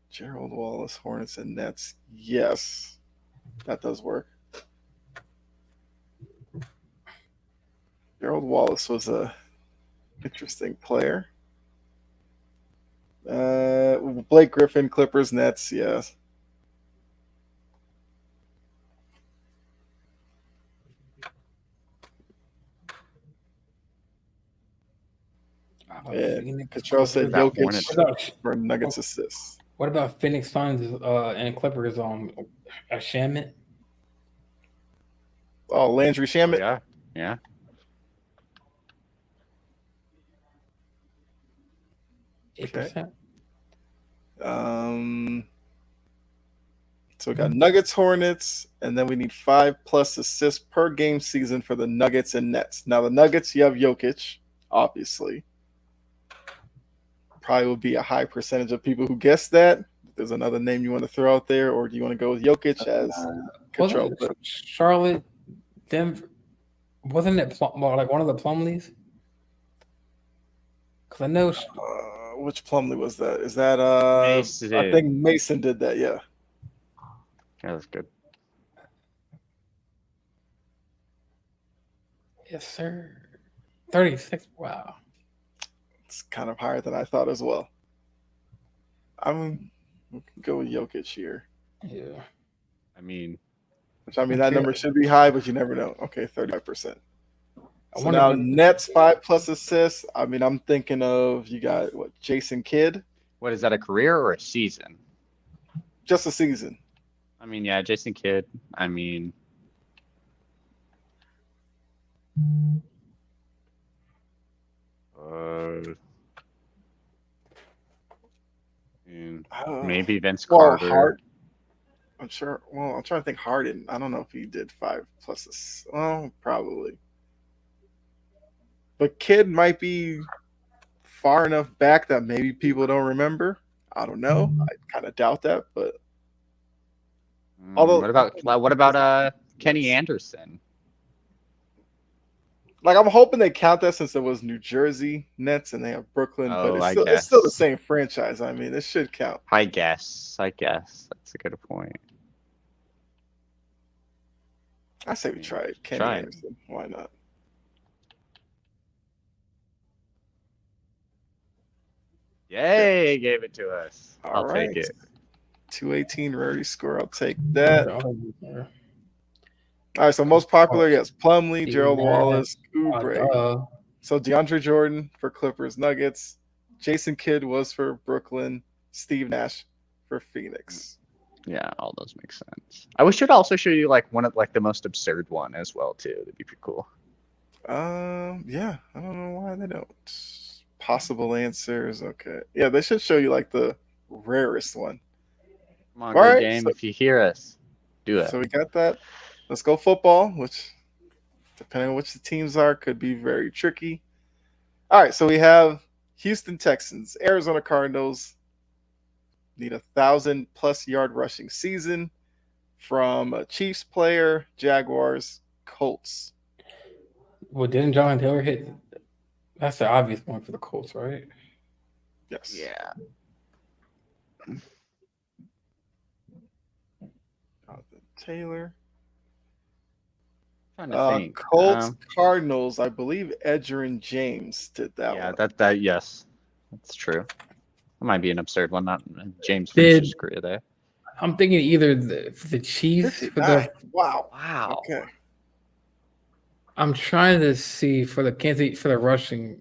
A: Gerald Wallace, Hornets and Nets. Yes, that does work. Gerald Wallace was a interesting player. Blake Griffin, Clippers, Nets. Yes. And Control said Jokic for Nuggets assists.
B: What about Phoenix Suns and Clippers on a Shamet?
A: Oh, Landry Shamet?
C: Oh, yeah.
B: Okay.
A: 8%. So we got Nuggets, Hornets, and then we need 5+ assists per game season for the Nuggets and Nets. Now the Nuggets, you have Jokic, obviously. Probably would be a high percentage of people who guess that. There's another name you want to throw out there, or do you want to go with Jokic as control?
B: Charlotte, Denver, wasn't it like one of the Plumleys? Because I know.
A: Which Plumlee was that? Is that
C: Mason?
A: I think Mason did that. Yeah.
C: Yeah, that's good.
B: Yes, sir. 36. Wow.
A: It's kind of higher than I thought as well. I'm going to go with Jokic here.
B: Yeah.
C: I mean,
A: that number should be high, but you never know. Okay, 35%. So now Nets 5+ assists. I mean, I'm thinking of you got Jason Kidd.
C: What is that, a career or a season?
A: Just a season.
C: I mean, yeah, Jason Kidd. I mean, maybe Vince Carter.
A: I'm sure. Well, I'm trying to think. Harden. I don't know if he did 5+ assists. Well, probably. But Kidd might be far enough back that maybe people don't remember. I don't know. I kind of doubt that, but
C: although, what about Kenny Anderson?
A: Like, I'm hoping they count that since it was New Jersey Nets and they have Brooklyn, but it's still the same franchise. I mean, it should count.
C: I guess that's a good point.
A: I say we try it. Kenny Anderson. Why not?
C: Yay, gave it to us.
A: I'll
C: take it.
A: 218 rarity score. I'll take that. All right, so most popular, yes, Plumlee, Gerald Wallace, Oubre. So DeAndre Jordan for Clippers, Nuggets. Jason Kidd was for Brooklyn. Steve Nash for Phoenix.
C: Yeah, all those make sense. I wish I'd also show you one of the most absurd one as well too. That'd be pretty cool.
A: Yeah, I don't know why they don't. Possible answers. Okay. Yeah, they should show you the rarest one.
C: Come on, good game. If you hear us, do it.
A: So we got that. Let's go football, which, depending on which the teams are, could be very tricky. All right, so we have Houston Texans, Arizona Cardinals. Need 1,000+ yard rushing season from a Chiefs player, Jaguars, Colts.
B: Well, didn't John Taylor hit? That's the obvious one for the Colts, right?
A: Yes.
C: Yeah.
A: Taylor.
C: Colts,
A: Cardinals. I believe Edgerrin James did that one.
C: Yeah, that yes, that's true. That might be an absurd one. Not James finished his career there.
B: I'm thinking either the Chiefs.
A: Wow. Okay.
B: I'm trying to see for the Kansas for the rushing.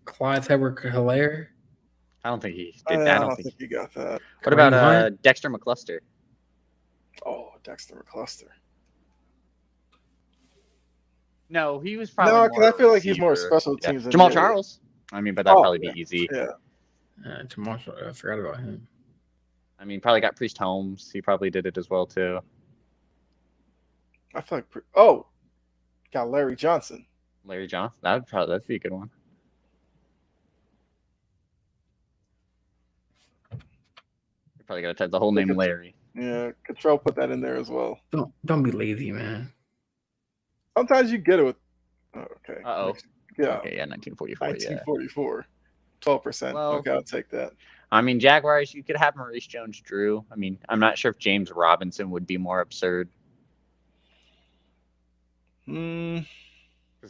B: Clyde Edwards-Helaire.
C: I don't think he did that.
A: I don't think he got that.
C: What about Dexter McCluster?
A: Oh, Dexter McCluster.
C: No, he was probably
A: no, because I feel like he's more special teams.
C: Jamal Charles. I mean, but that'd probably be easy.
A: Yeah.
B: Jamal Charles. I forgot about him.
C: I mean, probably got Priest Holmes. He probably did it as well too.
A: I feel like got Larry Johnson.
C: Larry Johnson. That'd be a good one. You probably got to type the whole name Larry.
A: Yeah, Control put that in there as well.
B: Don't be lazy, man.
A: Sometimes you get it with. Oh, okay.
C: Uh-oh.
A: Yeah.
C: Okay, yeah, 1944.
A: 1944. 12%.
C: Well,
A: okay, I'll take that.
C: I mean, Jaguars, you could have Maurice Jones-Drew. I mean, I'm not sure if James Robinson would be more absurd. Because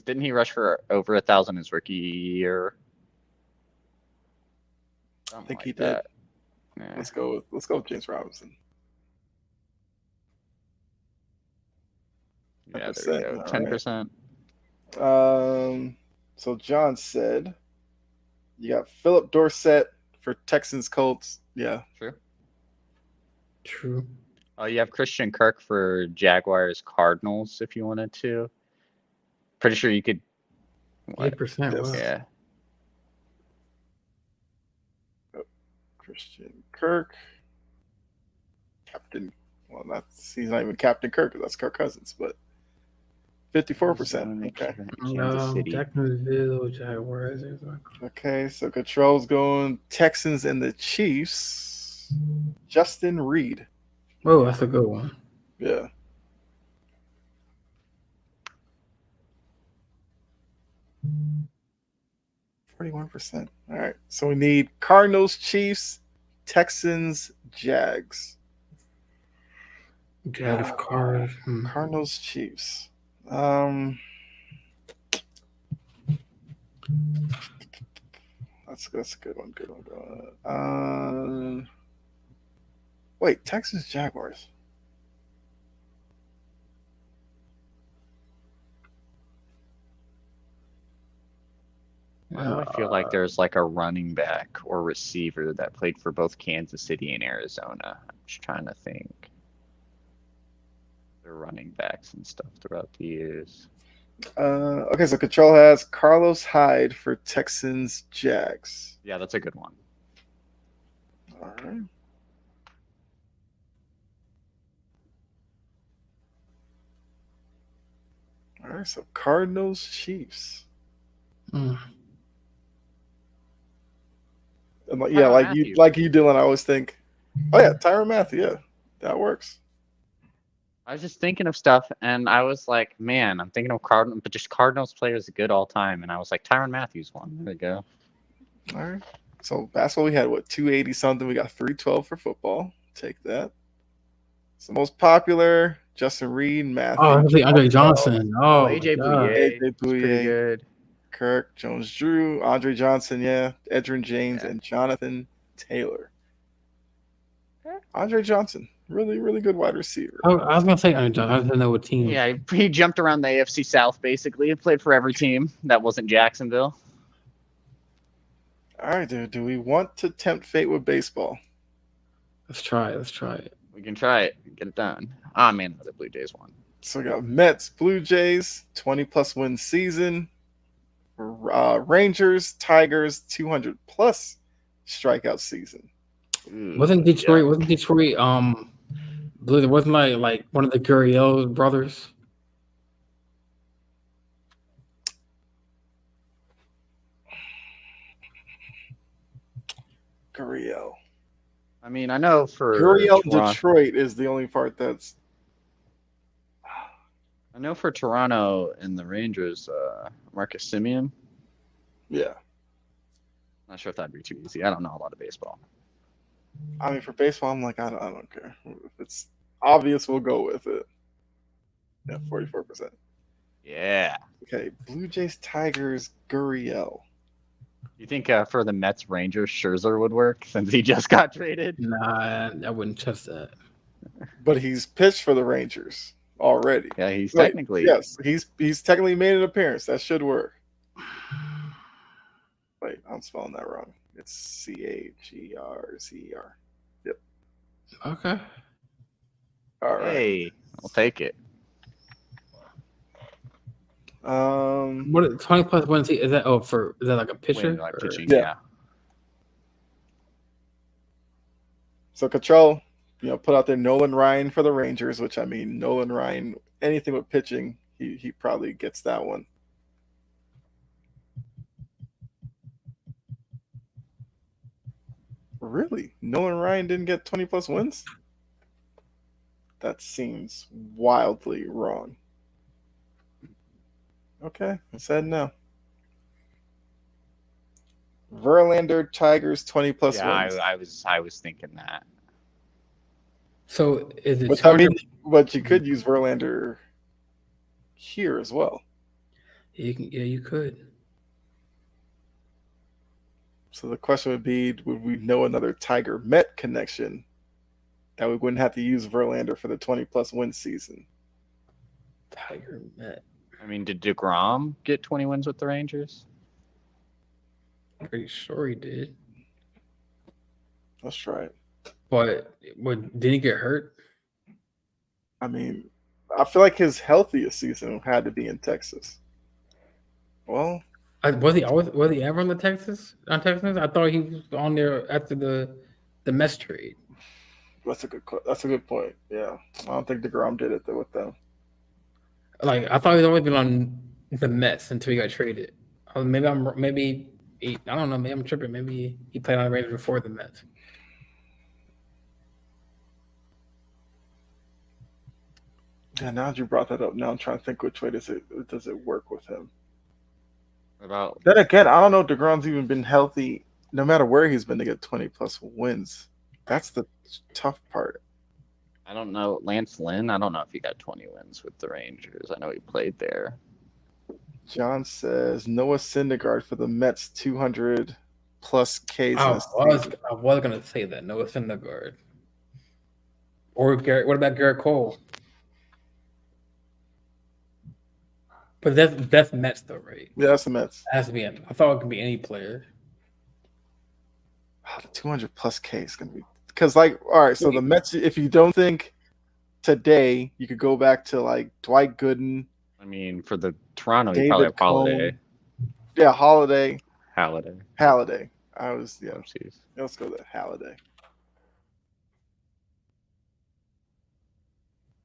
C: didn't he rush for over 1,000 his rookie year?
A: I think he did. Yeah. Let's go with James Robinson.
C: Yeah, there you go. 10%.
A: So John said you got Philip Dorsett for Texans Colts. Yeah.
B: True.
C: Oh, you have Christian Kirk for Jaguars Cardinals if you wanted to. Pretty sure you could.
B: 8%. Wow.
C: Yeah.
A: Christian Kirk. Captain. Well, he's not even Captain Kirk. That's Kirk Cousins, but 54%. Okay.
B: Jacksonville Jaguars.
A: Okay, so Control's going Texans and the Chiefs. Justin Reed.
B: Oh, that's a good one.
A: Yeah. %. All right. So we need Cardinals, Chiefs, Texans, Jags. Cardinals, Chiefs. That's a good one. Good one. Wait, Texans, Jaguars.
C: Why do I feel like there's like a running back or receiver that played for both Kansas City and Arizona? I'm just trying to think. They're running backs and stuff throughout the years.
A: Okay, so Control has Carlos Hyde for Texans, Jags.
C: Yeah, that's a good one.
A: All right. All right, so Cardinals, Chiefs. Yeah, like you, Dylan. I always think, oh yeah, Tyrann Mathieu. Yeah, that works.
C: I was just thinking of stuff, and I was like, man, I'm thinking of Cardinals, but just Cardinals players good all time, and I was like, Tyrann Mathieu's one. There we go.
A: All right. So basketball, we had 280 something. We got 312 for football. Take that. It's the most popular. Justin Reed, Matthew.
B: Oh, Andre Johnson. Oh,
C: AJ Bouye. Pretty good.
A: Kirk, Jones-Drew, Andre Johnson, yeah, Edgerrin James, and Jonathan Taylor. Andre Johnson, really, really good wide receiver.
B: I was gonna say Andre Johnson. I didn't know what team.
C: Yeah, he jumped around the AFC South basically. He played for every team that wasn't Jacksonville.
A: All right, dude. Do we want to tempt fate with baseball?
B: Let's try it.
C: We can try it. Get it done. Ah, man, the Blue Jays won.
A: So we got Mets, Blue Jays, 20+ win season. Rangers, Tigers, 200+ strikeout season.
B: Wasn't Detroit? Blue? Wasn't like one of the Gurriel brothers?
A: Gurriel.
C: I mean, I know for
A: Gurriel, Detroit is the only part that's.
C: I know for Toronto and the Rangers, Marcus Semien.
A: Yeah.
C: Not sure if that'd be too easy. I don't know a lot of baseball.
A: I mean, for baseball, I'm like, I don't care. If it's obvious, we'll go with it. Yeah, 44%.
C: Yeah.
A: Okay, Blue Jays, Tigers, Gurriel.
C: You think for the Mets, Rangers, Scherzer would work since he just got traded?
B: Nah, I wouldn't trust that.
A: But he's pitched for the Rangers already.
C: Yeah, he's technically.
A: Yes, he's technically made an appearance. That should work. Wait, I'm spelling that wrong. It's CHERZER. Yep.
B: Okay.
A: All right.
C: Hey, I'll take it.
B: What 20+ wins? Is that is that like a pitcher?
C: Pitching, yeah.
A: So Control, put out there Nolan Ryan for the Rangers, which I mean Nolan Ryan, anything with pitching, he probably gets that one. Really? Nolan Ryan didn't get 20+ wins? that seems wildly wrong. Okay, I said no. Verlander, Tigers, 20 plus wins.
C: I was thinking that.
B: So is it?
A: But I mean, but you could use Verlander here as well.
B: You could.
A: So the question would be, would we know another Tiger Met connection that we wouldn't have to use Verlander for the 20 plus win season?
B: Tiger Met.
C: I mean, did DeGrom get 20 wins with the Rangers?
B: I'm pretty sure he did.
A: Let's try it.
B: But did he get hurt?
A: I mean, I feel like his healthiest season had to be in Texas. Well,
B: Was he ever on the Texans? I thought he was on there after the Mets trade.
A: That's a good point. Yeah, I don't think DeGrom did it with them.
B: Like I thought he'd only been on the Mets until he got traded. I don't know. Maybe I'm tripping. Maybe he played on the Rangers before the Mets.
A: Yeah, now that you brought that up, now I'm trying to think which way does it work with him. Then again, I don't know if DeGrom's even been healthy, no matter where he's been, to get 20 plus wins. That's the tough part.
C: I don't know. Lance Lynn, I don't know if he got 20 wins with the Rangers. I know he played there.
A: John says Noah Syndergaard for the Mets, 200 plus Ks.
B: I was going to say that. Noah Syndergaard. Or Garrett. What about Garrett Cole? But that's Mets though, right?
A: Yeah, that's the Mets.
B: It has to be. I thought it could be any player.
A: The 200 plus K is gonna be because, like, all right. So the Mets, if you don't think today, you could go back to like Dwight Gooden.
C: I mean, for the Toronto, you probably have Holiday.
A: Yeah, Holiday.
C: Halliday.
A: I was Let's go to Halliday.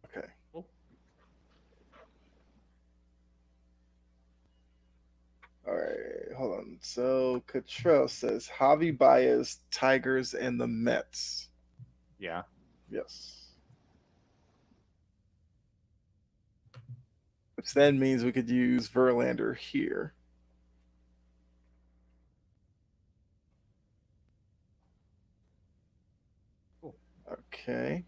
A: Okay. All right, hold on. So Cottrell says Javi Baez, Tigers, and the Mets.
C: Yeah.
A: Yes. Which then means we could use Verlander here.
C: Cool.
A: Okay.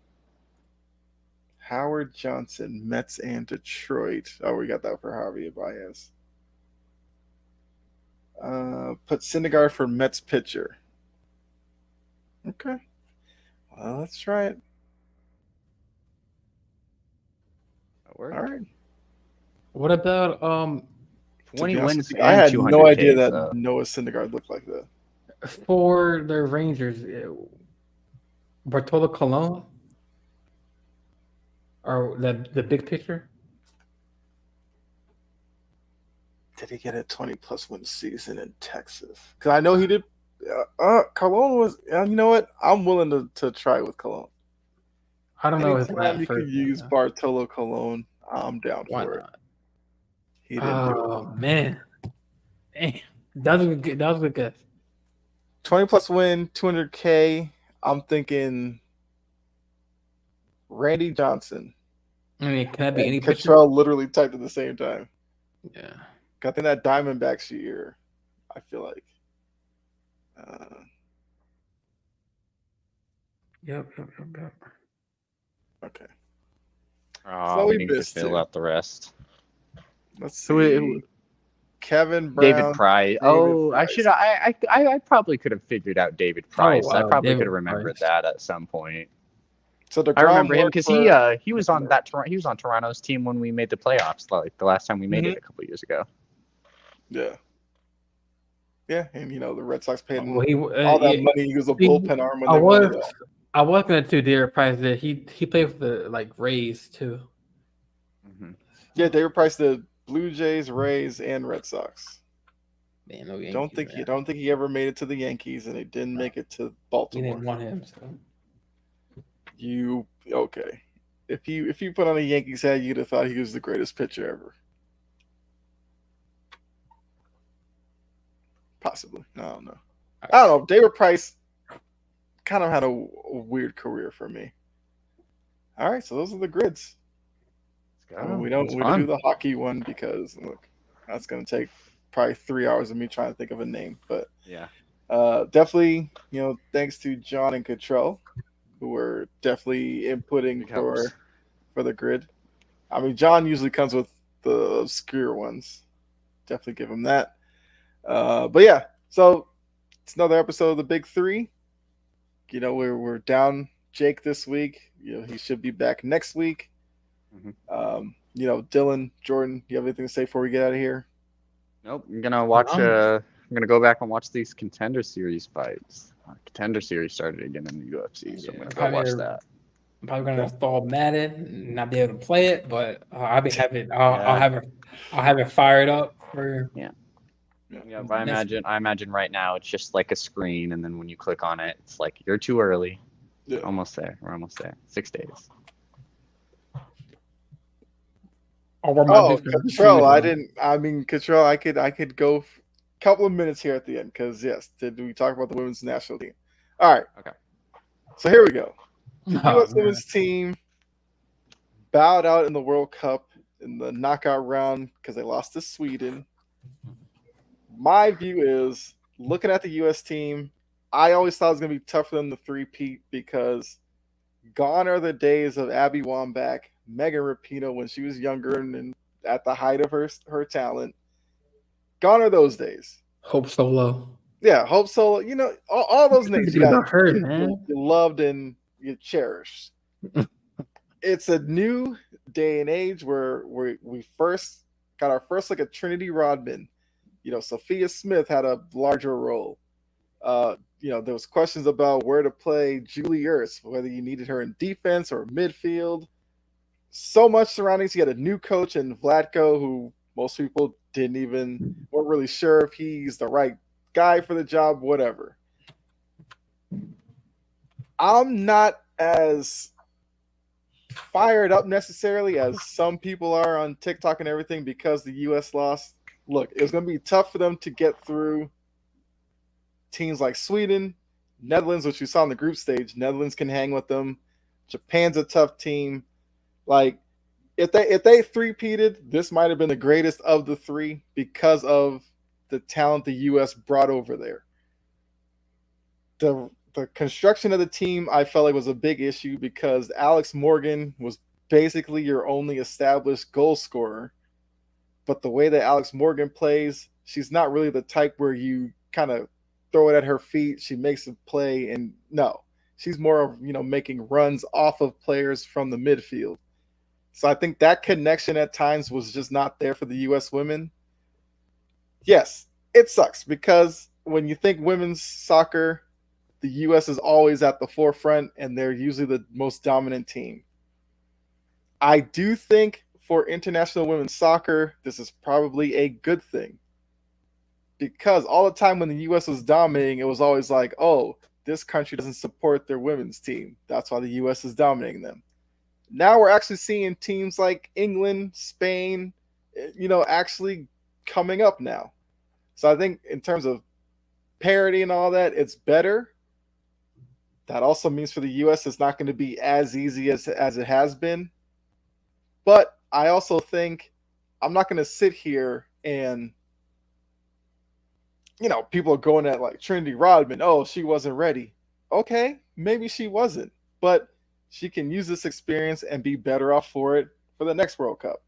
A: Howard Johnson, Mets and Detroit. Oh, we got that for Javi Baez. Put Syndergaard for Mets pitcher. Okay. Well, let's try it.
C: That works.
A: All right.
B: What about
C: 20 wins?
A: I had no idea that
C: though.
A: Noah Syndergaard looked like that.
B: For the Rangers? Bartolo Colon, or the big picture?
A: Did he get a 20 plus win season in Texas? Because I know he did. Cologne was. You know what? I'm willing to try with Cologne.
B: I don't know his
A: last. You could use Bartolo Colon. I'm down for it.
B: He didn't do it. Man, damn, that was a good guess.
A: 20 plus win, 200K. I'm thinking Randy Johnson.
B: I mean, can that be any pitcher?
A: Cottrell literally typed at the same time.
B: Yeah.
A: Got in that Diamondbacks year, I feel like.
B: Yep.
A: Okay.
C: So we need to fill out the rest.
A: Let's see. Kevin Brown.
C: David Price. I probably could have figured out David Price.
B: Oh, wow.
C: I probably could have remembered that at some point.
A: So
C: I remember him because he was on Toronto's team when we made the playoffs, like the last time we made it a couple years ago.
A: Yeah. Yeah, and the Red Sox paid him
B: all
A: that money. He was a bullpen arm when they won it all.
B: I was gonna do David Price that he played for the Rays too.
C: Mm-hmm.
A: Yeah, David Price, the Blue Jays, Rays, and Red Sox.
B: Man, no Yankees,
A: don't think he ever made it to the Yankees, and he didn't make it to Baltimore.
B: You didn't want him, so.
A: Okay? If you put on a Yankees hat, you'd have thought he was the greatest pitcher ever. Possibly, I don't know. I don't know. David Price kind of had a weird career for me. All right, so those are the grids. We don't do the hockey one because look, that's going to take probably 3 hours of me trying to think of a name. But
C: Yeah.
A: Definitely, thanks to John and Cottrell, who were definitely inputting for the grid. I mean, John usually comes with the obscure ones. Definitely give him that. But yeah, so it's another episode of the Big Three. We're down Jake this week. He should be back next week.
C: Mm-hmm.
A: Dylan, Jordan, you have anything to say before we get out of here?
C: Nope. I'm gonna watch. I'm gonna go back and watch these Contender Series fights. Contender Series started again in the UFC, so I'm gonna go watch that.
B: I'm probably gonna install Madden and not be able to play it, but I'll have it fired up for.
C: Yeah. Yeah, but I imagine right now it's just like a screen, and then when you click on it, it's like you're too early. Yeah. Almost there. We're almost there. 6 days.
A: Cottrell, Cottrell, I could go a couple of minutes here at the end because yes, did we talk about the women's national team? All right.
C: Okay.
A: So here we go. The U.S. women's team bowed out in the World Cup in the knockout round because they lost to Sweden. My view is, looking at the U.S. team, I always thought it was going to be tough for them to three-peat because gone are the days of Abby Wambach, Megan Rapinoe when she was younger and at the height of her talent. Gone are those days.
B: Hope Solo.
A: Yeah, Hope Solo. All those names you loved and you cherished. It's a new day and age where we first got our first look at Trinity Rodman. Sophia Smith had a larger role. There was questions about where to play Julie Ertz, whether you needed her in defense or midfield. So much surroundings. You had a new coach in Vlatko, who most people weren't really sure if he's the right guy for the job, whatever. I'm not as fired up necessarily as some people are on TikTok and everything because the U.S. lost. Look, it was going to be tough for them to get through teams like Sweden, Netherlands, which we saw in the group stage. Netherlands can hang with them. Japan's a tough team. Like, if they three-peated, this might have been the greatest of the three because of the talent the U.S. brought over there. The construction of the team, I felt like was a big issue because Alex Morgan was basically your only established goal scorer. But the way that Alex Morgan plays, she's not really the type where you kind of throw it at her feet. She makes a play, and no, she's more of making runs off of players from the midfield. So I think that connection at times was just not there for the U.S. women. Yes, it sucks because when you think women's soccer, the U.S. is always at the forefront, and they're usually the most dominant team. I do think for international women's soccer, this is probably a good thing. Because all the time when the U.S. was dominating, it was always like, oh, this country doesn't support their women's team. That's why the U.S. is dominating them. Now we're actually seeing teams like England, Spain, actually coming up now. So I think in terms of parity and all that, it's better. That also means for the U.S. it's not going to be as easy as it has been. But I also think I'm not going to sit here and, people are going at like Trinity Rodman. Oh, she wasn't ready. Okay, maybe she wasn't. But she can use this experience and be better off for it for the next World Cup.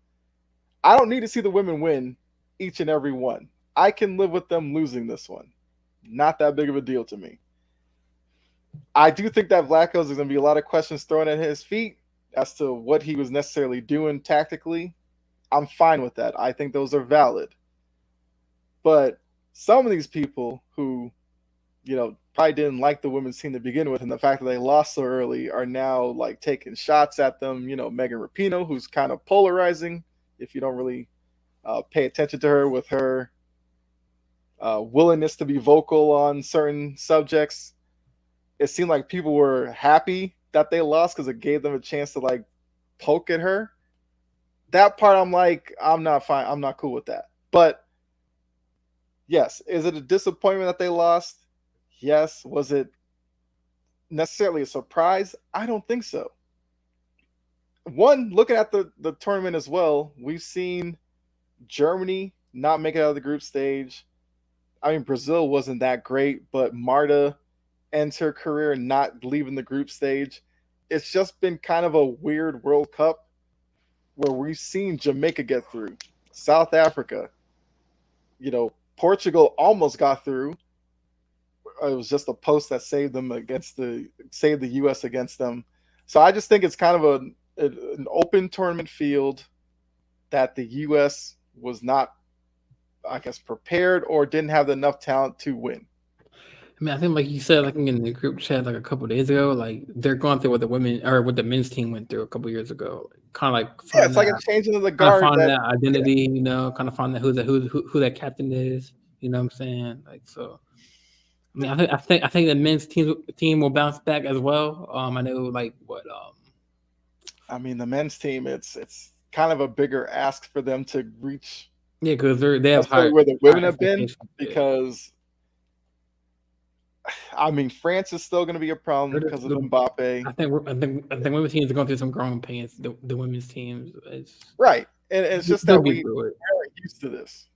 A: I don't need to see the women win each and every one. I can live with them losing this one. Not that big of a deal to me. I do think that Vlatko's is going to be a lot of questions thrown at his feet as to what he was necessarily doing tactically. I'm fine with that. I think those are valid. But some of these people who, probably didn't like the women's team to begin with, and the fact that they lost so early are now like taking shots at them. Megan Rapinoe, who's kind of polarizing if you don't really pay attention to her with her willingness to be vocal on certain subjects. It seemed like people were happy that they lost because it gave them a chance to like poke at her. That part I'm like, I'm not fine. I'm not cool with that. But yes, is it a disappointment that they lost? Yes. Was it necessarily a surprise? I don't think so. looking at the tournament as well, we've seen Germany not make it out of the group stage. I mean, Brazil wasn't that great, but Marta ends her career not leaving the group stage. It's just been kind of a weird World Cup where we've seen Jamaica get through, South Africa, Portugal almost got through. It was just a post that saved the U.S. against them. So I just think it's kind of an open tournament field that the U.S. was not, I guess, prepared or didn't have enough talent to win.
B: I mean, I think like you said, like in the group chat like a couple of days ago, like they're going through what the women or what the men's team went through a couple of years ago. Kind of like
A: it's like a changing of the guard.
B: Find that identity, kind of find that who that captain is. You know what I'm saying? Like so. I mean, I think the men's team will bounce back as well. I know like what.
A: I mean, the men's team, it's kind of a bigger ask for them to reach.
B: Yeah, because they have higher
A: where the women have been. Because I mean, France is still going to be a problem because of Mbappe.
B: I think women's teams are going through some growing pains. The women's teams,
A: right, and it's just that we aren't used to this.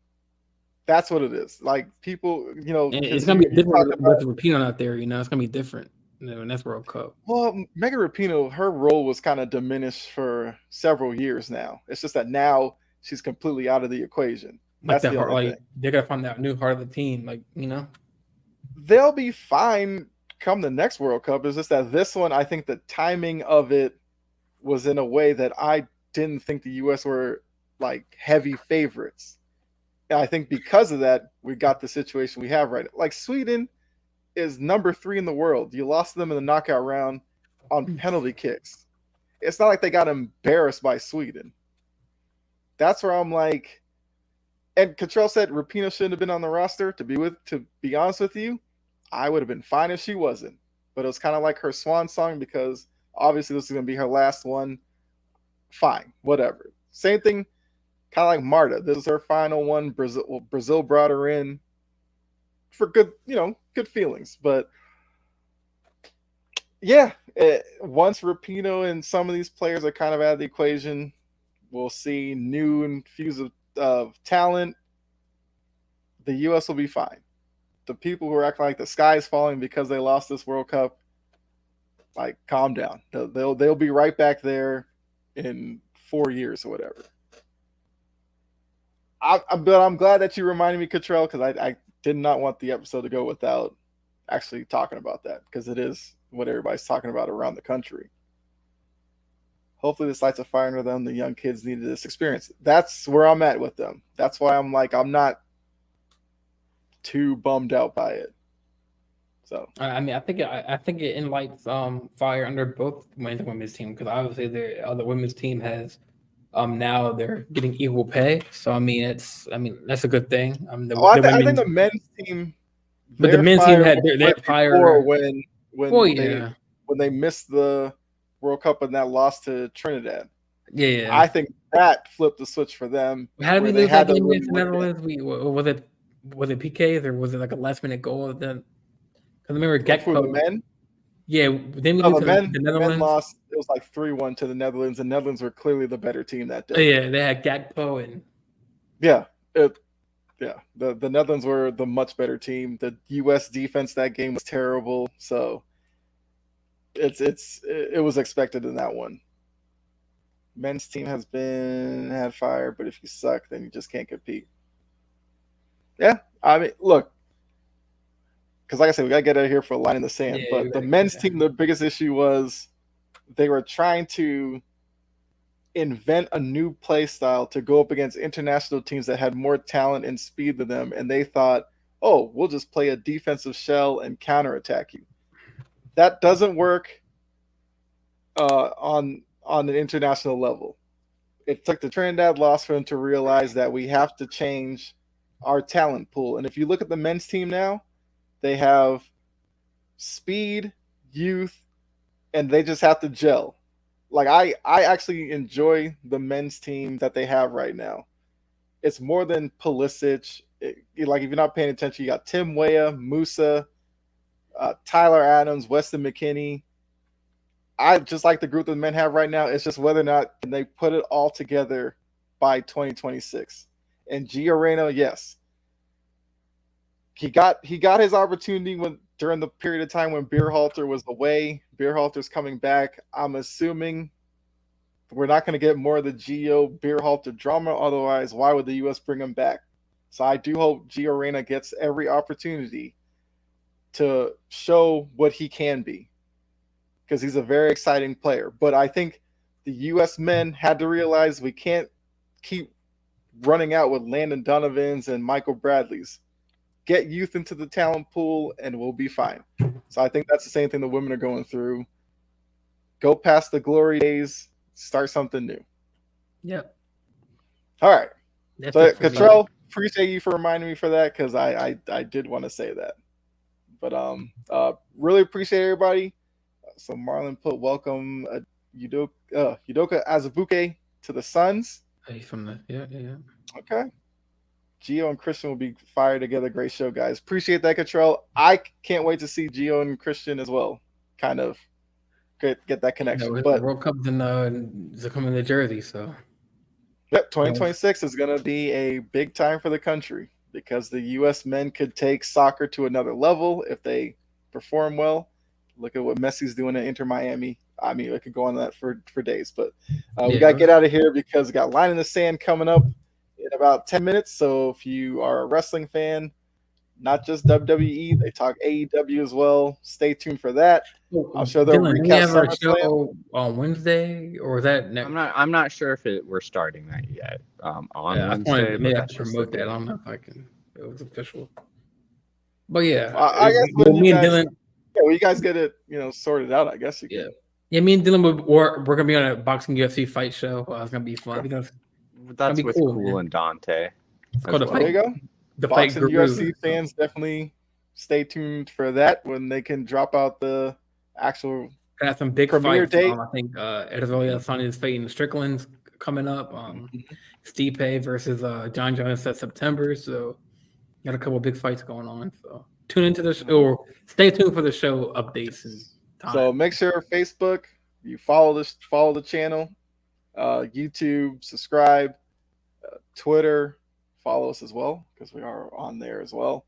A: That's what it is. Like people,
B: it's gonna be different with Rapinoe out there. It's gonna be different. In this World Cup.
A: Well, Megan Rapinoe, her role was kind of diminished for several years now. It's just that now she's completely out of the equation.
B: That's the only thing. They're gonna find that new heart of the team.
A: They'll be fine come the next World Cup. It's just that this one, I think the timing of it was in a way that I didn't think the U.S. were like heavy favorites. And I think because of that, we got the situation we have right. Like Sweden is number 3 in the world. You lost them in the knockout round on penalty kicks. It's not like they got embarrassed by Sweden. That's where I'm like, and Cottrell said Rapinoe shouldn't have been on the roster. To be honest with you, I would have been fine if she wasn't. But it was kind of like her swan song because obviously this is going to be her last one. Fine, whatever. Same thing. Kind of like Marta. This is her final one. Brazil brought her in for good feelings. But yeah, once Rapinoe and some of these players are kind of out of the equation, we'll see new infuse of talent. The U.S. will be fine. The people who are acting like the sky is falling because they lost this World Cup, like, calm down. They'll be right back there in 4 years or whatever. But I'm glad that you reminded me, Cottrell, because I did not want the episode to go without actually talking about that, because it is what everybody's talking about around the country. Hopefully this lights a fire under them. The young kids needed this experience. That's where I'm at with them. That's why I'm not too bummed out by it. So
B: I mean, I think it enlights fire under both men's and women's team, because obviously the women's team has now they're getting equal pay. So I mean that's a good thing.
A: I think the men's team,
B: but the men's team had their fire
A: when they missed the World Cup and that loss to Trinidad.
B: Yeah,
A: I think that flipped the switch for them.
B: How did we lose that game against the Netherlands? Was it PKs or was it like a last minute goal? Because I remember
A: Gakpo. The men?
B: Yeah, then we lose to the Netherlands.
A: Men lost. It was like 3-1 to the Netherlands. The Netherlands were clearly the better team that day.
B: Yeah, they had Gakpo and
A: the Netherlands were the much better team. The U.S. defense that game was terrible, so it was expected in that one. Men's team has had fire, but if you suck, then you just can't compete. Yeah, I mean, look, because like I said, we got to get out of here for a line in the sand. Yeah, but the men's team, the biggest issue was they were trying to invent a new play style to go up against international teams that had more talent and speed than them, and they thought, oh, we'll just play a defensive shell and counterattack you. That doesn't work on an international level. It took the Trinidad loss for them to realize that we have to change our talent pool. And if you look at the men's team now, they have speed, youth, and they just have to gel. Like I actually enjoy the men's team that they have right now. It's more than Pulisic. Like if you're not paying attention, you got Tim Weah, Musa, Tyler Adams, Weston McKennie. I just like the group that the men have right now. It's just whether or not can they put it all together by 2026. And Gio Reyna, yes, he got his opportunity during the period of time when Beerhalter was away. Beerhalter's coming back. I'm assuming we're not going to get more of the Gio Beerhalter drama. Otherwise, why would the U.S. bring him back? So I do hope Gio Reyna gets every opportunity to show what he can be, because he's a very exciting player. But I think the U.S. men had to realize we can't keep running out with Landon Donovans and Michael Bradleys. Get youth into the talent pool and we'll be fine. So I think that's the same thing the women are going through. Go past the glory days, start something new.
B: Yep.
A: All right. So, Cottrell, appreciate you for reminding me for that, because I did want to say that. But really appreciate everybody. So Marlon put welcome Udoka Azubuike to the Suns.
B: Hey, from the yeah.
A: Okay. Gio and Christian will be fired together. Great show, guys. Appreciate that, Cottrell. I can't wait to see Gio and Christian as well. Kind of get that connection. But
B: World Cup's is coming to Jersey, so
A: yep, 2026 is going to be a big time for the country, because the U.S. men could take soccer to another level if they perform well. Look at what Messi's doing at Inter Miami. I mean, I could go on that for days, but we got to get out of here because we got Line in the Sand coming up in about 10 minutes. So if you are a wrestling fan, not just WWE, they talk AEW as well. Stay tuned for that. I'm sure they'll recap
B: SummerSlam on Wednesday, or is that next?
C: I'm not sure if we're starting that yet. On Wednesday,
B: maybe I have to promote that. I don't know if I can. It was official, but yeah,
A: I guess when me and Dylan. Yeah, well, you guys get it, sorted out. I guess you can.
B: Yeah, me and Dylan we're gonna be on a boxing UFC fight show. It's gonna be fun.
C: That's with Cool and Dante.
A: There you go. The boxing UFC fans definitely stay tuned for that when they can drop out the actual
B: got some big
A: premiere
B: fights.
A: Date.
B: I think Edwards Sonny's fighting Strickland's coming up. Stipe versus John Jones that September. So got a couple of big fights going on. So tune into the show, or stay tuned for the show updates. And time.
A: So make sure Facebook, you follow the channel, YouTube, subscribe, Twitter, follow us as well, because we are on there as well.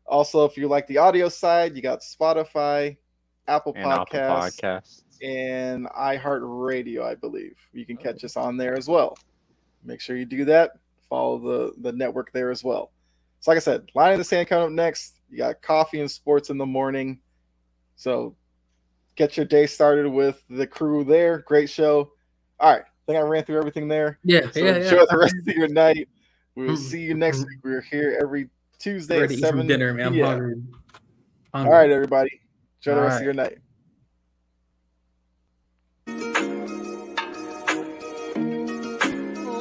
A: Also, if you like the audio side, you got Spotify, Apple Podcasts, and iHeartRadio, I believe. You can catch us on there as well. Make sure you do that. Follow the network there as well. So like I said, Line in the Sand coming up next. You got coffee and sports in the morning. So get your day started with the crew there. Great show. All right. I think I ran through everything there.
B: Yeah.
A: So enjoy the rest of your night. We will see you next week. We're here every Tuesday at 7
B: dinner, man. I'm hungry.
A: All right, everybody. Enjoy the rest of your night.